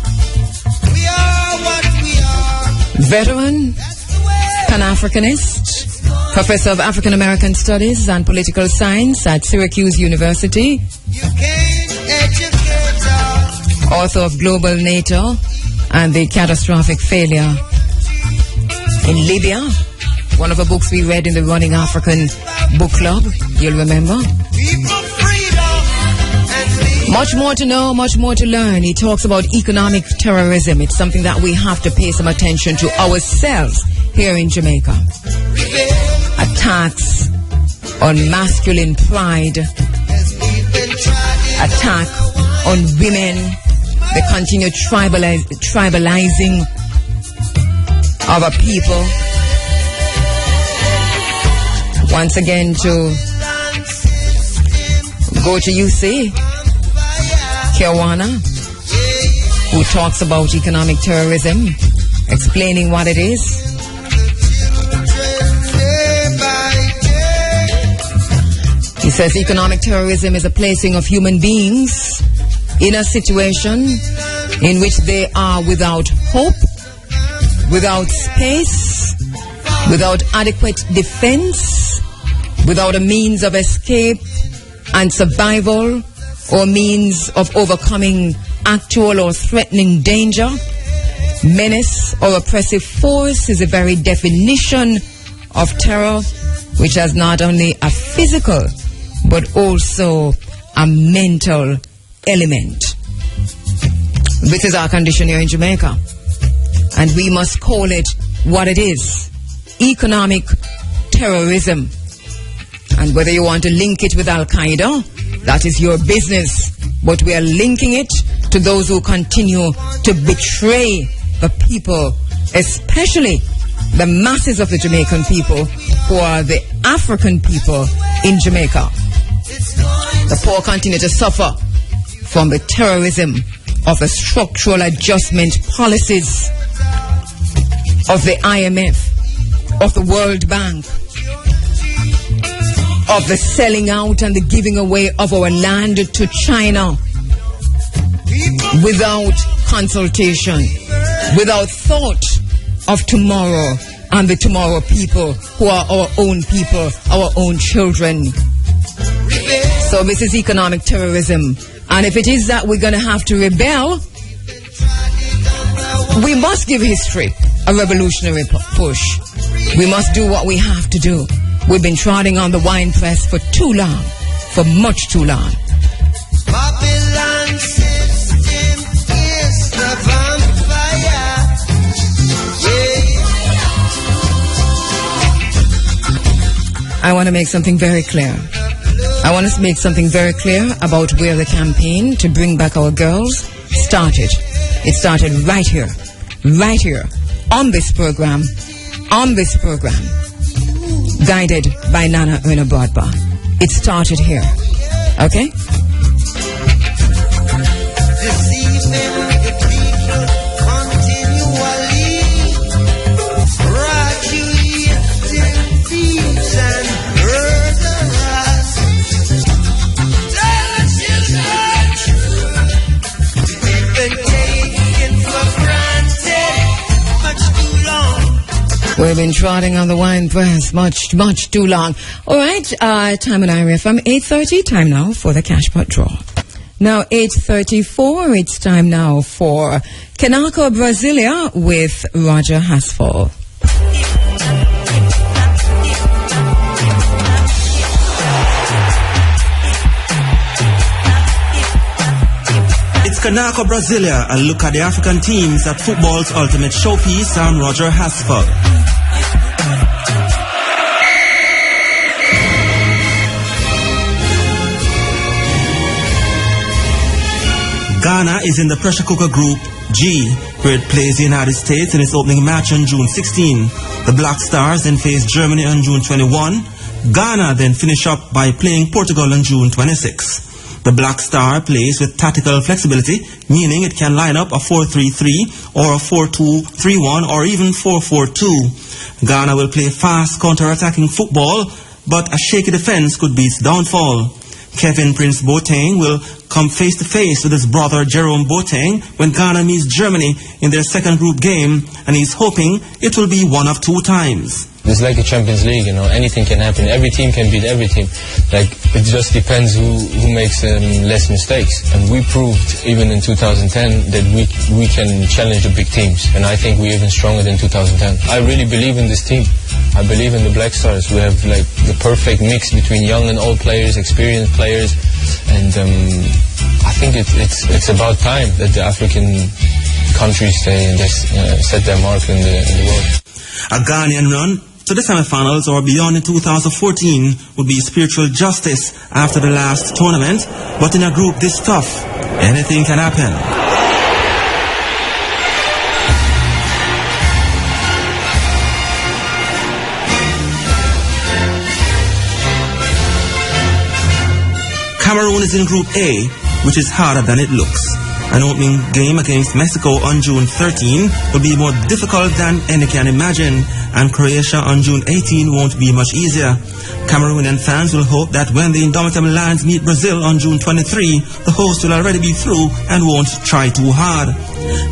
We are what we are. Veteran, Pan-Africanist, Professor of African American Studies and Political Science at Syracuse University, author of Global NATO and the Catastrophic Failure in Libya, one of the books we read in the Running African Book Club, you'll remember. Much more to know, much more to learn. He talks about economic terrorism. It's something that we have to pay some attention to ourselves here in Jamaica. Attacks on masculine pride, attack on women, the continued tribalizing of our people. Once again, to go to UC, Kheru, who talks about economic terrorism, explaining what it is. He says economic terrorism is a placing of human beings in a situation in which they are without hope, without space, without adequate defense, without a means of escape and survival, or means of overcoming actual or threatening danger. Menace or oppressive force is the very definition of terror, which has not only a physical but also a mental element. This is our condition here in Jamaica, and we must call it what it is: economic terrorism. And whether you want to link it with Al-Qaeda, that is your business, but we are linking it to those who continue to betray the people, especially the masses of the Jamaican people, who are the African people in Jamaica. The poor continue to suffer from the terrorism of the structural adjustment policies of the IMF, of the World Bank, of the selling out and the giving away of our land to China without consultation, without thought of tomorrow and the tomorrow people who are our own people, our own children. So this is economic terrorism. And if it is that we're going to have to rebel, we must give history a revolutionary push. We must do what we have to do. We've been trotting on the wine press for too long, for much too long. Babylon system is the vampire. I want to make something very clear. I want to make something very clear about where the campaign to bring back our girls started. It started right here, on this program, guided by Nana Erna Brodba. It started here, okay? We've been trotting on the wine press much too long. All right, time on IRA from 8:30. Time now for the cash pot draw. Now 8:34. It's time now for Kanako Brasilia with Roger Hasfall. It's Kanako Brasilia, a look at the African teams at football's ultimate showpiece. I'm Roger Hasfall. Ghana is in the pressure cooker group G, where it plays the United States in its opening match on June 16. The Black Stars then face Germany on June 21. Ghana then finish up by playing Portugal on June 26. The Black Star plays with tactical flexibility, meaning it can line up a 4-3-3 or a 4-2-3-1 or even 4-4-2. Ghana will play fast counter-attacking football, but a shaky defense could be its downfall. Kevin Prince Boateng will come face-to-face with his brother Jerome Boateng when Ghana meets Germany in their second group game, and he's hoping it will be one of two times. It's like a Champions League, you know, anything can happen. Every team can beat every team. Like, it just depends who makes less mistakes. And we proved, even in 2010, that we can challenge the big teams. And I think we're even stronger than 2010. I really believe in this team. I believe in the Black Stars. We have, like, the perfect mix between young and old players, experienced players. And I think it's about time that the African countries they set their mark in the world. A Ghanaian run to the semi-finals or beyond in 2014 would be spiritual justice after the last tournament, but in a group this tough, anything can happen. Cameroon is in Group A, which is harder than it looks. An opening game against Mexico on June 13 will be more difficult than any can imagine, and Croatia on June 18 won't be much easier. Cameroonian fans will hope that when the indomitable Lions meet Brazil on June 23, the host will already be through and won't try too hard.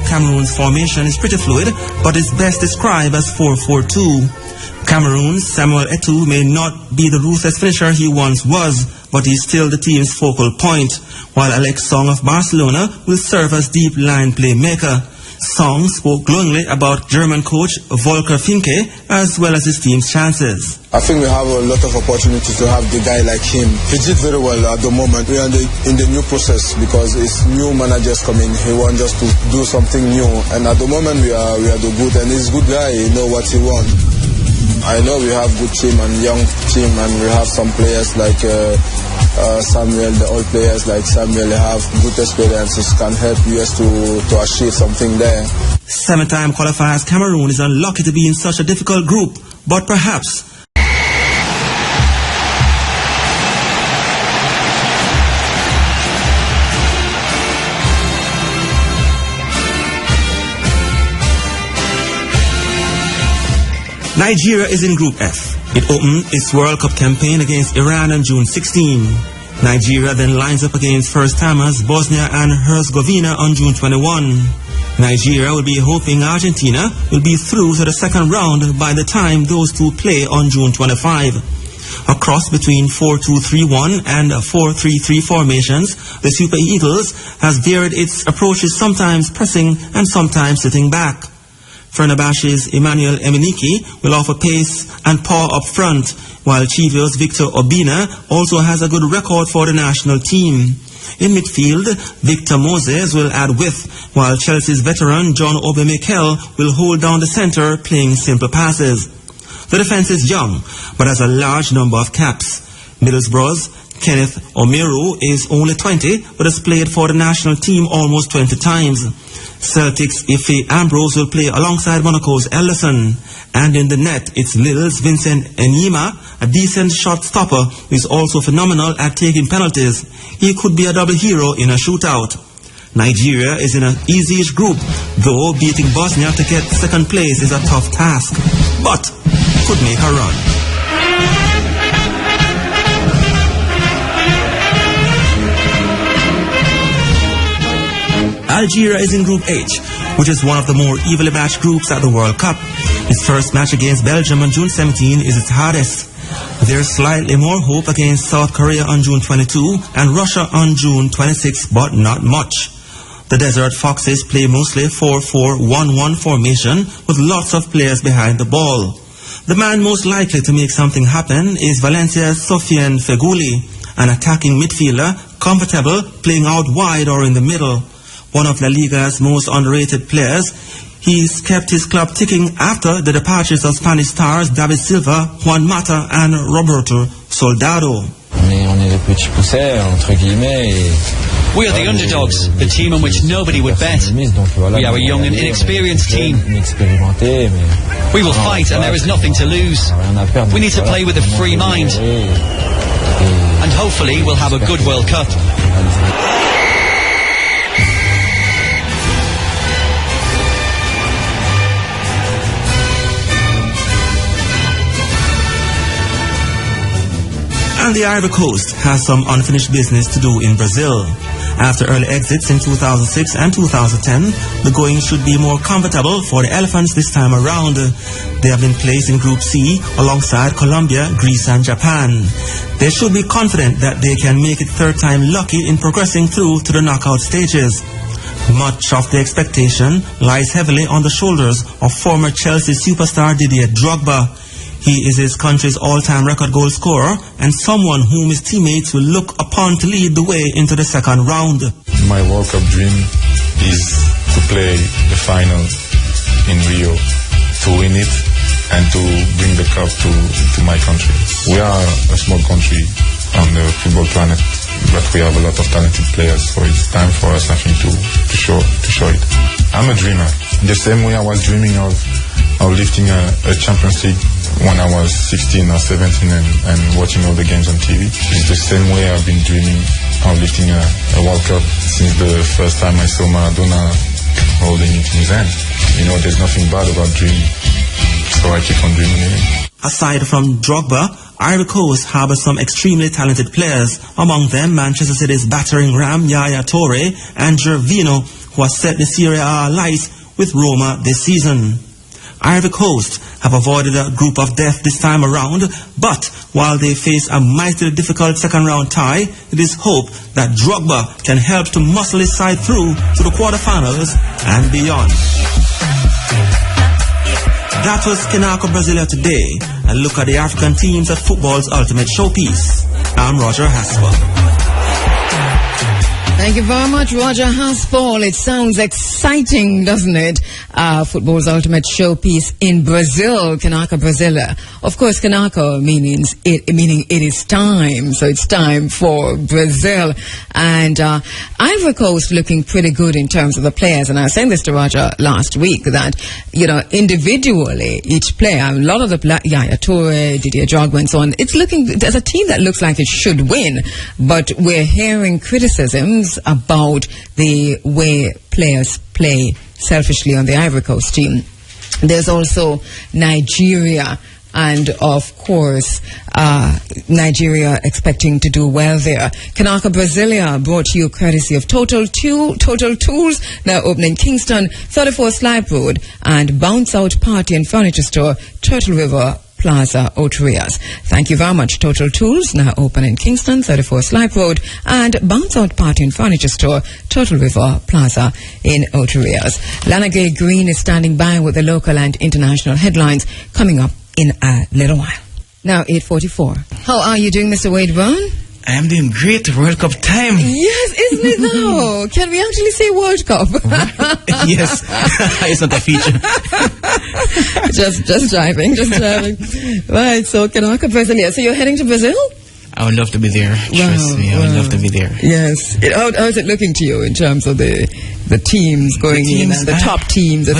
Cameroon's formation is pretty fluid, but is best described as 4-4-2. Cameroon's Samuel Eto'o may not be the ruthless finisher he once was, but he's still the team's focal point, while Alex Song of Barcelona will serve as deep line playmaker. Song spoke glowingly about German coach Volker Finke as well as his team's chances. I think we have a lot of opportunities to have the guy like him. He did very well at the moment. We are in the new process because it's new managers coming. He wants us to do something new, and at the moment we are the good, and he's a good guy. He know what he wants. I know we have good team and young team, and we have some players like Samuel, the old players like Samuel have good experiences, can help US to achieve something there. Seven-time qualifiers Cameroon is unlucky to be in such a difficult group, but perhaps Nigeria is in Group F. It opened its World Cup campaign against Iran on June 16. Nigeria then lines up against first-timers Bosnia and Herzegovina on June 21. Nigeria will be hoping Argentina will be through to the second round by the time those two play on June 25. A cross between 4-2-3-1 and 4-3-3 formations, the Super Eagles has varied its approaches, sometimes pressing and sometimes sitting back. Fernabashe's Emmanuel Emenike will offer pace and power up front, while Chivio's Victor Obina also has a good record for the national team. In midfield, Victor Moses will add width, while Chelsea's veteran John Obi Mikel will hold down the center, playing simple passes. The defense is young, but has a large number of caps. Middlesbrough's Kenneth Omeru is only 20, but has played for the national team almost 20 times. Celtic's Ife Ambrose will play alongside Monaco's Ellison. And in the net, it's Lille's Vincent Enyima, a decent shot stopper who is also phenomenal at taking penalties. He could be a double hero in a shootout. Nigeria is in an easy-ish group, though beating Bosnia to get second place is a tough task, but could make a run. Algeria is in Group H, which is one of the more evenly matched groups at the World Cup. Its first match against Belgium on June 17 is its hardest. There's slightly more hope against South Korea on June 22 and Russia on June 26, but not much. The Desert Foxes play mostly 4-4-1-1 formation with lots of players behind the ball. The man most likely to make something happen is Valencia's Sofiane Feghouli, an attacking midfielder, comfortable playing out wide or in the middle. One of La Liga's most underrated players, he's kept his club ticking after the departures of Spanish stars David Silva, Juan Mata and Roberto Soldado. We are the underdogs, the team on which nobody would bet. We are a young and inexperienced team. We will fight and there is nothing to lose. We need to play with a free mind. And hopefully we'll have a good World Cup. And the Ivory Coast has some unfinished business to do in Brazil. After early exits in 2006 and 2010, the going should be more comfortable for the Elephants this time around. They have been placed in Group C alongside Colombia, Greece and Japan. They should be confident that they can make it third time lucky in progressing through to the knockout stages. Much of the expectation lies heavily on the shoulders of former Chelsea superstar Didier Drogba. He is his country's all-time record goal scorer and someone whom his teammates will look upon to lead the way into the second round. My World Cup dream is to play the final in Rio, to win it and to bring the cup to my country. We are a small country on the football planet, but we have a lot of talented players, so it's time for us, I think, to show it. I'm a dreamer. The same way I was dreaming of lifting a Champions League when I was 16 or 17 and watching all the games on TV. It's the same way I've been dreaming of lifting a World Cup since the first time I saw Maradona holding it in his hand. You know, there's nothing bad about dreaming, so I keep on dreaming it. Aside from Drogba, Ivory Coast harbors some extremely talented players, among them Manchester City's battering ram Yaya Toure and Gervinho, who has set the Serie A alight with Roma this season. Ivory Coast have avoided a group of death this time around, but while they face a mightily difficult second-round tie, it is hoped that Drogba can help to muscle his side through to the quarterfinals and beyond. That was Kinako Brasilia today, a look at the African teams at football's ultimate showpiece. I'm Roger Haspel. Thank you very much, Roger Haspel. It sounds exciting, doesn't it? Football's ultimate showpiece in Brazil, Kinako Brasilia. Of course, Kinako meaning it is time. So it's time for Brazil. And Ivory Coast looking pretty good in terms of the players. And I was saying this to Roger last week that, you know, individually, each player, a lot of the Yaya Toure, Didier Drogba and so on, it's looking, there's a team that looks like it should win. But we're hearing criticisms about the way players play selfishly on the Ivory Coast team. There's also Nigeria, and of course Nigeria expecting to do well there. Kinako Brasilia brought to you courtesy of Total Tools, now opening Kingston, 34 Slipe Road, and Bounce Out Party and Furniture Store, Turtle River Plaza, Otrias. Thank you very much, Total Tools, now open in Kingston, 34 Slipe Road, and Bounce Out Party and Furniture Store, Turtle River Plaza in Otrias. Lana Gay Green is standing by with the local and international headlines coming up in a little while. Now, 8:44. How are you doing, Mr. Wade Brown? I am doing great. World Cup time. Yes, isn't it though? Can we actually say World Cup? Yes. It's not a feature. just driving. Right, so Kinako Brasilia. So you're heading to Brazil? I would love to be there. Trust me, I would love to be there. Yes. How is it looking to you in terms of the teams going in and the top teams, the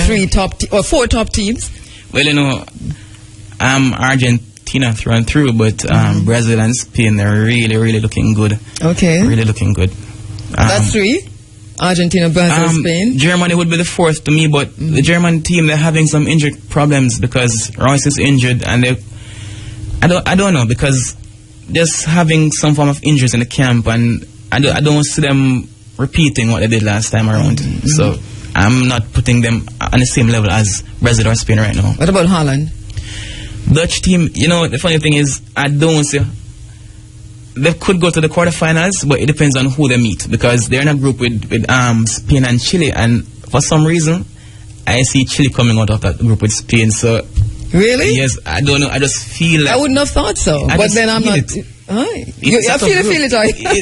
4 top teams? Well, you know, Argentina through and through, but Brazil and Spain, they're really, really looking good. Okay. Really looking good. That's 3? Argentina, Brazil, Spain? Germany would be the 4th to me, but the German team, they're having some injury problems because Royce is injured, and I don't know, because just having some form of injuries in the camp, and I don't see them repeating what they did last time around. So I'm not putting them on the same level as Brazil or Spain right now. What about Holland? Dutch team, you know, the funny thing is, I don't see. They could go to the quarterfinals, but it depends on who they meet, because they're in a group with Spain and Chile, and for some reason, I see Chile coming out of that group with Spain. So really? Yes, I don't know. I just feel like I wouldn't have thought so, but then I'm not. I feel it.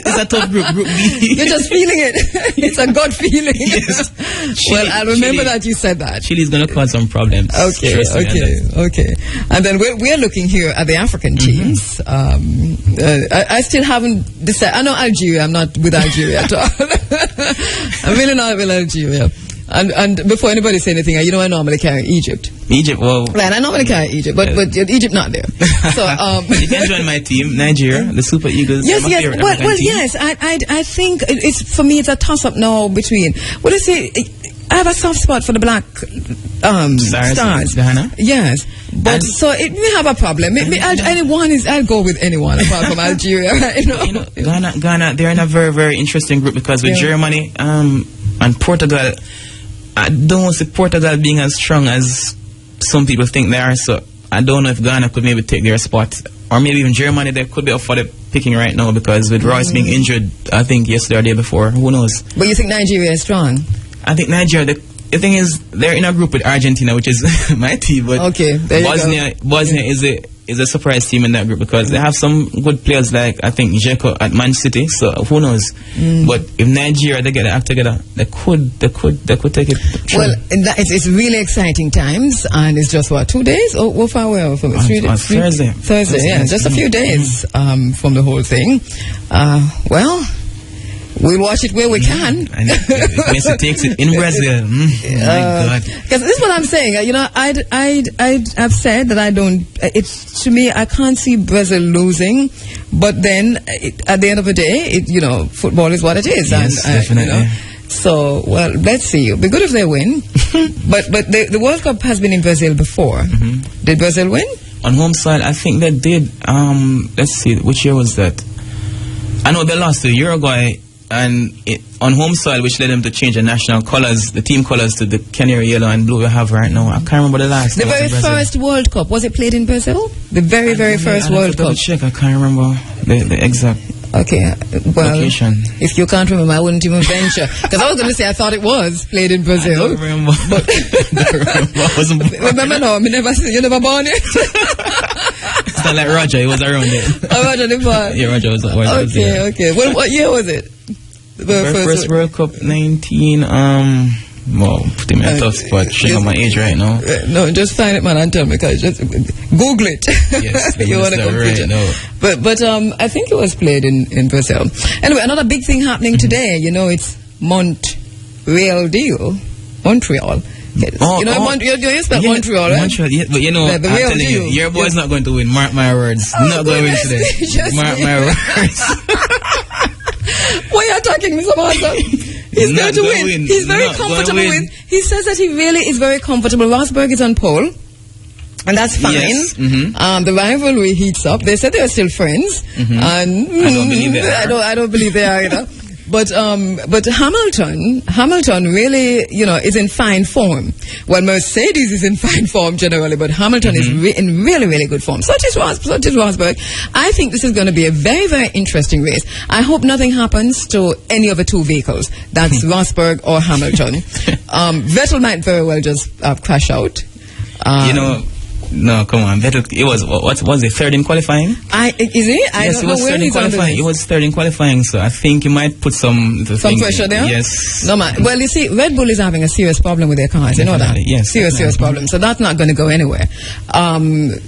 It's a tough group. Group B. You're just feeling it. It's a gut feeling. Yes. Well, I'll remember that you said that. Chile's going to cause some problems. Okay. And then we're looking here at the African teams. I still haven't decided. I know Algeria. I'm not with Algeria at all. I'm really not with Algeria. And before anybody say anything, you know, I normally carry Egypt. Egypt, well. Right, I normally carry Egypt, but Egypt not there. So you can join my team, Nigeria, the Super Eagles. Yes. Well, yes. I think it's, for me, it's a toss-up now between. What I say, I have a soft spot for the black stars. Ghana? Yes, but so it may have a problem. I'll go with anyone apart from Algeria. You know, Ghana, they're in a very, very interesting group, because with Germany and Portugal, I don't see Portugal being as strong as some people think they are. So I don't know if Ghana could maybe take their spot, or maybe even Germany. They could be up for the picking right now, because with Royce being injured, I think yesterday or the day before, who knows? But you think Nigeria is strong? I think Nigeria, the thing is, they're in a group with Argentina, which is my team. But okay, Bosnia is a surprise team in that group because they have some good players like I think Dzeko at Man City. So who knows? But if Nigeria they get their act together, they could take it. True. Well, it's really exciting times, and it's just what 2 days? Oh, how far away from it? 3 days. Thursday, yeah, just a few days from the whole thing. Well. We'll watch it where we can. And Messi takes it in Brazil. My God! Because this is what I'm saying. I've said that I don't. It's to me, I can't see Brazil losing. But then, at the end of the day, football is what it is. Yes, definitely. So, well, let's see. It'd be good if they win. but the World Cup has been in Brazil before. Did Brazil win? On home side, I think they did. Let's see, which year was that? I know they lost to Uruguay. And on home soil, which led them to change the national colours, the team colours, to the canary yellow and blue we have right now. I can't remember the last. The very first World Cup, was it played in Brazil? The very first World Cup. Check. I can't remember the exact. Okay, well, location. If you can't remember, I wouldn't even venture. Because I was going to say I thought it was played in Brazil. I don't remember. I wasn't born. Remember, no, you never born it. It's not like Roger, he was around it. Oh, Roger the born. Yeah, Roger was there. Okay. What year was it? The first World Cup, 19. Well, put him in a tough spot. Showing my age right now. No, just find it, man, and tell me, because just Google it. Yes, you want to complete it. No. But I think it was played in Brazil. Anyway, another big thing happening today. It's Montreal deal. Montreal. You spell Montreal, right? Montreal, yeah, but I'm telling you, your boy's not going to win. Mark my words. Not going to win today. Mark my words. Why are you attacking me so much? He's going to win. He's very comfortable with. He says that he really is very comfortable. Rosberg is on pole, and that's fine. Yes. The rivalry heats up. They said they are still friends, and I don't believe they are. I don't believe they are either. But Hamilton really, is in fine form. Well, Mercedes is in fine form generally, but Hamilton is in really, really good form. Such is Rosberg. I think this is going to be a very, very interesting race. I hope nothing happens to any of the two vehicles. That's Rosberg or Hamilton. Vettel might very well just crash out. No, come on. It was what was it? Third in qualifying? Is it? Yes, it was third in qualifying. It was third in qualifying, so I think you might put some pressure there. Yes. No man. Well, you see, Red Bull is having a serious problem with their cars. You know that? Yes. Serious problem. So that's not going to go anywhere. But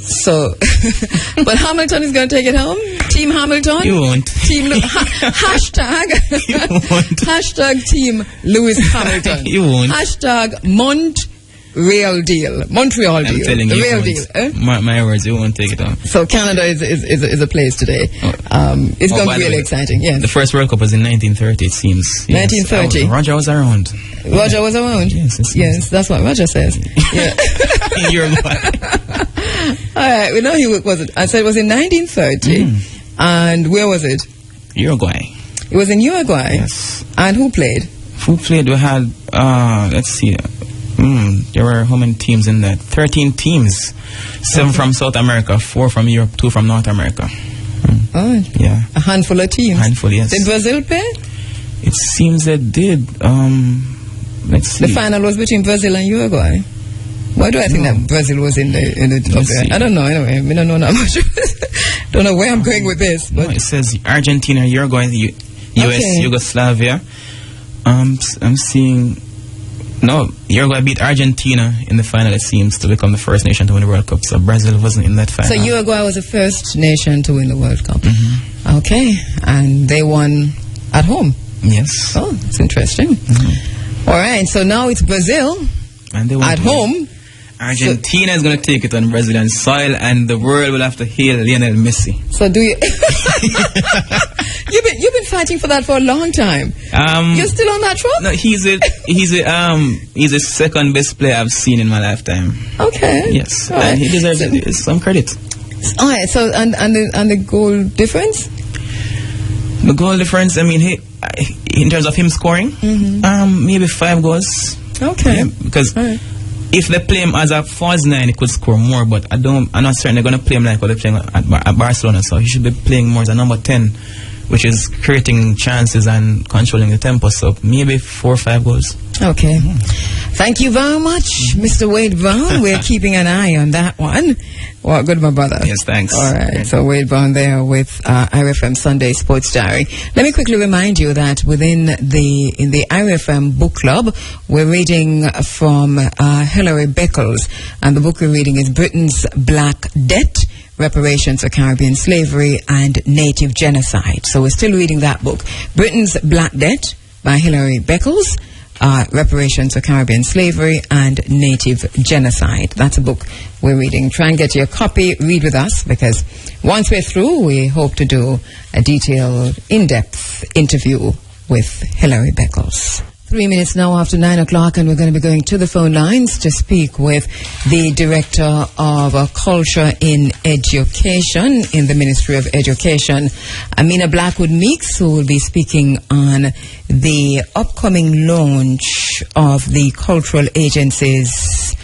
Hamilton is going to take it home. Team Hamilton. You won't. Hashtag. You won't. Hashtag Team Lewis Hamilton. You won't. Hashtag Montreal deal. I'm telling you, real deal. My words, you won't take it on. So Canada is a place today. It's going to be really exciting. Yes. The first World Cup was in 1930, it seems. 1930. Yes. Roger was around. Roger was around. Yes, that's what Roger says. Yeah. Uruguay. All right, we know he was it. I said it was in 1930, and where was it? Uruguay. It was in Uruguay. Yes. And who played? We had. Let's see. There were how many teams in that? 13 teams. 7 from South America, 4 from Europe, 2 from North America. Oh, yeah. A handful of teams. Yes. Did Brazil play? It seems they did. Let's see. The final was between Brazil and Uruguay. Why do I think that Brazil was in the I don't know. Anyway, I don't know that much. Don't know where I'm going with this. But it says Argentina, Uruguay, US, Yugoslavia. I'm seeing. No, Uruguay beat Argentina in the final, it seems, to become the first nation to win the World Cup. So Brazil wasn't in that final. So Uruguay was the first nation to win the World Cup. Okay, and they won at home. Yes. Oh, that's interesting. All right, so now it's Brazil and they at home. Argentina is going to take it on Brazilian soil, and the world will have to hail Lionel Messi. So do you? You've been fighting for that for a long time. You're still on that trot? No, he's the second best player I've seen in my lifetime. Okay. Yes, and he deserves some credit. All right. So and the goal difference? The goal difference. I mean, in terms of him scoring, maybe 5 goals. Okay. Yeah, because. If they play him as a false 9, he could score more, but I'm not certain they're going to play him like what they're playing at Barcelona, so he should be playing more as a number 10 which is creating chances and controlling the tempo. So maybe 4 or 5 goals. Okay. Thank you very much, Mr. Wade Brown. We're keeping an eye on that one. Well, good, my brother. Yes, thanks. All right. So Wade Brown there with IRFM Sunday Sports Diary. Let me quickly remind you that in the IRFM book club, we're reading from Hilary Beckles, and the book we're reading is Britain's Black Debt: Reparations for Caribbean Slavery and Native Genocide. So we're still reading that book, Britain's Black Debt by Hilary Beckles. Reparations for Caribbean Slavery and Native Genocide. That's a book we're reading. Try and get your copy, read with us, because once we're through, we hope to do a detailed, in-depth interview with Hilary Beckles. 3 minutes now after 9 o'clock, and we're going to be going to the phone lines to speak with the Director of Culture in Education in the Ministry of Education, Amina Blackwood Meeks, who will be speaking on the upcoming launch of the Cultural Agencies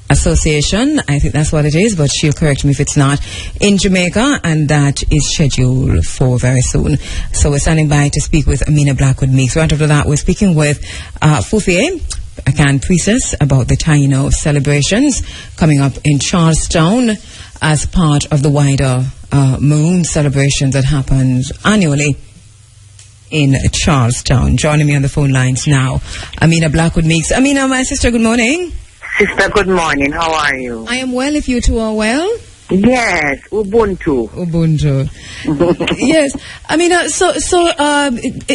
Association. I think that's what it is, but she'll correct me if it's not, in Jamaica, and that is scheduled for very soon. So we're standing by to speak with Amina Blackwood Meeks. Right after that, we're speaking with Fufie Akan Priestess about the Taino celebrations coming up in Charlestown as part of the wider Maroon celebration that happens annually in Charlestown. Joining me on the phone lines now, Amina Blackwood Meeks. Amina, my sister, good morning. Sister, good morning. How are you? I am well, if you two are well. Yes, Ubuntu. Yes. I mean,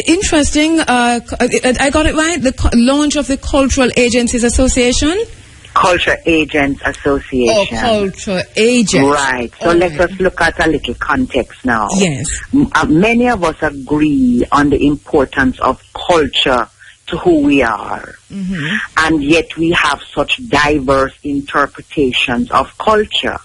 interesting. I got it right? The launch of the Cultural Agencies Association? Culture Agents Association. Oh, Culture Agents. Right. So let us look at a little context now. Yes. Many of us agree on the importance of culture to who we are. Mm-hmm. And yet we have such diverse interpretations of culture,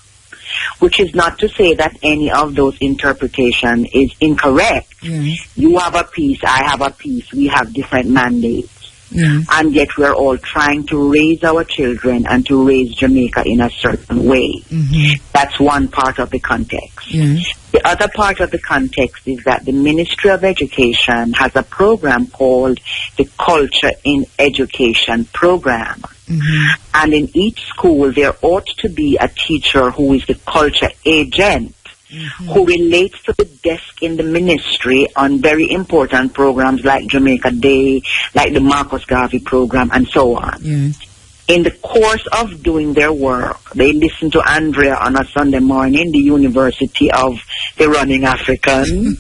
which is not to say that any of those interpretations is incorrect. Mm-hmm. You have a piece, I have a piece, we have different mandates. Mm-hmm. And yet we're all trying to raise our children and to raise Jamaica in a certain way. Mm-hmm. That's one part of the context. Mm-hmm. The other part of the context is that the Ministry of Education has a program called the Culture in Education Program. Mm-hmm. And in each school, there ought to be a teacher who is the culture agent, mm-hmm. who relates to the desk in the ministry on very important programs like Jamaica Day, like the Marcus Garvey program, and so on. Mm-hmm. In the course of doing their work, they listen to Andrea on a Sunday morning, the University of the Running African.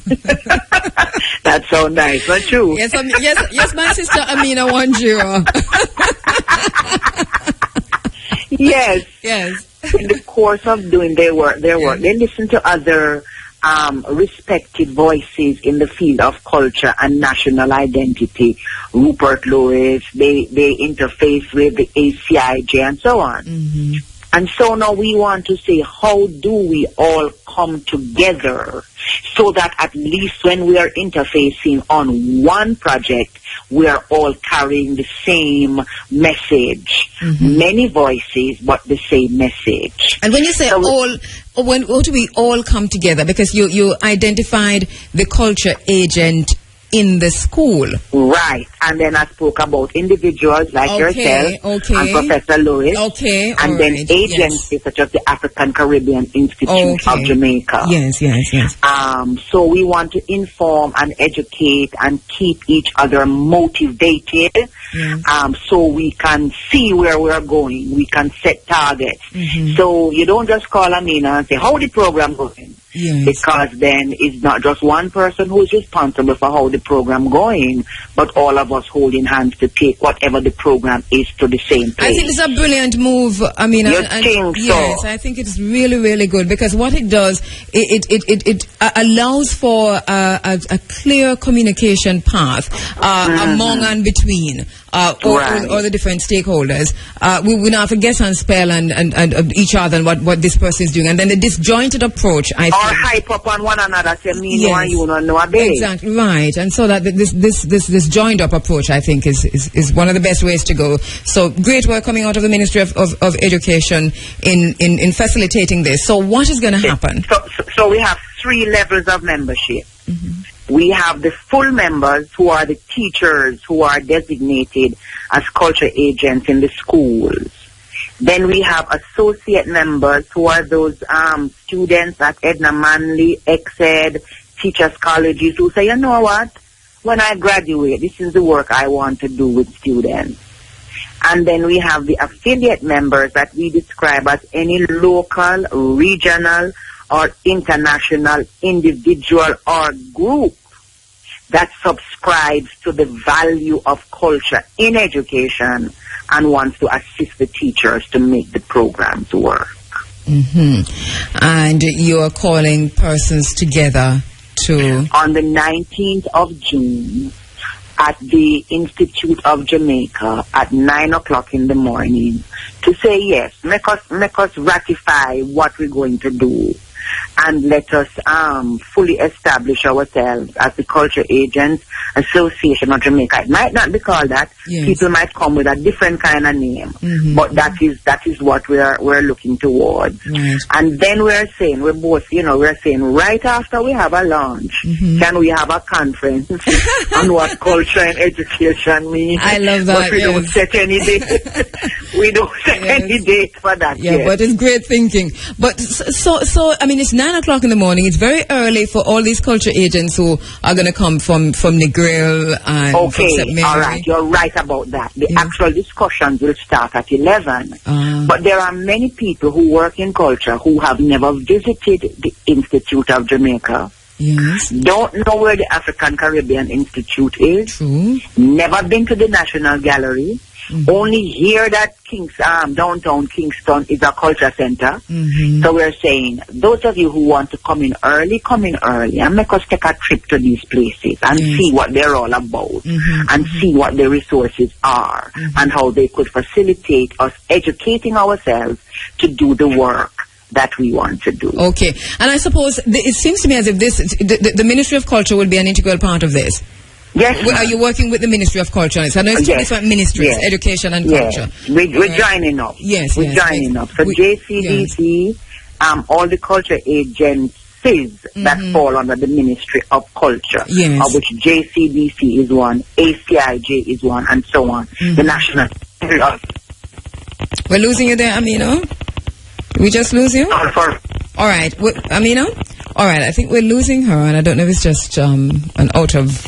That sounds nice, not true? Yes, yes, my sister Amina Wanjiro. Yes. Yes. In the course of doing their work, they listen to other respected voices in the field of culture and national identity. Rupert Lewis, they interface with the ACIJ and so on. Mm-hmm. And so now we want to say, how do we all come together so that at least when we are interfacing on one project, we are all carrying the same message. Mm-hmm. Many voices, but the same message. And when you say how do we all come together? Because you identified the culture agent in the school. Right. And then I spoke about individuals like yourself and Professor Lewis. Okay. And then agencies such as the African Caribbean Institute of Jamaica. Yes. So we want to inform and educate and keep each other motivated. So we can see where we're going. We can set targets. Mm-hmm. So you don't just call Amina and say, how the program going? Yes. Because then it's not just one person who is responsible for how the program going, but all of us holding hands to take whatever the program is to the same place. I think it's a brilliant move. I mean, you think so? Yes, I think it's really, really good, because what it does, it allows for a clear communication path among and between or the different stakeholders. We now have to guess and spell and each other and what this person is doing, and then the disjointed approach, I think. Or hype up on one another, say me know and you don't know a bit. Exactly, right. And so that this joined up approach, I think, is one of the best ways to go. So great work coming out of the Ministry of Education in facilitating this. So what is going to happen? So we have 3 levels of membership. Mm-hmm. We have the full members who are the teachers who are designated as culture agents in the schools. Then we have associate members who are those students at Edna Manley, ExEd, teachers' colleges who say, you know what, when I graduate, this is the work I want to do with students. And then we have the affiliate members that we describe as any local, regional, or international individual or group that subscribes to the value of culture in education and wants to assist the teachers to make the programs work. And you are calling persons together to... On the 19th of June at the Institute of Jamaica at 9 o'clock in the morning to say yes, make us ratify what we're going to do. And let us fully establish ourselves as the Culture Agents Association of Jamaica. It might not be called that. Yes. People might come with a different kind of name, but that is what we're looking towards. Right. And then we're saying right after we have a launch, can we have a conference on what culture and education means? I love that. But we don't set any date. We don't set any date for that. Yeah, but it's great thinking. But so I mean, it's 9 o'clock in the morning. It's very early for all these culture agents who are going to come from Negril and from St. Mary. All right, you're right about that. The actual discussions will start at 11. But there are many people who work in culture who have never visited the Institute of Jamaica. Yes. Don't know where the African Caribbean Institute is. True. Never been to the National Gallery. Only hear that downtown Kingston is a culture center. So we're saying, those of you who want to come in early and make us take a trip to these places and see what they're all about and see what the resources are and how they could facilitate us educating ourselves to do the work that we want to do. Okay. And I suppose it seems to me as if the Ministry of Culture will be an integral part of this. Yes. Are you working with the Ministry of Culture? I know it's different ministries, education and culture. We're joining up. Yes, we're joining up. So JCDC, all the culture agencies that fall under the Ministry of Culture, of which JCDC is one, ACIJ is one, and so on. The national. We're losing you there, Amina. Did we just lose you? All right, Amina. All right, I think we're losing her, and I don't know if it's just an out of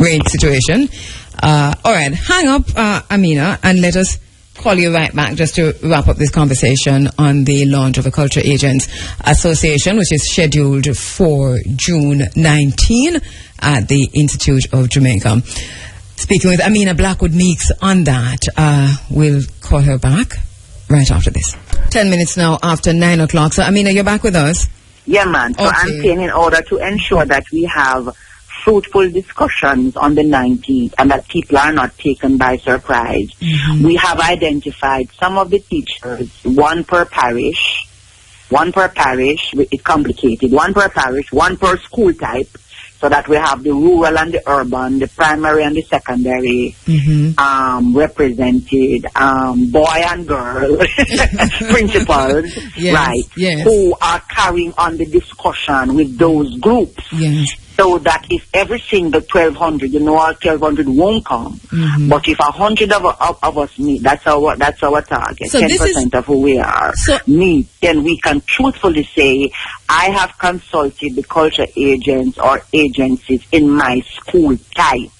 range situation. All right, hang up, Amina, and let us call you right back just to wrap up this conversation on the launch of the Culture Agents Association, which is scheduled for June 19 at the Institute of Jamaica. Speaking with Amina Blackwood-Meeks on that, we'll call her back right after this. 10 minutes now after 9 o'clock. So, Amina, you're back with us? Yeah, man. So I'm saying in order to ensure that we have fruitful discussions on the 19th and that people are not taken by surprise, we have identified some of the teachers, one per parish, it's complicated, one per parish, one per school type, so that we have the rural and the urban, the primary and the secondary represented, boy and girl principals, who are carrying on the discussion with those groups. So that if every single 1,200, all 1,200 won't come, but if 100 of us meet, that's our target. So 10% of who we are meet, then we can truthfully say, I have consulted the culture agents or agencies in my school type,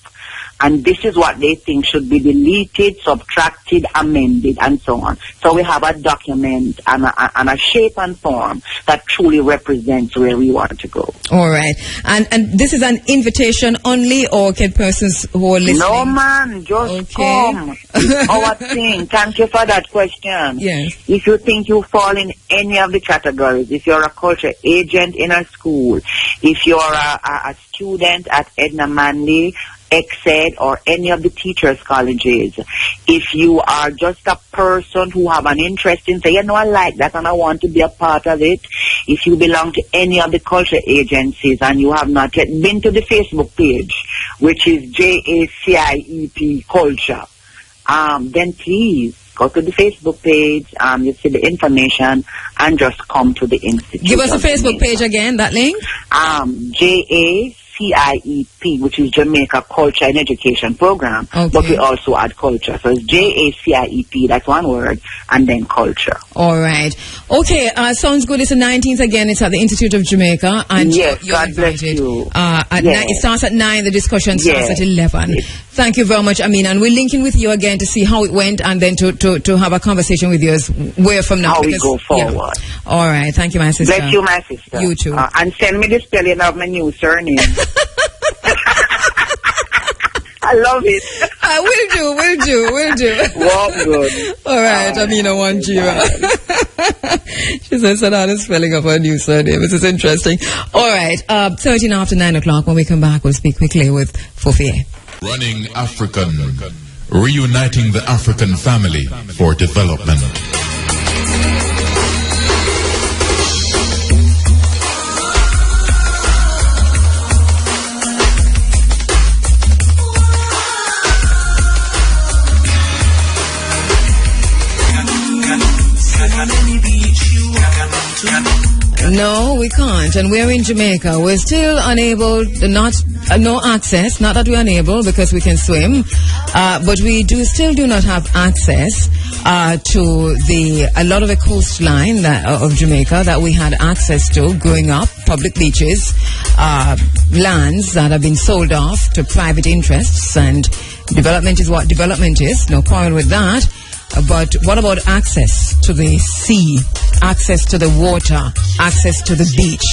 and this is what they think should be deleted, subtracted, amended, and so on. So we have a document and a shape and form that truly represents where we want to go. All right. And this is an invitation only, or can persons who are listening? No, man. Just come. It's our thing. Thank you for that question. Yes. If you think you fall in any of the categories, if you're a culture agent in a school, if you're a student at Edna Manley, ExEd, or any of the teachers' colleges, if you are just a person who have an interest in say, I like that and I want to be a part of it, if you belong to any of the culture agencies and you have not yet been to the Facebook page, which is JACIEP Culture, then please go to the Facebook page, you see the information, and just come to the Institute. Give us a Facebook page again, that link? JACIEP JACIEP, which is Jamaica Culture and Education Program, but we also add culture. So it's JACIEP, that's one word, and then culture. All right. Okay, sounds good. It's the 19th again. It's at the Institute of Jamaica. And yes, you're God invited. bless you. It starts at 9. The discussion starts at 11. Yes. Thank you very much, Amin. And we're linking with you again to see how it went and then to have a conversation with you as where from now. How we go forward. Yeah. All right. Thank you, my sister. Bless you, my sister. You too. And send me the spelling of my new surname. I love it. We'll do. Well, good. All right, Amina Wanjira. She says that the spelling of her new surname. This is interesting. All right, 13 after 9 o'clock. When we come back, we'll speak quickly with Fofie. Running African, reuniting the African family for development. No, we can't, and we're in Jamaica. We're still unable, no access, not that we're unable because we can swim, but we still do not have access to a lot of the coastline of Jamaica that we had access to growing up, public beaches, lands that have been sold off to private interests, and development is what development is, no quarrel with that. But what about access to the sea, access to the water, access to the beach?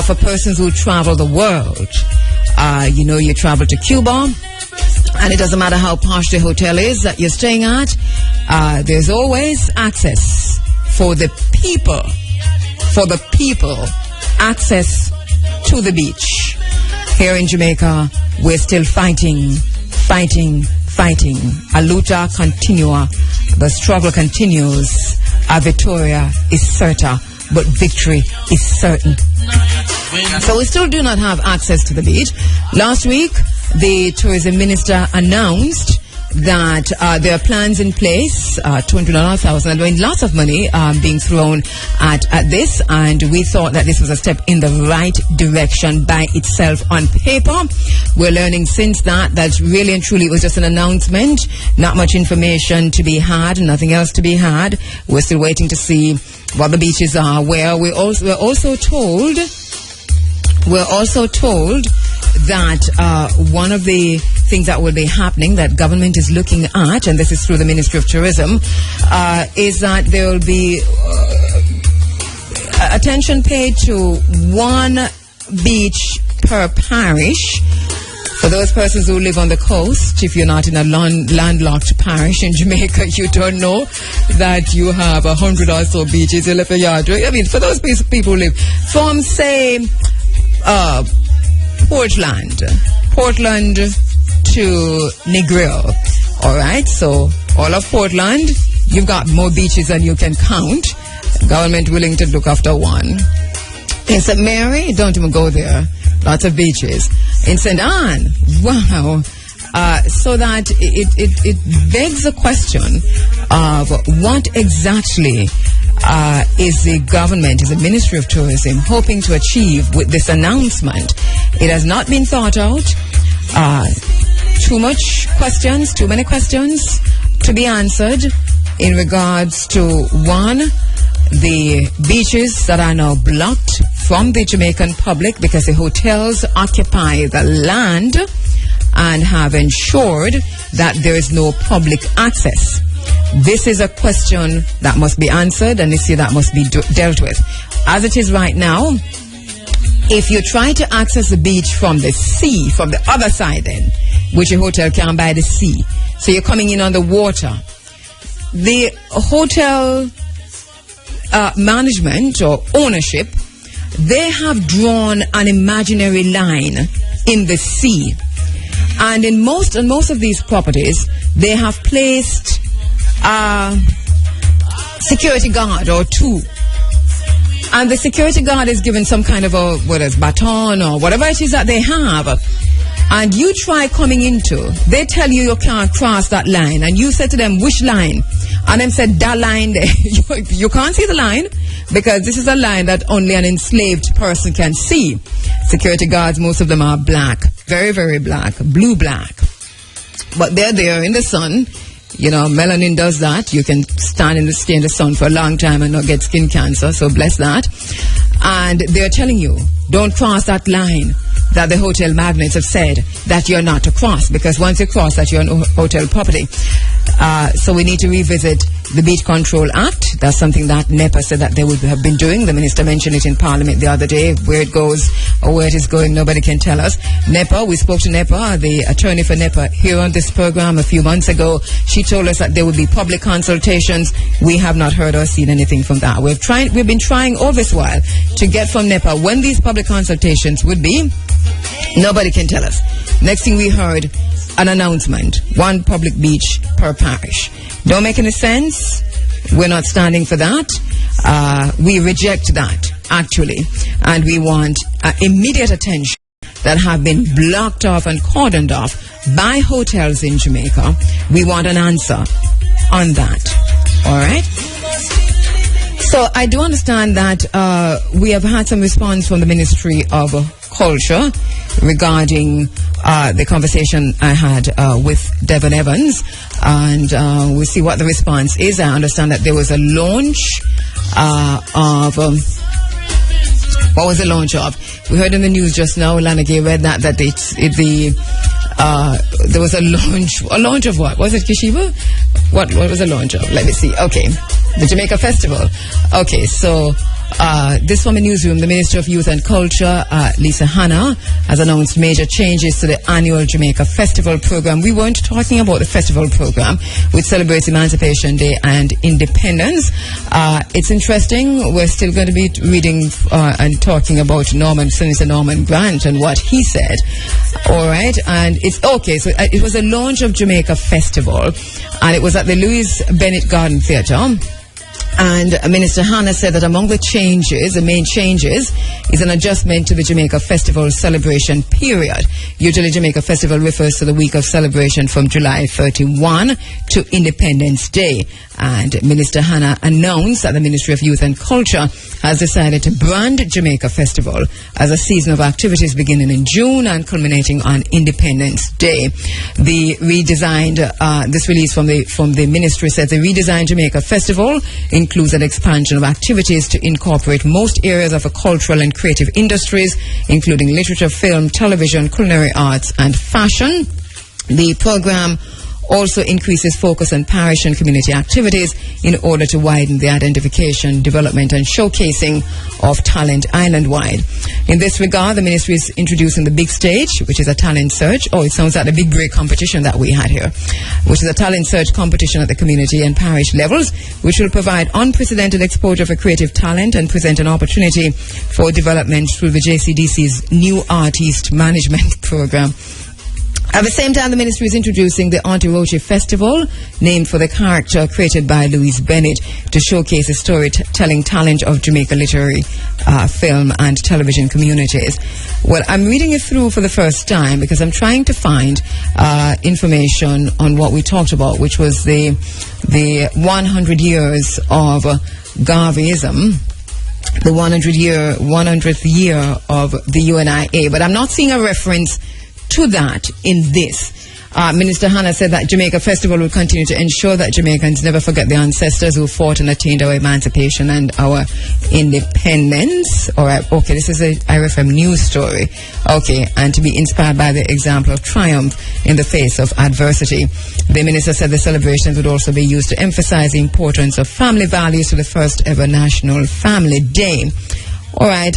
For persons who travel the world, you travel to Cuba, and it doesn't matter how posh the hotel is that you're staying at, there's always access for the people, access to the beach. Here in Jamaica, we're still fighting. A luta continua. The struggle continues. Our Victoria is certa, but victory is certain. So we still do not have access to the beach. Last week, the tourism minister announced that there are plans in place, $200,000, and lots of money being thrown at this, and we thought that this was a step in the right direction by itself on paper. We're learning since that really and truly it was just an announcement, not much information to be had, nothing else to be had. We're still waiting to see what the beaches are, where we're also told that one of the things that will be happening that government is looking at, and this is through the Ministry of Tourism, is that there will be attention paid to one beach per parish. For those persons who live on the coast, if you're not in a landlocked parish in Jamaica, you don't know that you have 100 or so beaches. I mean, for those people who live from, say, Portland to Negril. All right, so all of Portland, you've got more beaches than you can count. Government willing to look after one. In St. Mary, don't even go there. Lots of beaches. In St. Anne, wow. So that it begs the question of what exactly is the government, is the Ministry of Tourism hoping to achieve with this announcement? It has not been thought out. Too many questions to be answered in regards to, one, the beaches that are now blocked from the Jamaican public because the hotels occupy the land and have ensured that there is no public access. This is a question that must be answered, and issue that must be dealt with. As it is right now, if you try to access the beach from the sea, from the other side then, which a hotel can by the sea, so you're coming in on the water, the hotel management or ownership, they have drawn an imaginary line in the sea. And in most of these properties, they have placed a security guard or two. And the security guard is given some kind of a baton or whatever it is that they have. and you try coming into, they tell you can't cross that line, and you said to them, which line? And them said, that line there. You can't see the line, because this is a line that only an enslaved person can see. Security guards, most of them are black, very, very black, blue-black. But they're there in the sun. You know, melanin does that. You can stay in the sun for a long time and not get skin cancer, so bless that. And they're telling you, don't cross that line that the hotel magnates have said that you're not to cross, because once you cross that, you're on hotel property. So we need to revisit the Beach Control Act. That's something that NEPA said that they would have been doing. The minister mentioned it in Parliament the other day. Where it goes or where it is going, nobody can tell us. NEPA, we spoke to NEPA, the attorney for NEPA, here on this program a few months ago. She told us that there would be public consultations. We have not heard or seen anything from that. We've been trying all this while to get from NEPA when these public consultations would be. Nobody can tell us. Next thing we heard, an announcement, 1 public beach per parish. Don't make any sense. We're not standing for that. We reject that, actually. And we want immediate attention that have been blocked off and cordoned off by hotels in Jamaica. We want an answer on that. All right? So I do understand that we have had some response from the Ministry of Culture regarding the conversation I had with Devon Evans, and we'll see what the response is. I understand that there was a launch of what was the launch of? We heard in the news just now, Lanagay read that there was a launch of what? Was it Kishiba? What was the launch of? Let me see. Okay, the Jamaica Festival. Okay, so this from a newsroom, the Minister of Youth and Culture, Lisa Hanna, has announced major changes to the annual Jamaica Festival program. We weren't talking about the festival program, which celebrates Emancipation Day and Independence. It's interesting. We're still going to be reading and talking about Senator Norman Grant and what he said. All right, and it's okay. So it was a launch of Jamaica Festival, and it was at the Louis Bennett Garden Theatre. And Minister Hanna said that among the changes, the main changes, is an adjustment to the Jamaica Festival celebration period. Usually Jamaica Festival refers to the week of celebration from July 31 to Independence Day. And Minister Hanna announced that the Ministry of Youth and Culture has decided to brand Jamaica Festival as a season of activities beginning in June and culminating on Independence Day. The redesigned, this release from the ministry says the redesigned Jamaica Festival includes an expansion of activities to incorporate most areas of the cultural and creative industries, including literature, film, television, culinary arts, and fashion. The program also increases focus on parish and community activities in order to widen the identification, development, and showcasing of talent island-wide. In this regard, the ministry is introducing the Big Stage, which is a talent search. Oh, it sounds like the Big Break competition that we had here, which is a talent search competition at the community and parish levels, which will provide unprecedented exposure for creative talent and present an opportunity for development through the JCDC's new Artist Management Program. At the same time, the ministry is introducing the Auntie Roche Festival, named for the character created by Louise Bennett, to showcase the storytelling talent of Jamaica literary, film, and television communities. Well, I'm reading it through for the first time because I'm trying to find information on what we talked about, which was the 100 years of Garveyism. The 100th year of the U.N.I.A. But I'm not seeing a reference to that in this. Minister Hanna said that Jamaica Festival will continue to ensure that Jamaicans never forget the ancestors who fought and attained our emancipation and our independence. All right, okay, this is a IRFM news story. Okay, and to be inspired by the example of triumph in the face of adversity. The minister said the celebrations would also be used to emphasize the importance of family values to the first ever National Family Day. All right,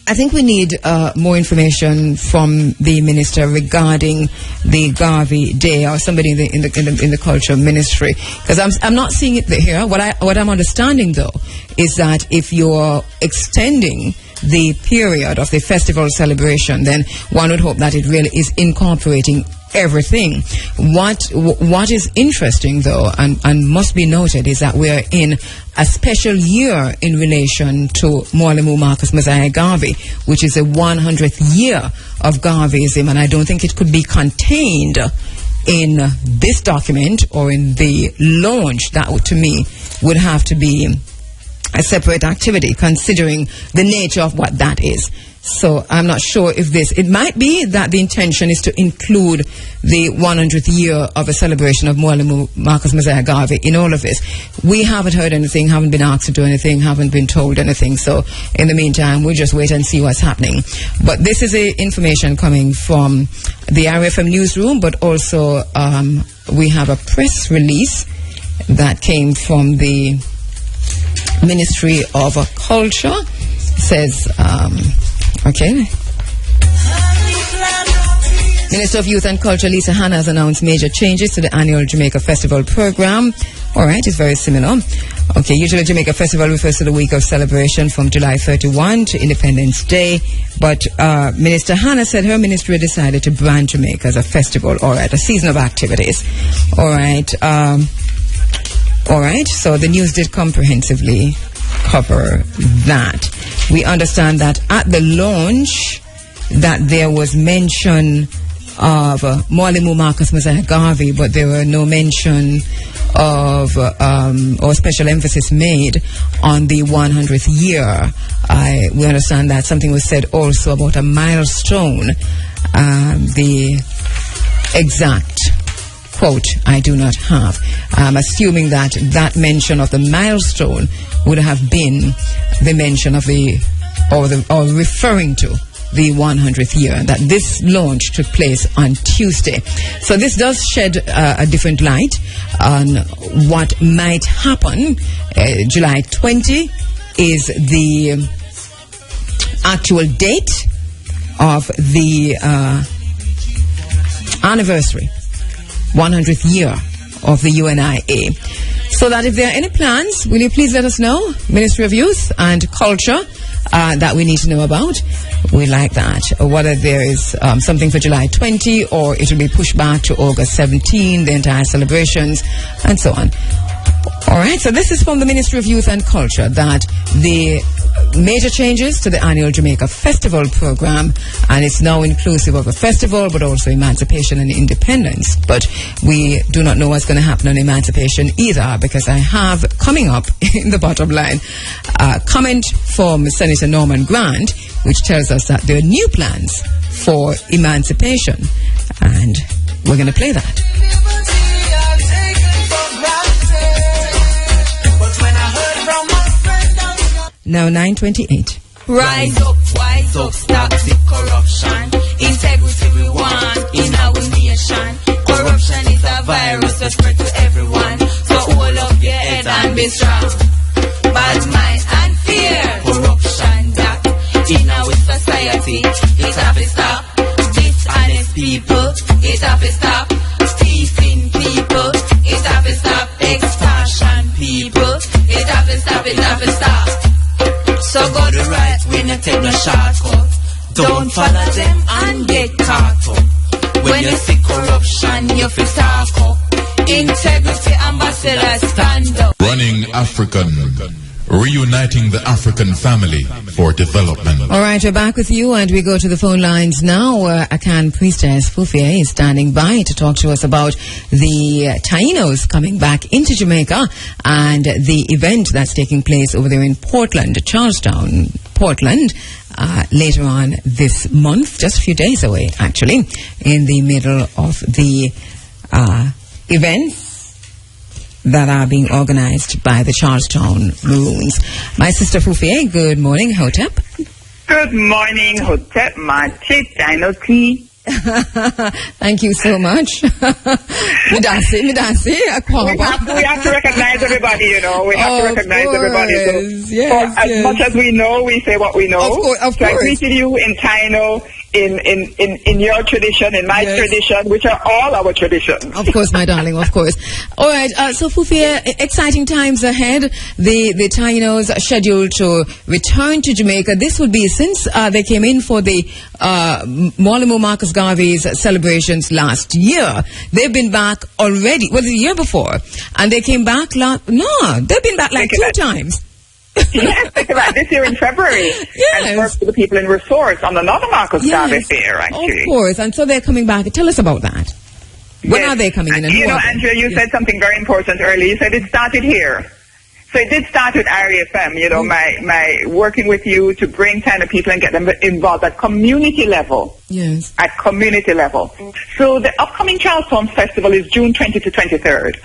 I think we need more information from the minister regarding the Garvey Day, or somebody in the culture ministry, because I'm not seeing it here. What I'm understanding though is that if you're extending the period of the festival celebration, then one would hope that it really is incorporating everything. What is interesting, though, and must be noted, is that we are in a special year in relation to Mwalimo Garvey, which is the 100th year of Garveyism, and I don't think it could be contained in this document or in the launch. That, to me, would have to be a separate activity, considering the nature of what that is. So I'm not sure if it might be that the intention is to include the 100th year of a celebration of Mwalimo Garvey in all of this. We haven't heard anything, haven't been asked to do anything, haven't been told anything. So in the meantime, we'll just wait and see what's happening. But this is information coming from the RFM newsroom, but also we have a press release that came from the Ministry of Culture. It says, okay. Minister of Youth and Culture Lisa Hanna has announced major changes to the annual Jamaica Festival program. All right, it's very similar. Okay, usually Jamaica Festival refers to the week of celebration from July 31 to Independence Day. But Minister Hanna said her ministry decided to brand Jamaica as a festival. All right, a season of activities. All right. All right, so the news did comprehensively cover that. We understand that at the launch that there was mention of Mwalimo Garvey, but there were no mention of or special emphasis made on the 100th year. We understand that something was said also about a milestone. The exact quote I do not have. I'm assuming that mention of the milestone would have been the mention of or referring to the 100th year, that this launch took place on Tuesday. So this does shed a different light on what might happen. July 20 is the actual date of the anniversary, 100th year of the U.N.I.A. So that if there are any plans, will you please let us know, Ministry of Youth and Culture, that we need to know about. We like that. Or whether there is something for July 20 or it will be pushed back to August 17, the entire celebrations, and so on. All right, so this is from the Ministry of Youth and Culture, that the major changes to the annual Jamaica Festival program, and it's now inclusive of a festival but also emancipation and independence. But we do not know what's going to happen on emancipation either, because I have coming up in the bottom line a comment from Senator Norman Grant, which tells us that there are new plans for emancipation, and we're going to play that. Now 9:28. Rise up, stop the corruption. Integrity we want in our nation. Corruption is a virus that spread to everyone. So hold up your head and be strong. Bad mind and fear. Corruption that in our society. It have to stop. Dishonest people. It have to stop. Thieving people. It have to stop. Extortion people. It have to stop. It have to stop. So go the right way, no take no shortcut. Don't follow them and get caught up. When you see corruption, you feel talk up. Integrity ambassadors stand up. Running African. Reuniting the African family for development. All right, we're back with you, and we go to the phone lines now. Akan Priestess Fufie is standing by to talk to us about the Tainos coming back into Jamaica and the event that's taking place over there in Portland, Charlestown, Portland, later on this month, just a few days away, actually, in the middle of the events that are being organized by the Charlestown Maroons. My sister Fufie, good morning, Hotep. Good morning, Hotep, Machi, Taino tea. Thank you so much. Midasi, we have to recognize everybody, you know. We have to recognize everybody. So, as much as we know, we say what we know. Of course. So I greeted you in Taino, in your tradition, in my tradition, which are all our traditions. Of course, my darling, of course. All right, so Fufia, exciting times ahead. The Tainos are scheduled to return to Jamaica. This would be since they came in for the Mwalimo Marcus Garvey's celebrations last year. They've been back already, well, the year before, and they came back they've been back like 2 times. Yes, think about this year in February. Yes. And work with the people in Resource on another Marcus Garvey Fair, actually. Of course, and so they're coming back. Tell us about that. When are they coming in? And Andrea, you said something very important earlier. You said it started here. So it did start with IRFM, my working with you to bring Taino people and get them involved at community level. Yes. At community level. So the upcoming Charlestown Festival is June 20 to 23rd.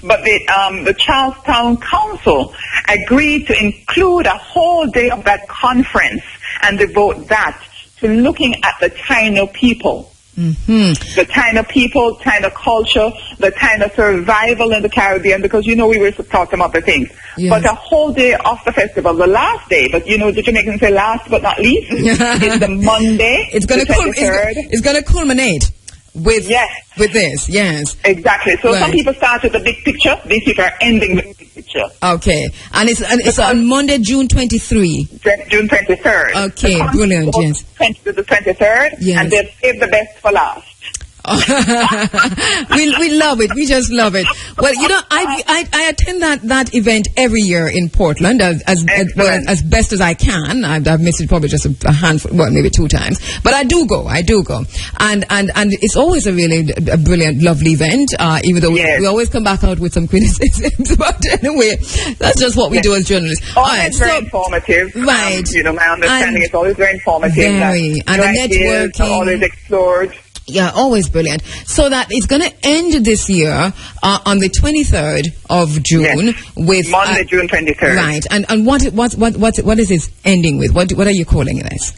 But the Charlestown Council agreed to include a whole day of that conference and devote that to looking at the Taino people. Mm-hmm. The Taino people, Taino culture, the Taino survival in the Caribbean, because we were talking about the things. Yes. But a whole day of the festival, the last day, but the Jamaicans say last but not least, is the Monday. It's going to culminate with this, yes. Exactly. So some people start with the big picture. These people are ending with the big picture. Okay. And it's on Monday, June 23. June 23rd. Okay, brilliant, yes. 20 to the 23rd, yes. And they've saved the best for last. we love it. We just love it. Well, I attend that event every year in Portland as best as I can. I've missed it probably just a handful, well, maybe 2 times, but I do go, and it's always a really brilliant, lovely event. Even though we always come back out with some criticisms, but anyway, that's just what we do as journalists. Always very informative. Right. My understanding is always very informative. Very, and the networking always explored. Yeah, always brilliant. So that it's going to end this year on the 23rd of June with Monday, June 23rd. Right, and what is it ending with? What are you calling it as?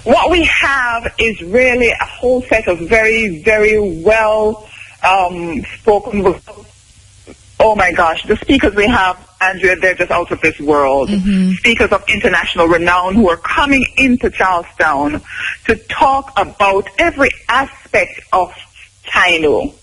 What we have is really a whole set of very, very well spoken. Oh my gosh, the speakers we have, Andrea, they're just out of this world. Mm-hmm. Speakers of international renown who are coming into Charlestown to talk about every aspect of Taino.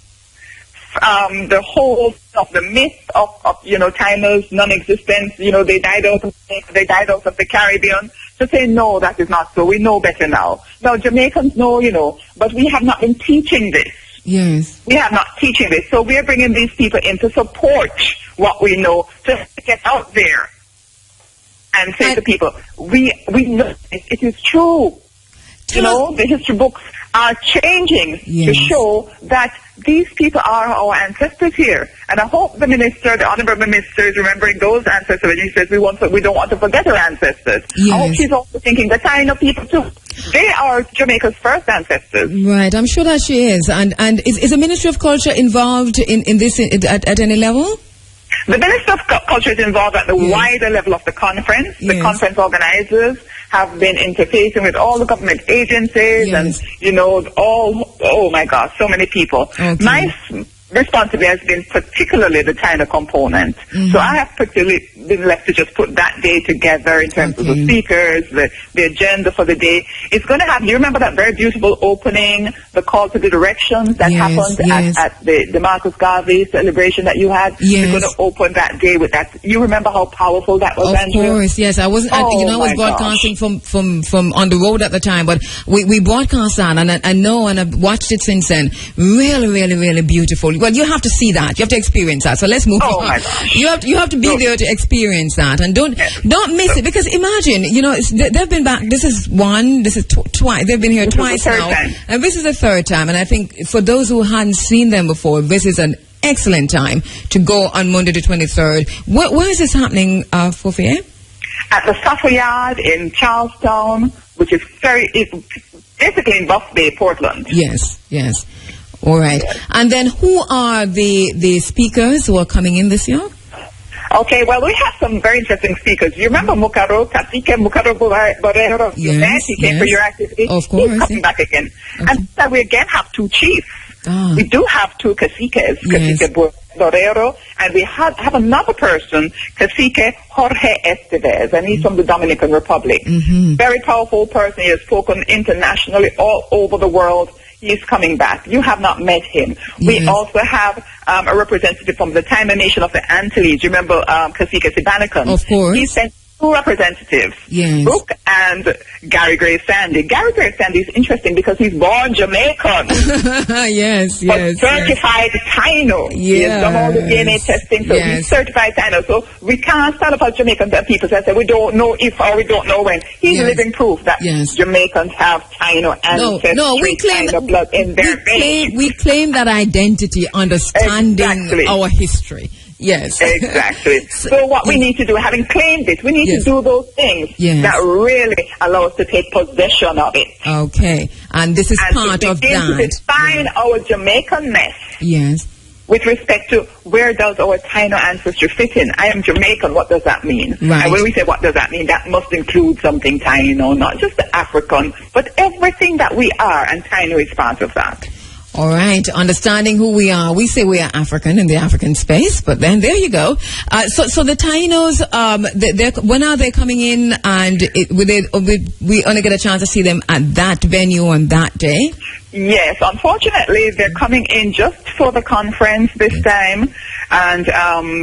The whole of the myth of Taino's non-existence. They died out of the Caribbean. To say no, that is not so. We know better now. Now Jamaicans know, but we have not been teaching this. Yes. We have not teaching this. So we are bringing these people in to support what we know, to get out there and say to people, we know it is true. The history books are changing to show that these people are our ancestors here. And I hope the honorable minister is remembering those ancestors when he says we don't want to forget our ancestors. Yes. I hope she's also thinking the Taino people too. They are Jamaica's first ancestors. Right, I'm sure that she is. And is the Ministry of Culture involved in this at any level? The Minister of Culture is involved at the wider level of the conference. The conference organizers have been interfacing with all the government agencies and, oh my gosh, so many people. Okay. My responsibility has been particularly the Taino component. Mm-hmm. So I have particularly been left to just put that day together in terms of the speakers, the agenda for the day. It's going to have, you remember that very beautiful opening, the call to the directions that happened at the Marcus Garvey celebration that you had? Yes. We're going to open that day with that. You remember how powerful that was, Andrea? Of course, yes. I wasn't, I was broadcasting from on the road at the time, but we broadcast that, and I know, and I've watched it since then. Really, really, really beautiful. Well, you have to see that. You have to experience that. So let's move on. My gosh. You have to be there to experience that, and don't miss it, because imagine, they've been back. This is twice. They've been here twice now, and this is the 3rd time. And I think for those who hadn't seen them before, this is an excellent time to go on Monday the 23rd. Where is this happening, Fofie? At the Savoyard in Charlestown, which is basically in Buff Bay, Portland. Yes. All right. And then who are the speakers who are coming in this year? Okay, well, we have some very interesting speakers. You remember Mukaro Borrero? Yes, he came for your activity. Of course. He's coming back again. Okay. And we again have 2 chiefs. We do have 2 caciques, Cacique Borrero, and we have another person, Cacique Jorge Estevez, and he's from the Dominican Republic. Very powerful person. He has spoken internationally all over the world. He's coming back. You have not met him. We also have a representative from the Taino Nation of the Antilles. You remember Cacique Sibanacan? Of course. He sent 2 representatives, Brooke and Gary Gray Sandy. Gary Gray Sandy is interesting because he's born Jamaican. But certified Taino. He has done all the DNA testing, so he's certified Taino. So we can't stand up as Jamaican people and say we don't know if or we don't know when. He's living proof that Jamaicans have Taino ancestry, we claim Taino blood in their veins. We claim that identity, understanding our history. Yes. Exactly. So what we need to do, having claimed it, we need to do those things that really allow us to take possession of it. Okay. And this is part of that. To define our Jamaican-ness. Yes. With respect to where does our Taino ancestry fit in? I am Jamaican, what does that mean? Right. And when we say what does that mean, that must include something Taino, not just the African, but everything that we are, and Taino is part of that. All right, understanding who we are. We say we are African in the African space, but then there you go. So the Tainos, when are they coming in, and we only get a chance to see them at that venue on that day? Yes, unfortunately, they're coming in just for the conference this time, and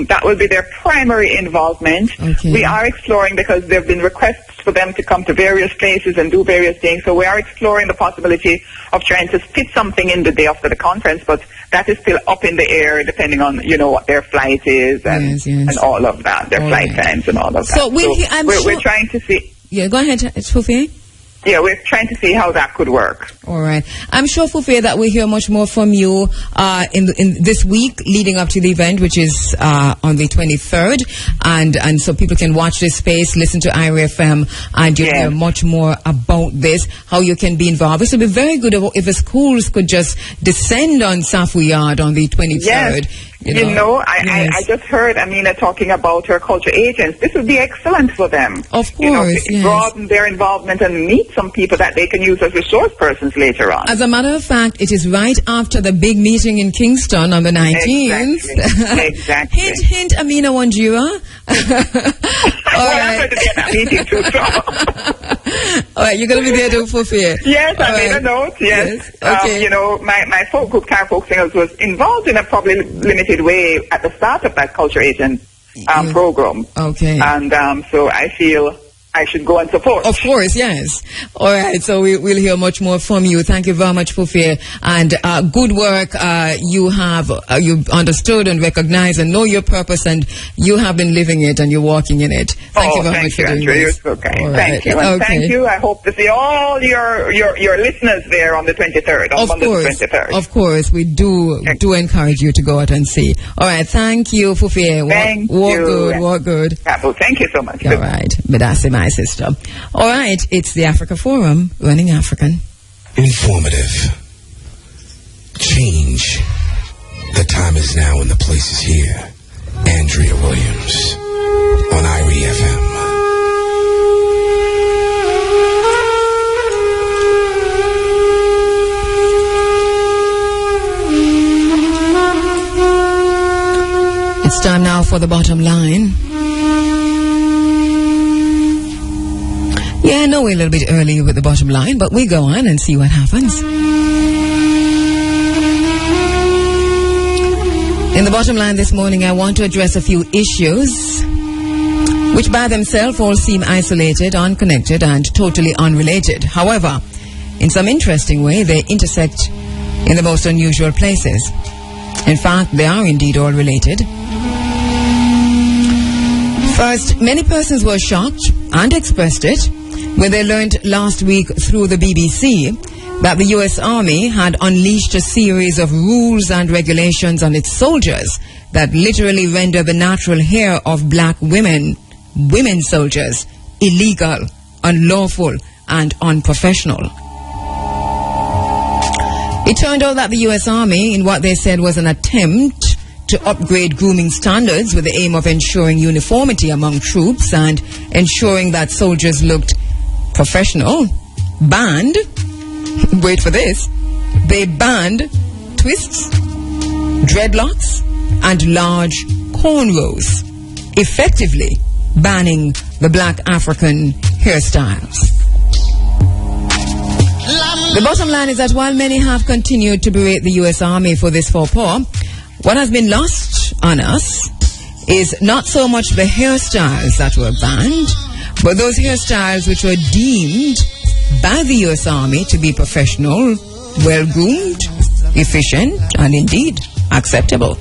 that will be their primary involvement. We are exploring, because there have been requests for them to come to various places and do various things, so we are exploring the possibility of trying to fit something in the day after the conference, but that is still up in the air depending on, what their flight is and all of that, their flight times and all of that. So we're trying to see. Yeah, go ahead, Fufi. Yeah, we're trying to see how that could work. All right. I'm sure, Fufi, that we'll hear much more from you in this week leading up to the event, which is on the 23rd. And so people can watch this space, listen to IRA FM, and you'll hear much more about this, how you can be involved. It would be very good if the schools could just descend on Safu Yard on the 23rd. Yes. I just heard Amina talking about her culture agents. This would be excellent for them. Of course, broaden their involvement and meet some people that they can use as resource persons later on. As a matter of fact, it is right after the big meeting in Kingston on the 19th. Exactly. Hint, hint, Amina Wanjira. I'm going to be at that meeting too, so. All right, you're going to be there too, Fufi. Yes, I made a note, yes. Okay. My folk group, Car Folk Singers, was involved in a probably limited way at the start of that culture agent program. Okay. And so I feel I should go and support. Of course, yes. All right, so we'll hear much more from you. Thank you very much, Fufi. And good work. You've understood and recognized and know your purpose, and you have been living it and you're walking in it. Thank you very much for doing this. You're so kind. Thank you. And thank you. I hope to see all your listeners there on the 23rd. On Monday the 23rd. Of course, we do encourage you to go out and see. All right, thank you, Fufi. Walk good. Thank you so much. All right, Medasi, my sister. All right, it's the Africa Forum, Running African. Informative. Change. The time is now and the place is here. Andrea Williams on IRA FM. It's time now for the bottom line. Yeah, I know we're a little bit early with the bottom line, but we go on and see what happens. In the bottom line this morning, I want to address a few issues which by themselves all seem isolated, unconnected, and totally unrelated. However, in some interesting way, they intersect in the most unusual places. In fact, they are indeed all related. First, many persons were shocked and expressed it when they learned last week through the BBC that the U.S. Army had unleashed a series of rules and regulations on its soldiers that literally render the natural hair of black women soldiers, illegal, unlawful, and unprofessional. It turned out that the U.S. Army, in what they said was an attempt to upgrade grooming standards with the aim of ensuring uniformity among troops and ensuring that soldiers looked professional, banned, wait for this, they banned twists, dreadlocks, and large cornrows, effectively banning the black African hairstyles. The bottom line is that while many have continued to berate the U.S. Army for this faux pas, what has been lost on us is not so much the hairstyles that were banned, but those hairstyles which were deemed by the U.S. Army to be professional, well-groomed, efficient, and indeed acceptable.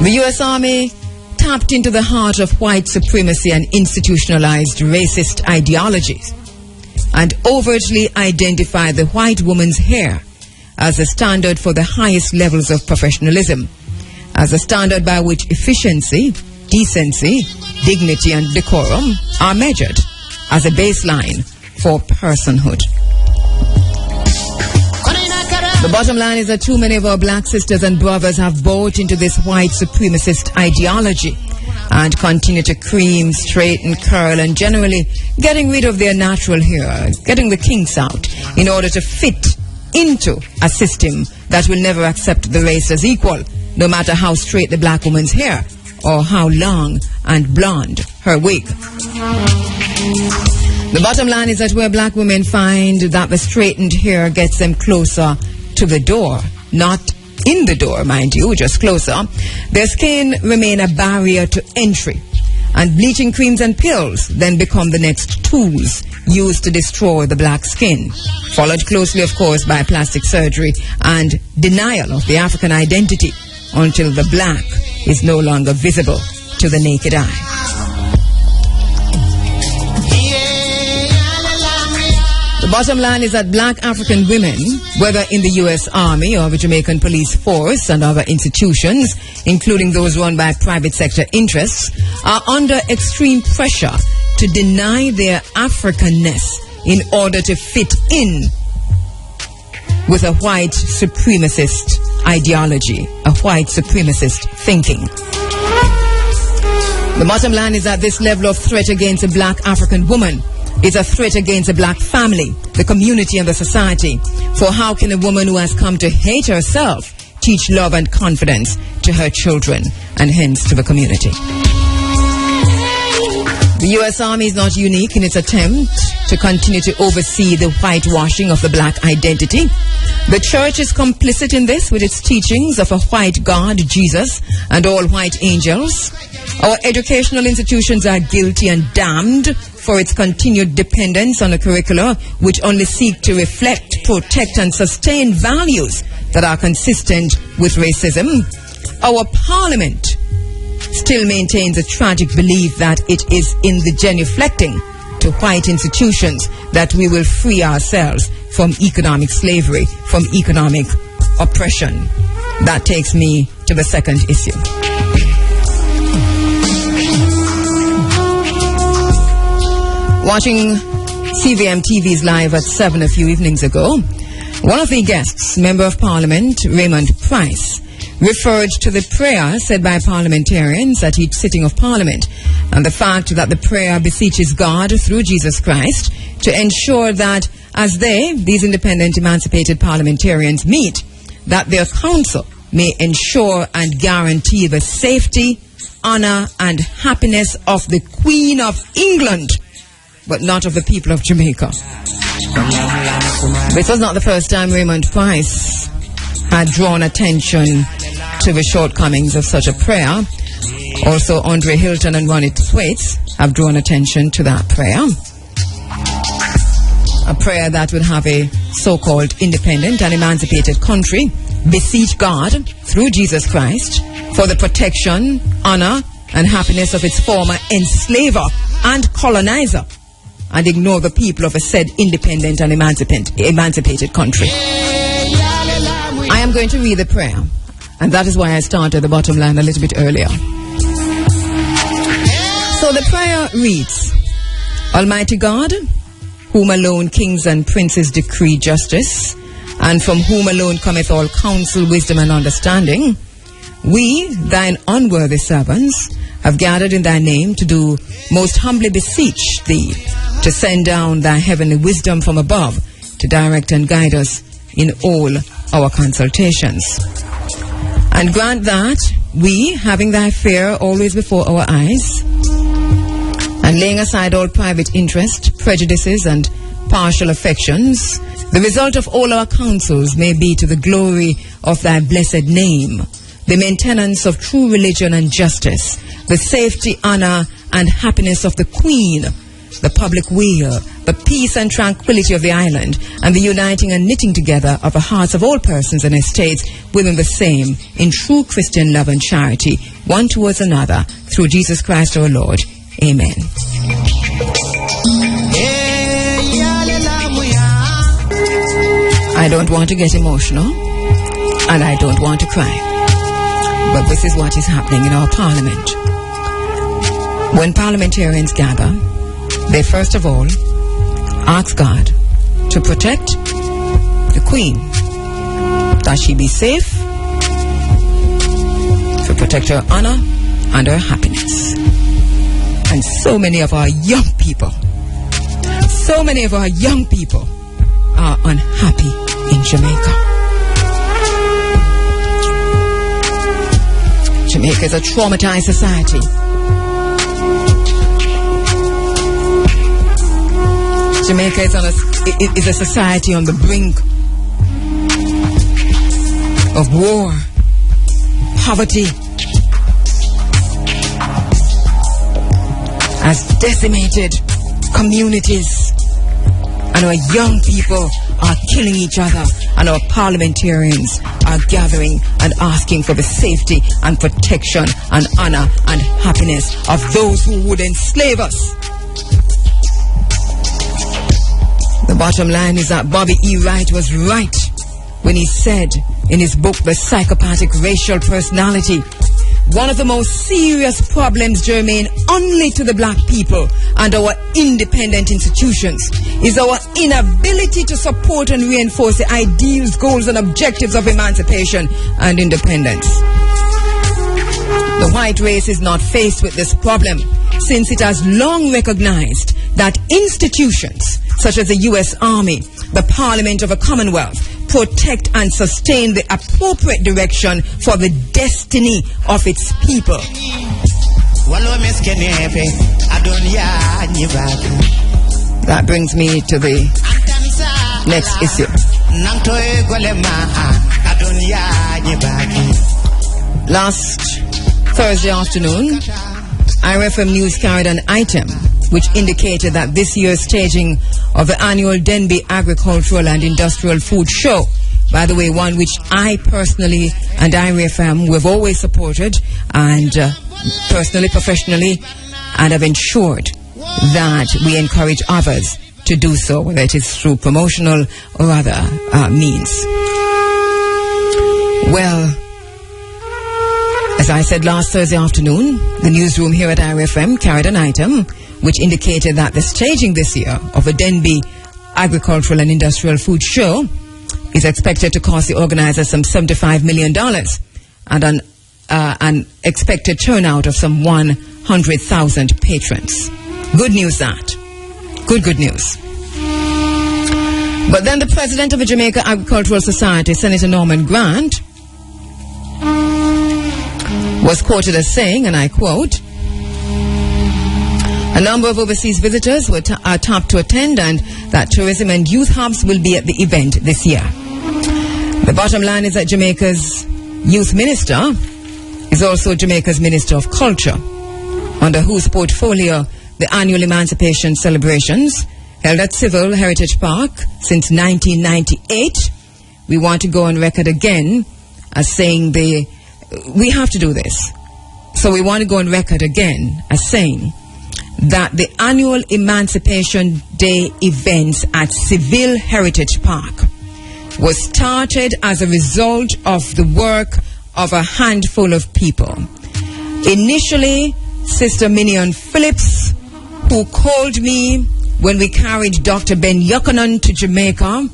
The U.S. Army tapped into the heart of white supremacy and institutionalized racist ideologies and overtly identified the white woman's hair as a standard for the highest levels of professionalism, as a standard by which efficiency, decency, dignity, and decorum are measured as a baseline for personhood. The bottom line is that too many of our black sisters and brothers have bought into this white supremacist ideology and continue to cream, straighten, curl, and generally getting rid of their natural hair, getting the kinks out in order to fit into a system that will never accept the race as equal, no matter how straight the black woman's hair or how long and blonde her wig. The bottom line is that where black women find that the straightened hair gets them closer to the door, not in the door, mind you, just closer, their skin remain a barrier to entry, and bleaching creams and pills then become the next tools used to destroy the black skin, followed closely, of course, by plastic surgery and denial of the African identity until the black is no longer visible to the naked eye. The bottom line is that black African women, whether in the U.S. Army or the Jamaican Police Force and other institutions, including those run by private sector interests, are under extreme pressure to deny their Africanness in order to fit in with a white supremacist ideology, a white supremacist thinking. The bottom line is that this level of threat against a black African woman is a threat against the black family, the community, and the society. For how can a woman who has come to hate herself teach love and confidence to her children and hence to the community? The U.S. Army is not unique in its attempt to continue to oversee the whitewashing of the black identity. The church is complicit in this with its teachings of a white God, Jesus, and all white angels. Our educational institutions are guilty and damned for its continued dependence on a curricula which only seek to reflect, protect, and sustain values that are consistent with racism. Our parliament still maintains a tragic belief that it is in the genuflecting to white institutions that we will free ourselves from economic slavery, from economic oppression. That takes me to the second issue. Watching CVM TV's Live at 7 a few evenings ago, one of the guests, Member of Parliament Raymond Price, referred to the prayer said by parliamentarians at each sitting of Parliament and the fact that the prayer beseeches God through Jesus Christ to ensure that as these independent emancipated parliamentarians meet, that their council may ensure and guarantee the safety, honor, and happiness of the Queen of England, but not of the people of Jamaica. This was not the first time Raymond Price had drawn attention to the shortcomings of such a prayer. Also, Andre Hilton and Ronnie Thwaites have drawn attention to that prayer. A prayer that would have a so-called independent and emancipated country beseech God through Jesus Christ for the protection, honor, and happiness of its former enslaver and colonizer, and ignore the people of a said independent and emancipated country. I am going to read the prayer, and that is why I started the bottom line a little bit earlier. So the prayer reads, Almighty God, whom alone kings and princes decree justice, and from whom alone cometh all counsel, wisdom, and understanding, we, thine unworthy servants, have gathered in thy name to do most humbly beseech thee to send down thy heavenly wisdom from above to direct and guide us in all our consultations. And grant that we, having thy fear always before our eyes, and laying aside all private interest, prejudices, and partial affections, the result of all our counsels may be to the glory of thy blessed name, the maintenance of true religion and justice, the safety, honor, and happiness of the Queen, the public weal, the peace and tranquility of the island, and the uniting and knitting together of the hearts of all persons and estates within the same, in true Christian love and charity, one towards another, through Jesus Christ our Lord. Amen. I don't want to get emotional, and I don't want to cry, but this is what is happening in our parliament. When parliamentarians gather, they first of all ask God to protect the Queen, that she be safe, to protect her honor and her happiness. And so many of our young people are unhappy in Jamaica. Jamaica is a traumatized society. Jamaica is a society on the brink of war, poverty, has decimated communities, and our young people are killing each other, and our parliamentarians are gathering and asking for the safety and protection and honor and happiness of those who would enslave us. The bottom line is that Bobby E. Wright was right when he said in his book, The Psychopathic Racial Personality, one of the most serious problems germane only to the black people and our independent institutions is our inability to support and reinforce the ideals, goals, and objectives of emancipation and independence. The white race is not faced with this problem, since it has long recognized that institutions such as the U.S. Army, the Parliament of a Commonwealth, protect and sustain the appropriate direction for the destiny of its people. That brings me to the next issue. Last Thursday afternoon, IRFM News carried an item which indicated that this year's staging of the annual Denby Agricultural and Industrial Food Show, by the way, one which I personally and IRFM have always supported, and personally, professionally, and have ensured that we encourage others to do so, whether it is through promotional or other means. Well, as I said last Thursday afternoon, the newsroom here at IRFM carried an item which indicated that the staging this year of the Denby Agricultural and Industrial Food Show is expected to cost the organizers some $75 million and an expected turnout of some 100,000 patrons. Good news that. Good news. But then the president of the Jamaica Agricultural Society, Senator Norman Grant, was quoted as saying, and I quote, a number of overseas visitors are tapped to attend, and that tourism and youth hubs will be at the event this year. The bottom line is that Jamaica's youth minister is also Jamaica's Minister of Culture, under whose portfolio the annual Emancipation celebrations, held at Civil Heritage Park since 1998, we want to go on record again as saying we have to do this. So we want to go on record again as saying that the annual Emancipation Day events at Civil Heritage Park was started as a result of the work of a handful of people. Initially, Sister Minion Phillips, who called me when we carried Dr. Ben Yukonon to Jamaica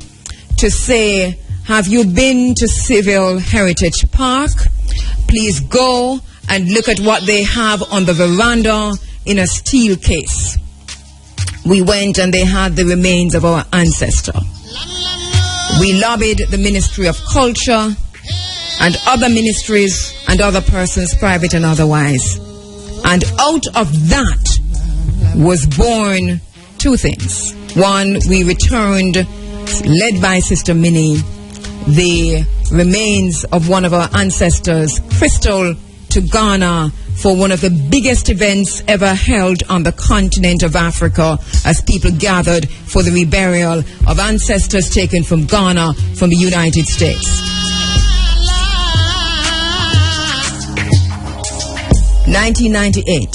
to say, have you been to Civil Heritage Park? Please go and look at what they have on the veranda in a steel case. We went and they had the remains of our ancestor. We lobbied the Ministry of Culture and other ministries and other persons, private and otherwise. And out of that was born two things. One, we returned, led by Sister Minnie, the remains of one of our ancestors, Crystal, to Ghana for one of the biggest events ever held on the continent of Africa, as people gathered for the reburial of ancestors taken from Ghana from the United States. 1998.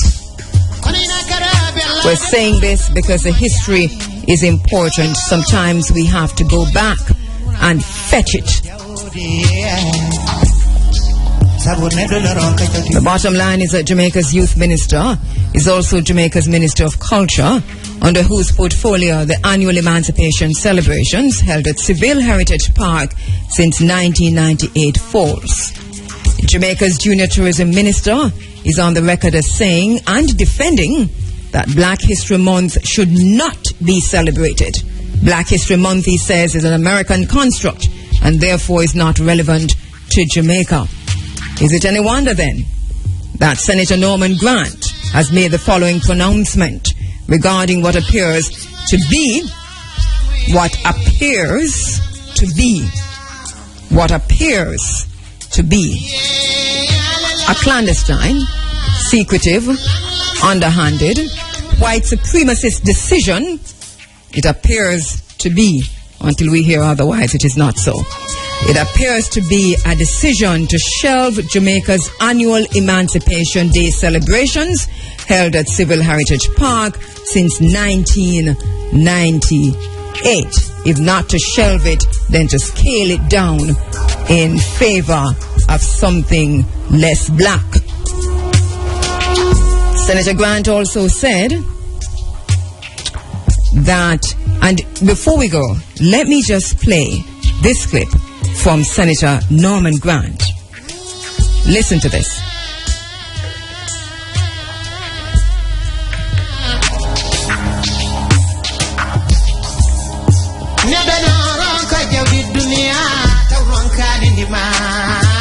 We're saying this because the history is important. Sometimes we have to go back and fetch it. The bottom line is that Jamaica's youth minister is also Jamaica's Minister of Culture, under whose portfolio the annual Emancipation celebrations held at Civil Heritage Park since 1998 falls. Jamaica's Junior Tourism Minister is on the record as saying and defending that Black History Month should not be celebrated. Black History Month, he says, is an American construct and therefore is not relevant to Jamaica. Is it any wonder then that Senator Norman Grant has made the following pronouncement regarding what appears to be a clandestine, secretive, underhanded, white supremacist decision? It appears to be, until we hear otherwise, it is not so. It appears to be a decision to shelve Jamaica's annual Emancipation Day celebrations held at Civil Heritage Park since 1998. If not to shelve it, then to scale it down in favor of something less black. Senator Grant also said that, and before we go, let me just play this clip from Senator Norman Grant. Listen to this.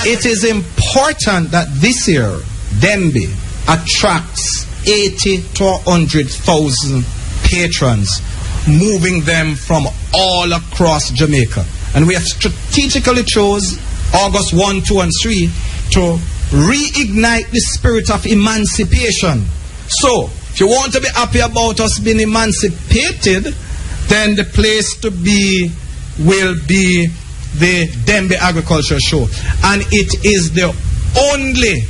It is important that this year Dembe attracts 80 to 100,000 patrons, moving them from all across Jamaica. And we have strategically chose August 1, 2, and 3 to reignite the spirit of emancipation. So, if you want to be happy about us being emancipated, then the place to be will be the Dembe Agriculture Show. And it is the only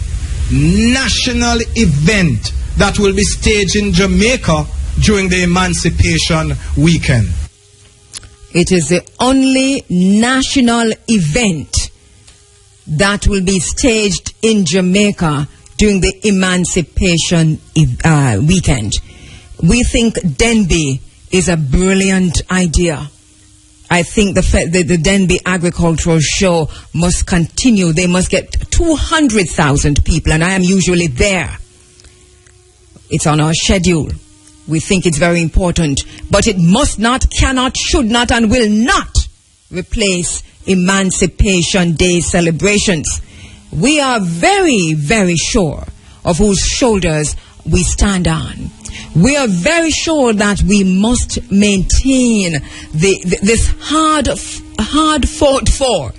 national event that will be staged in Jamaica during the Emancipation weekend. It is the only national event that will be staged in Jamaica during the Emancipation weekend. We think Denby is a brilliant idea. I think the Denby Agricultural Show must continue. They must get 200,000 people, and I am usually there. It's on our schedule. We think it's very important, but it must not, cannot, should not, and will not replace Emancipation Day celebrations. We are very, very sure of whose shoulders we stand on. We are very sure that we must maintain this hard fought for,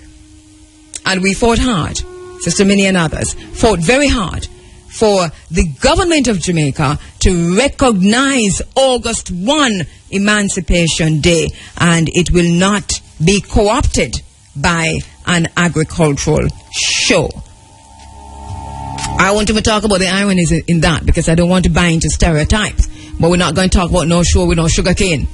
and we fought hard. Sister Minnie and others fought very hard for the government of Jamaica to recognize August 1 Emancipation Day, and it will not be co-opted by an agricultural show. I want to talk about the ironies in that, because I don't want to buy into stereotypes, but we're not going to talk about no show with no sugar cane.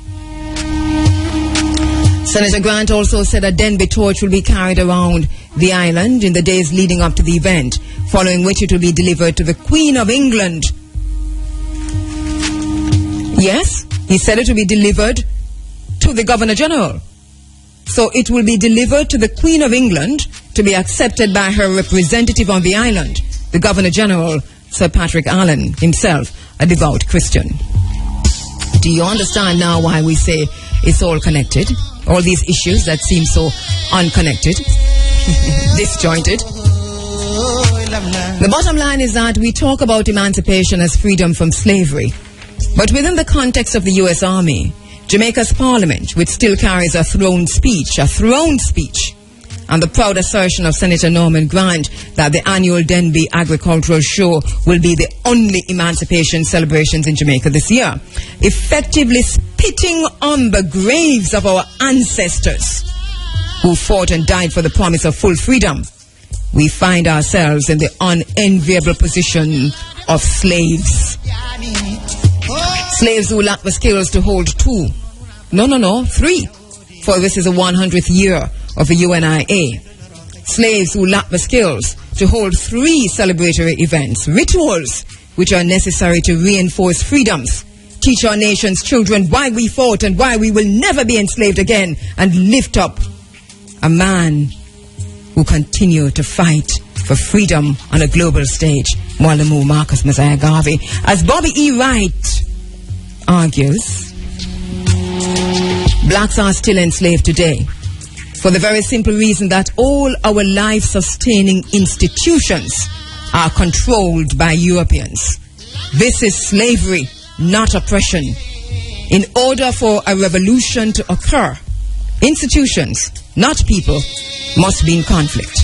Senator Grant also said a Denby torch will be carried around the island in the days leading up to the event, following which it will be delivered to the Queen of England. Yes, he said it will be delivered to the Governor General. So it will be delivered to the Queen of England to be accepted by her representative on the island, the Governor General, Sir Patrick Allen, himself a devout Christian. Do you understand now why we say it's all connected? all these issues that seem so unconnected, disjointed. The bottom line is that we talk about emancipation as freedom from slavery. But within the context of the U.S. Army, Jamaica's parliament, which still carries a throne speech, and the proud assertion of Senator Norman Grant that the annual Denby Agricultural Show will be the only emancipation celebrations in Jamaica this year, effectively spitting on the graves of our ancestors who fought and died for the promise of full freedom, we find ourselves in the unenviable position of slaves. Slaves who lack the skills to hold 3. For this is the 100th year of the U.N.I.A. Slaves who lack the skills to hold 3 celebratory events, rituals which are necessary to reinforce freedoms, teach our nation's children why we fought and why we will never be enslaved again, and lift up a man who continue to fight for freedom on a global stage, Mwalimo Marcus Garvey. As Bobby E. Wright argues, blacks are still enslaved today for the very simple reason that all our life-sustaining institutions are controlled by Europeans. This is slavery, not oppression. In order for a revolution to occur, institutions, not people, must be in conflict.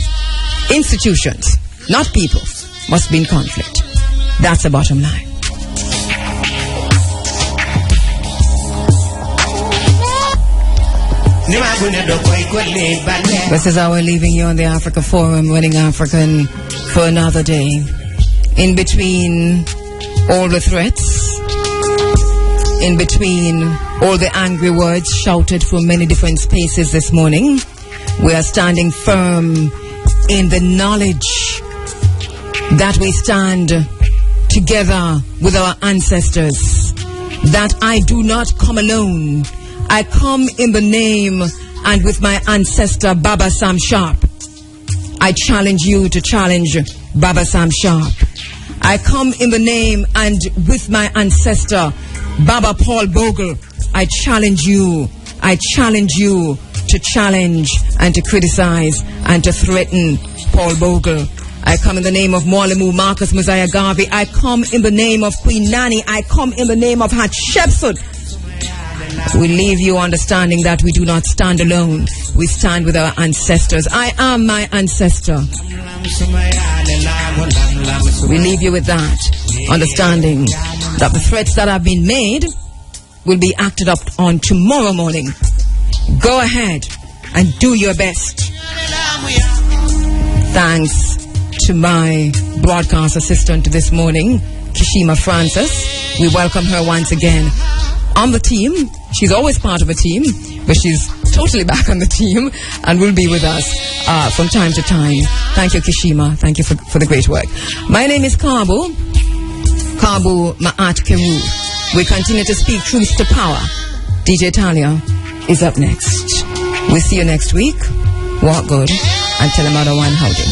Institutions, not people, must be in conflict. That's the bottom line. This is our leaving you on the Africa Forum, Winning African, for another day. In between all the threats, in between all the angry words shouted from many different spaces this morning, we are standing firm in the knowledge that we stand together with our ancestors, that I do not come alone. I come in the name and with my ancestor Baba Sam Sharp. I challenge you to challenge Baba Sam Sharp. I come in the name and with my ancestor Baba Paul Bogle. I challenge you to challenge and to criticize and to threaten Paul Bogle. I come in the name of Mwalimo Marcus Garvey. I come in the name of Queen Nanny. I come in the name of Hatshepsut. We leave you understanding that we do not stand alone. We stand with our ancestors. I am my ancestor. We leave you with that, understanding that the threats that have been made will be acted up on tomorrow morning. Go ahead and do your best. Thanks to my broadcast assistant this morning, Kishima Francis. We welcome her once again on the team. She's always part of a team, but she's totally back on the team and will be with us from time to time. Thank you, Kishima. Thank you for the great work. My name is Kabu Ma'at Kheru. We continue to speak truth to power. DJ Talia is up next. We'll see you next week. Walk good and tell another one howdy.